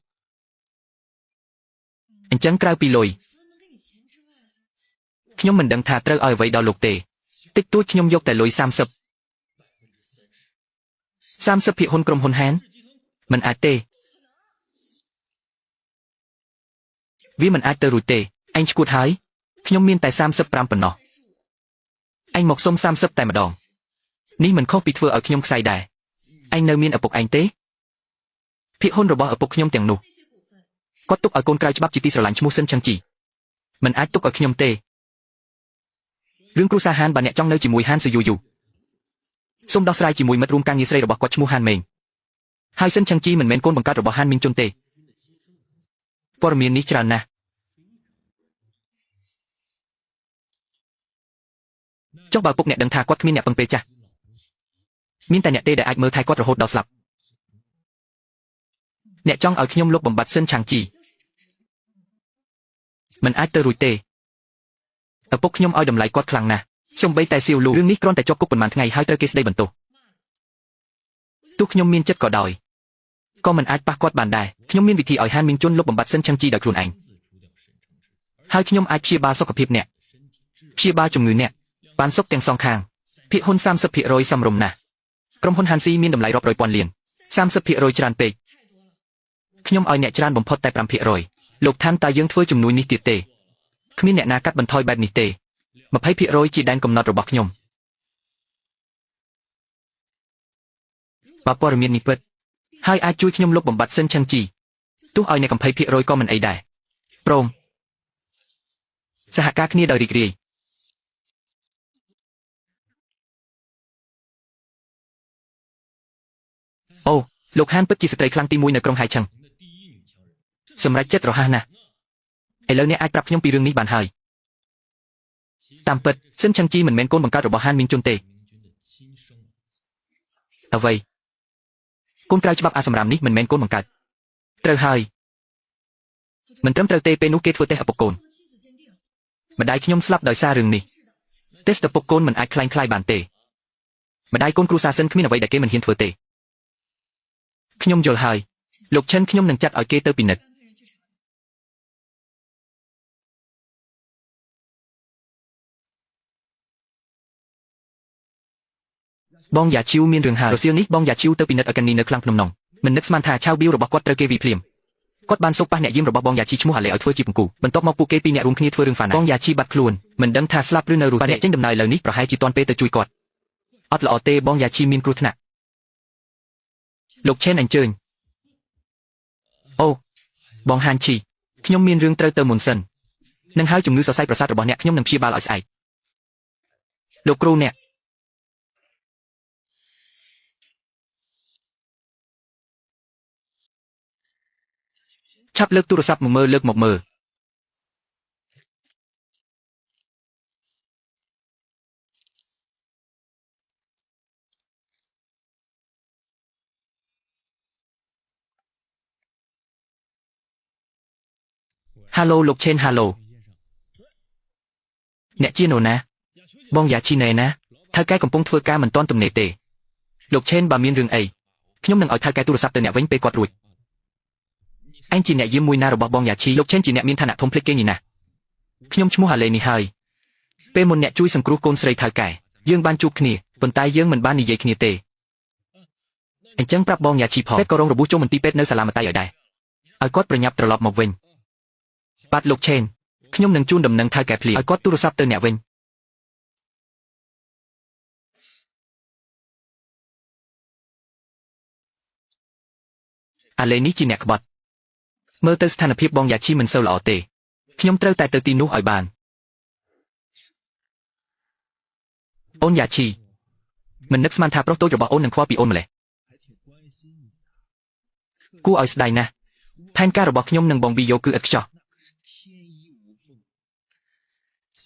អញ្ចឹងក្រៅពីលុយខ្ញុំមិនដឹងថាត្រូវឲ្យអ្វីដល់លោកទេតិចតួចខ្ញុំយកតែលុយ30%ភាគហ៊ុនក្រុមហ៊ុនហានមិនអាចទេវាមិនអាចទៅរួចទេឯងឈួតហើយខ្ញុំមានតែ35ប៉ុណ្ណោះឯងមកសុំ30តែម្ដងនេះមិនខុសពីធ្វើឲ្យខ្ញុំខ្សែដែរឯងនៅមានឪពុកឯងទេភាគហ៊ុនរបស់ឪពុកខ្ញុំទាំងនោះគាត់ទុកឲ្យកូនក្រៅច្បាប់ជាទីស្រឡាញ់ឈ្មោះសិនឆឹងជីមិនអាចទុកឲ្យខ្ញុំទេរឿងគ្រូសាហានបើអ្នកចង់នៅជាមួយហានស៊ឺយូយូសូមដោះស្រាយជាមួយមិត្តរួមការងារស្រីរបស់គាត់ឈ្មោះហានមេងហើយសិនឆឹងជីមិនមែនកូនបង្កើតរបស់ហានមីងជុនទេព័ត៌មាននេះច្រើនណាស់ចុះបើពុកអ្នកដឹងថាគាត់គ្មានអ្នកពឹងពេចាស់មានតែអ្នកទេដែលអាចមើលថែគាត់រហូតដល់ស្លាប់អ្នកចង់ឲ្យខ្ញុំលុបបំបត្តិសិនឆាងជីមិនអាចទៅរួចទេឪពុកខ្ញុំឲ្យតម្លៃគាត់ខ្លាំងណាស់សូម្បីតែសៀវលូរឿងនេះគ្រាន់តែជាប់គុកប៉ុន្មានថ្ងៃហើយត្រូវគេស្ដីបន្ទោសទោះខ្ញុំមានចិត្តក៏ដោយក៏មិនអាចប៉ះគាត់បានដែរខ្ញុំមានវិធីឲ្យហានមីងជុនលុបបំបត្តិសិនឆឹងជីដោយខ្លួនឯងហើយខ្ញុំអាចព្យាបាលសុខភាពអ្នកព្យាបាលជំងឺអ្នកបានសុខទាំងសងខាងភាគហ៊ុន30%សមរម្យណាស់ក្រុមហ៊ុនហានស៊ីមានតម្លៃរាប់រយពាន់លាន30%ច្រើនពេកខ្ញុំឲ្យអ្នកច្រើនបំផុតតែ5%លោកឋានតើយើងធ្វើជំនួយនេះទៀតទេគ្មានអ្នកណាកាត់បន្ថយបែបនេះទេ20%ជាដែនកំណត់របស់ខ្ញុំបើព័ត៌មាននេះពិតហើយអាចជួយខ្ញុំលុបបំបត្តិសិនឆឹងជីទោះឲ្យអ្នក20%ក៏មិនអីដែរព្រមសហការគ្នាដោយរីករាយអូលោកហានពិតជាស្ត្រីខ្លាំងទី1នៅក្រុងហៃឆឹងសម្រាប់ចិត្តរហ័សណាស់ ឥឡូវអ្នកអាចប្រាប់ខ្ញុំពីរឿងនេះបានហើយតាមពិតសិនឆឹងជីមិនមែនកូនបង្កើតរបស់ហានមីងជុនទេអ្វីកូនក្រៅច្បាប់អាសម្រាមនេះមិនមែនកូនបង្កើតត្រូវហើយមិនត្រឹមត្រូវទេពេលនោះគេធ្វើតេស្តឪពុកកូនម្ដាយខ្ញុំស្លាប់ដោយសាររឿងនេះតេស្តឪពុកកូនមិនអាចคล้ายបានទេម្ដាយកូនគ្រូសាសិនគ្មានអ្វីដែលគេមិនហ៊ានធ្វើទេខ្ញុំយល់ហើយលោកឈិនខ្ញុំនឹងចាត់ឲ្យគេទៅពិនិត្យបងយ៉ាឈីវមានរឿងហើយរសៀលនេះបងយ៉ាឈីវទៅពិនិត្យឲ្យកានីនៅខ្លាំងភ្នំនំមិននឹកស្មានថាឆាវប៊ីវរបស់គាត់ត្រូវគេវាយភ្លាមគាត់បានសូកប៉ះអ្នកយាមរបស់បងយ៉ាឈីឈ្មោះអាឡេឲ្យធ្វើជាបង្គូបន្ទាប់មកពួកគេពីរអ្នករួមគ្នាធ្វើរឿងហ្វាណាបងយ៉ាឈីបាត់ខ្លួនមិនដឹងថាស្លាប់ឬនៅរស់អ្នកចេញដំណើរឥឡូវនេះប្រហែលជាទាន់ពេលទៅជួយគាត់អត់ល្អទេបងយ៉ាឈីមានគ្រោះថ្នាក់លោកឆេនអញ្ជើញអូបងហានឈីខ្ញុំមានរឿងត្រូវទៅមុនសិននឹងហើយជំងឺសរសៃប្រសាទរបស់អ្នកខ្ញុំនឹងព្យាបាលឲ្យស្អែកលោកគ្រូអ្នកឆាប់លើកទូរស័ព្ទមកមើលលើកមកមើលហាឡូលោកឆេនហាឡូអ្នកជានរណាបងយ៉ាឈីណេណាថៅកែកំពុងធ្វើការមិនទាន់ទំនេរទេលោកឆេនបើមានរឿងអីខ្ញុំនឹងឲ្យថៅកែទូរស័ព្ទទៅអ្នកវិញពេលគាត់រួចអញជាអ្នកយាមមួយណារបស់បងយ៉ាឈីលោកឆេនជាអ្នកមានឋានៈធំភ្លេចគេញីណាខ្ញុំឈ្មោះអាឡេនេះហើយពេលមុនអ្នកជួយសង្គ្រោះកូនស្រីថៅកែយើងបានជួបគ្នាប៉ុន្តែយើងមិនបាននិយាយគ្នាទេអញ្ចឹងប្រាប់បងយ៉ាឈីផងពេទ្យក៏រងរបួសចូលមន្ទីរពេទ្យនៅសាលាមតៃឲ្យដែរឲ្យគាត់ប្រញាប់ត្រឡប់មកវិញបាទលោកឆេនខ្ញុំនឹងជូនដំណឹងថៅកែភ្លាមឲ្យគាត់ទូរស័ព្ទទៅអ្នកវិញអាឡេនេះជាអ្នកក្បត់មើលទៅស្ថានភាពបងយ៉ាឈីមិនសូវល្អទេខ្ញុំត្រូវតែទៅទីនោះឲ្យបានអូនយ៉ាឈីមិននឹកស្មានថាប្រុសតូចរបស់អូននឹងខ្វល់ពីអូនម្ល៉េះគួរឲ្យស្ដាយណាស់ផែនការរបស់ខ្ញុំនិងបងវីយ៉ូគឺឥតខ្ចោះ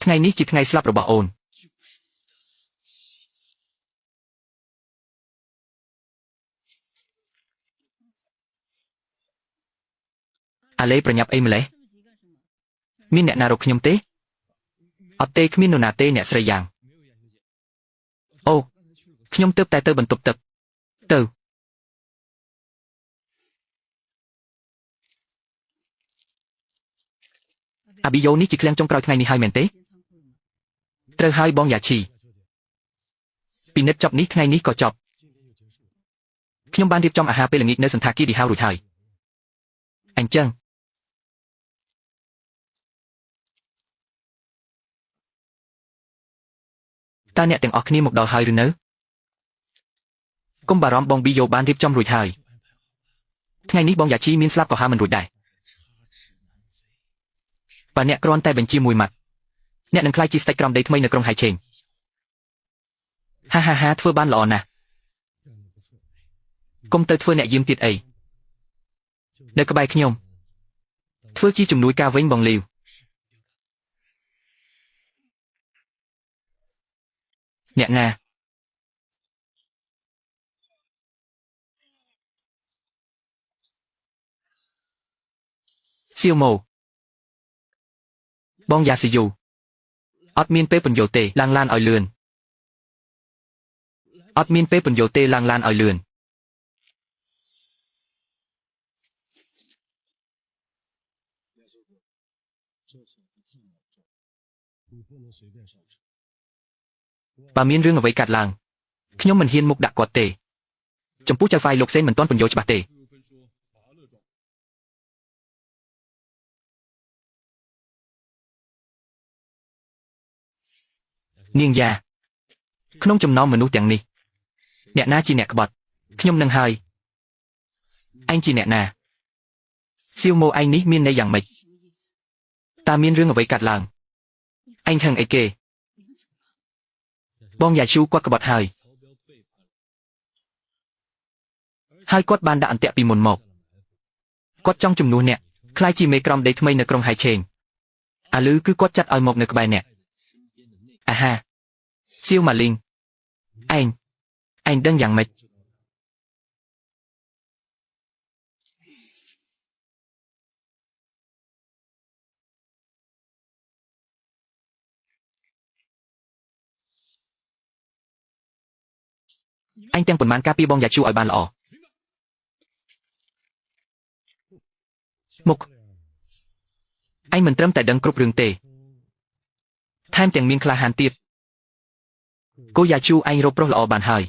ថ្ងៃនេះជាថ្ងៃស្លាប់របស់អូនអាឡេប្រញាប់អីម្ល៉េះមានអ្នកណារកខ្ញុំទេអត់ទេគ្មាននរណាទេអ្នកស្រីយ៉ាងអូខ្ញុំទើបតែទៅបន្ទប់ទឹកទៅអាប៊ីយ៉ូនេះជាឃ្លាំងចុងក្រោយថ្ងៃនេះហើយមែនទេត្រូវហើយបងយ៉ាឈីពិនិត្យចប់នេះថ្ងៃនេះក៏ចប់ខ្ញុំបានរៀបចំអាហារពេលល្ងាចនៅសន្តាគារឌីហៅរួចហើយអញ្ចឹងតើអ្នកទាំងអស់គ្នាមកដល់ហើយឬនៅកុំបារម្ភបងប៊ីយ៉ូបានរៀបចំរួចហើយថ្ងៃនេះបងយ៉ាឈីមានស្លាប់ក៏ហាមិនរួចដែរបើអ្នកគ្រាន់តែបញ្ជាមួយម៉ាត់អ្នកនឹងក្លាយជាស្ដេចក្រំដីថ្មីនៅក្រុងហៃឆេងហាធ្វើបានល្អណាស់កុំទៅធ្វើអ្នកយាមទៀតអីនៅក្បែរខ្ញុំធ្វើជាជំនួយការវិញបងលីវអ្នកណាសៀវម៉ូបងយ៉ាស៊ីយូអត់មានពេលពន្យល់ទេឡើងឡានឲ្យលឿនអត់មានពេលពន្យល់ទេឡើងឡានឲ្យលឿនបើមានរឿងអ្វីកាត់ឡើងខ្ញុំមិនហ៊ានមុខដាក់គាត់ទេចំពោះចៅហ្វាយលោកសេនមិនទាន់ពន្យល់ច្បាស់ទេនាងយ៉ាក្នុងចំណោមមនុស្សទាំងនេះអ្នកណាជាអ្នកក្បត់ខ្ញុំនឹងហើយឯងជាអ្នកណាសៀវម៉ូឯងនេះមានន័យយ៉ាងម៉េចតើមានរឿងអ្វីកាត់ឡើងឯងខឹងអីគេបងយ៉ាឈូគាត់ក្បត់ហើយគាត់បានដាក់អន្ទាក់ពីមុនមកគាត់ចង់ជំនួសអ្នកខ្លាយជាមេក្រមដីថ្មីនៅក្រុងហៃឆេង អាលឺគឺគាត់ចាត់ឲ្យមកនៅក្បែរអ្នកអាហាសៀវម៉ាលីងឯងដឹងយ៉ាងម៉េចអញទាំងប៉ុន្មានការពីបងយ៉ាជូឲ្យបានល្អមុខអញមិនត្រឹមតែដឹងគ្រប់រឿងទេថែមទាំងមានក្លាហានទៀតកូយ៉ាជូអញរកប្រុសល្អបានហើយ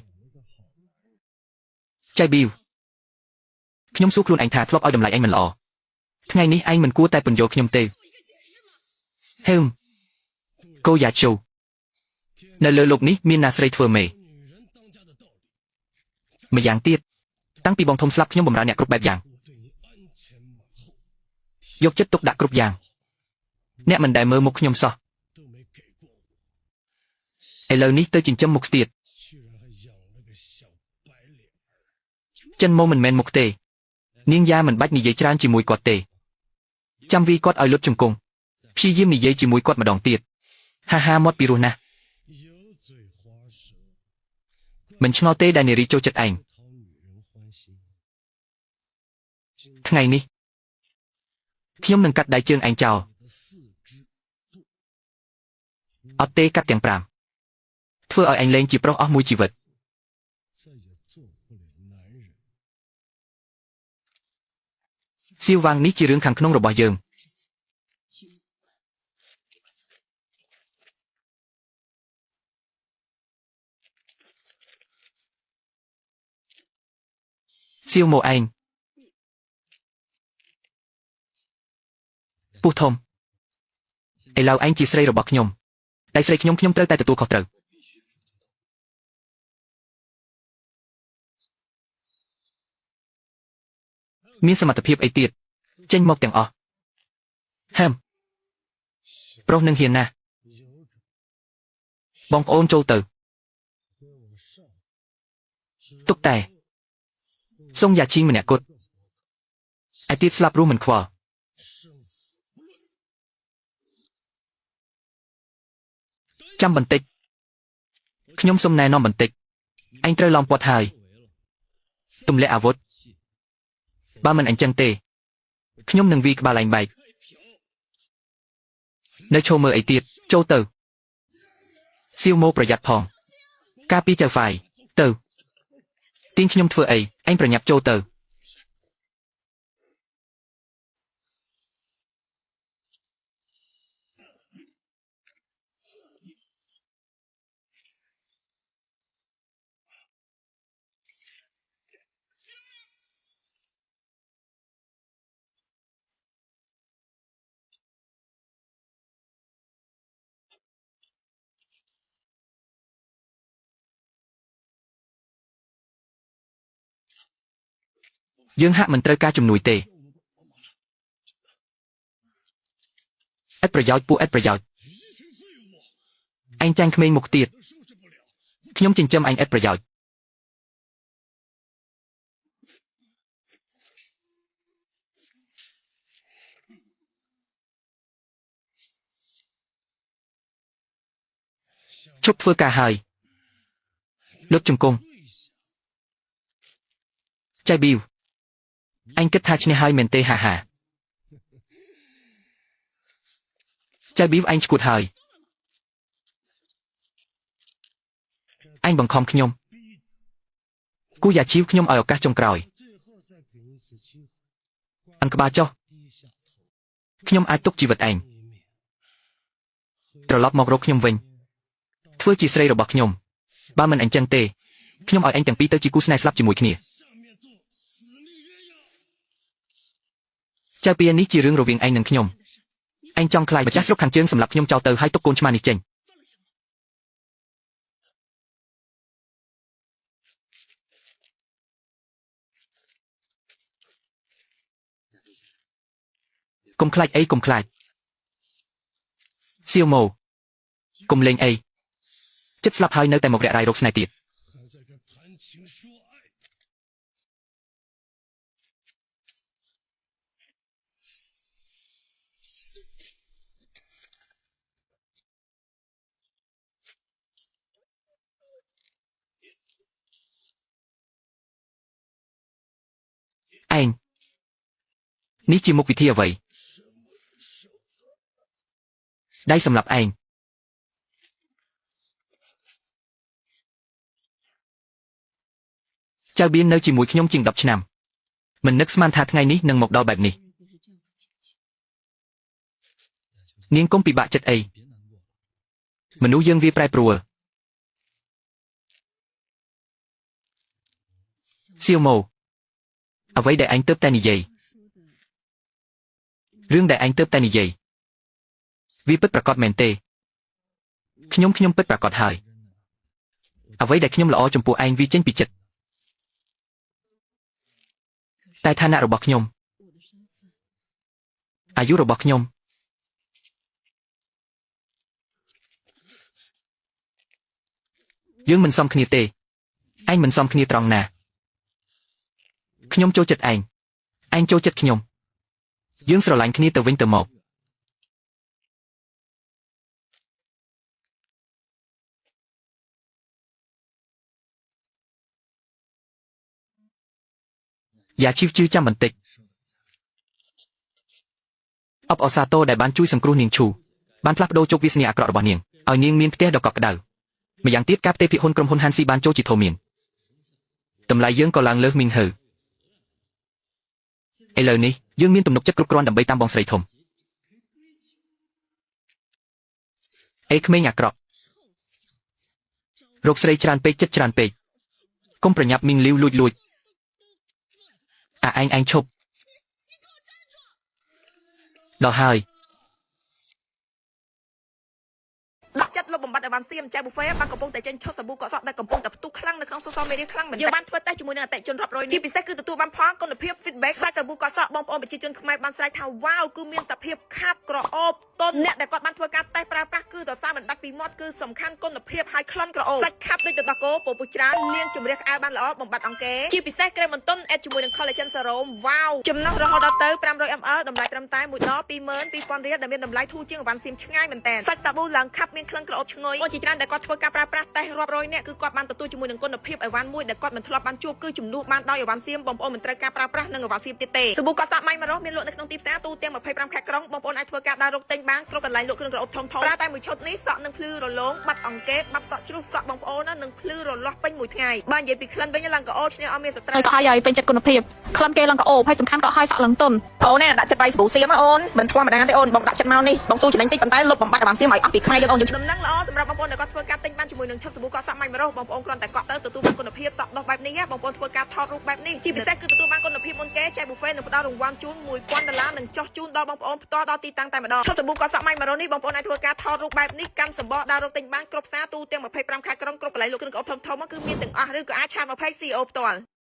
ចៃប៊ីវខ្ញុំសួរខ្លួនឯងថាធ្លាប់ឲ្យតម្លៃអញមិនល្អថ្ងៃនេះឯងមិនគួរតែពន្យល់ខ្ញុំទេហឹមកូយ៉ាជូនៅលើលោកនេះមានណាស្រីធ្វើមេម្យ៉ាងទៀតតាំងពីបងធំស្លាប់ខ្ញុំបម្រើអ្នកគ្រប់បែបយ៉ាងយកចិត្តទុកដាក់គ្រប់យ៉ាងអ្នកមិនដែលមើលមុខខ្ញុំសោះឥឡូវនេះទៅចិញ្ចឹមមុខស្ទៀតចិនមកមិនមែនមុខទេនាងយ៉ាមិនបាច់និយាយច្រើនជាមួយគាត់ទេចាំវីគាត់ឲ្យលុតជង្គង់ព្យាយាមនិយាយជាមួយគាត់ម្ដងទៀតហាមាត់ពីរោះណាស់មិនឆ្ងល់ទេដែលនារីចូលចិត្តឯងថ្ងៃនេះខ្ញុំនឹងកាត់ដៃជើងឯងចោលអត់ទេកាត់ទាំង5ធ្វើឲ្យឯងលែងជាប្រុសអស់មួយជីវិតសៀវវាងនេះជារឿងខាងក្នុងរបស់យើងសៀវមកឯងពុះធំឥឡូវឯងជាស្រីរបស់ខ្ញុំតែស្រីខ្ញុំត្រូវតែទទួលខុសត្រូវមានសមត្ថភាពអីទៀតចេញមកទាំងអស់ហឹមប្រុសនឹងហ៊ានណាស់បងប្អូនចូលទៅទុកតែសុងយ៉ាឈីងម្នាក់គត់ឯទៀតស្លាប់រស់មិនខ្វល់ចាំបន្តិចខ្ញុំសុំណែនាំបន្តិចឯងត្រូវឡំពាត់ហើយទម្លាក់អាវុធបើមិនអញ្ចឹងទេខ្ញុំនឹងវាយក្បាលឯងបែកនៅឈរមើលអីទៀតចូលទៅសៀវមកប្រយ័ត្នផងការពីចៅហ្វាយទៅទាញខ្ញុំធ្វើអីឯងប្រញាប់ចូលទៅយើងហាក់មិនត្រូវការជំនួយទេឥតប្រយោជន៍ពួកឥតប្រយោជន៍ឯងចាញ់ក្មេងមុខទៀតខ្ញុំចិញ្ចឹមឯងឥតប្រយោជន៍ឈប់ធ្វើការហើយលើកជង្គង់ចៃប៊ីវអញគិតថាឈ្នះហើយមែនទេហាចៃប៊ីវអញឈួតហើយអញបង្ខំខ្ញុំគូយ៉ាឈីវខ្ញុំឲ្យឱកាសចុងក្រោយអញក្បាលចុះខ្ញុំអាចទុកជីវិតឯងត្រឡប់មករកខ្ញុំវិញធ្វើជាស្រីរបស់ខ្ញុំបើមិនអញ្ចឹងទេខ្ញុំឲ្យឯងទាំងពីរទៅជាគូស្នេហ៍ស្លាប់ជាមួយគ្នាចៅពីនេះជារឿងរវាងឯងនិងខ្ញុំឯងចង់ខ្លាចម្ចាស់ស្រុកខាងជើងសម្រាប់ខ្ញុំចោលទៅហើយទុកកូនឆ្មានេះចេញកុំខ្លាចអីកុំខ្លាចសៀវម៉ូកុំលេងអីចិត្តស្លាប់ហើយនៅតែមករករៃរកស្នេហ៍ទៀត ឯងនេះជាមុខវិធីអ្វីដៃសម្រាប់ឯងចៅបៀននៅជាមួយខ្ញុំជាង10ឆ្នាំមិននឹកស្មានថាថ្ងៃនេះនឹងមកដល់បែបនេះនាងកុំពិបាកចិត្តអីមនុស្សយើងវាប្រែប្រួលសៀវម៉ូអ្វីដែលឯងទើបតែនិយាយរឿងដែលឯងទើបតែនិយាយវាពិតប្រាកដមែនទេខ្ញុំពិតប្រាកដហើយអ្វីដែលខ្ញុំល្អចំពោះឯងវាចេញពីចិត្តតែឋានៈរបស់ខ្ញុំអាយុរបស់ខ្ញុំយើងមិនសមគ្នាទេឯងមិនសមគ្នាត្រង់ណាខ្ញុំចូលចិត្តឯងចូលចិត្តខ្ញុំយើងស្រឡាញ់គ្នាទៅវិញទៅមកយ៉ាឈីវជឿចាំបន្តិចអបអសាទរដែលបានជួយសង្គ្រោះនាងឈូបានផ្លាស់ប្ដូរជោគវាសនាអាក្រក់របស់នាងឲ្យនាងមានផ្ទះដ៏កក់ក្ដៅម្យ៉ាងទៀតការផ្ទេរភាគហ៊ុនក្រុមហ៊ុនហាន់ស៊ីបានចូលជាធំមានតម្លៃយើងក៏ឡើងលើសមីងហឺឥឡូវនេះយើងមានទំនុកចិត្តគ្រប់គ្រាន់ដើម្បីតាមបងស្រីធំអេក្មេងអាក្រក់រកស្រីច្រើនពេកចិត្តច្រើនពេកកុំប្រញាប់មីងលីវលួចឯងឈប់ដល់ហើយដាក់ចិត្តលុបបំបត្តិអីវ៉ាន់សៀមចៅប៊ូហ្វេបានកំពុងតែចេញឈុតសាប៊ូកក់សក់ដែលកំពុងតែផ្ទុះខ្លាំងនៅក្នុង social media ខ្លាំងមែនទែនយើងបានធ្វើតេស្តជាមួយនឹងអតិថិជនរាប់រយជាពិសេសគឺទទួលបានផលគុណភាព feedback សាច់សាប៊ូកក់សក់បងប្អូនប្រជាជនខ្មែរបានស្រែកថាវ៉ាវគឺមានសភាពខាប់ក្រអូបទន់អ្នកដែលគាត់បានធ្វើការតេស្តប្រើប្រាស់គឺតសារមិនដាច់ពីមាត់គឺសំខាន់គុណភាពហើយក្លិនក្រអូបសាច់ខាប់ដូចទឹកដោះគោពពុះច្រើនលាងជម្រះក្អែលបានល្អបំបត្តិអង្គែជាពិសេសក្រែមបន្ទន់អេតជាមួយនឹង collagen serum វ៉ាវចំណុះរហូតដល់ទៅ500 ml តម្លៃត្រឹមតែ1ដប 22,000 រៀលដែលមានតម្លៃធូរជាងអវ៉ាន់សៀមឆ្ងាយមែនតើសាច់សាប៊ូឡើងខាប់មានក្លិនក្រអូបឈ្ងុយអូនជាច្រើនដែលគាត់ធ្វើការប្រើប្រាស់តេស្តរាប់រយនាក់គឺគាត់បានទទួលជាមួយនឹងគុណភាពអីវ៉ាន់មួយដែលគាត់មិនធ្លាប់បានជួបគឺជំនួសបានដោយអីវ៉ាន់សៀមបងប្អូនមិនត្រូវការប្រើប្រាស់នឹងអីវ៉ាន់សៀមទៀតទេសាប៊ូកក់សក់ម៉ៃម៉ារ៉ូសមានលក់នៅក្នុងទីផ្សារទូទាំង25ខេត្តក្រុងបងប្អូនអាចធ្វើការដើររកទិញបានគ្រប់កន្លែងលក់គ្រឿងក្រអូបធំៗប្រើតែមួយឈុតនេះសក់នឹងភ្លឺរលោងបាត់អង្គែបាត់សក់ជ្រុះសក់បងប្អូននឹងភ្លឺរលាស់ពេញមួយថ្ងៃបើនិយាយពីក្លិនវិញឡើងក្រអូបឈ្នះអត់មានសត្រូវក៏ឲ្យពេញចិត្តគុណភាពក្លិនគេឡើងក្រអូបហើយសំខាន់ក៏ឲ្យសក់ឡើងទន់អូនណាដាក់ចិត្តបាយសាប៊ូសៀមអូនមិនធម្មតាទេអូនបងដាក់ចិត្តមកនេះបងស៊ូចំណេញតិចប៉ុន្តែលុបបំបត្តិអីវ៉ាន់សៀមឲ្យអស់ពីខ្មែរយើងអូនដំណឹងល្អសម្រាប់បងប្អូនដែលគាត់ធ្វើការទិញបានជាមួយនឹងឈុតសាប៊ូកក់សក់ម៉ៃម៉ារ៉ូសបងប្អូនគ្រាន់តែកក់ទៅទទួលបានគុណភាពសក់ដោះបែបនេះបងប្អូនធ្វើការថតរូបបែបនេះជាពិសេសគឺទទួលបានគុណភាពមុនគេចែកប៊ូហ្វេនឹងផ្ដល់រង្វាន់ជូន$1,000និងចោះជូនដល់បងប្អូនផ្ទាល់ដល់ទីតាំងតែម្ដងឈុតសាប៊ូកក់សក់ម៉ៃម៉ារ៉ូនេះបងប្អូនអាចធ្វើការថតរូបបែបនេះកាន់សម្បកដើររកទិញបានគ្រប់ផ្សារទូទាំង25ខេត្តក្រុងគ្រប់កន្លែងលក់គ្រឿងក្រអូបធំៗគឺមានទាំងអស់ឬក៏អាចឆាតមក page CEO ផ្ទាល់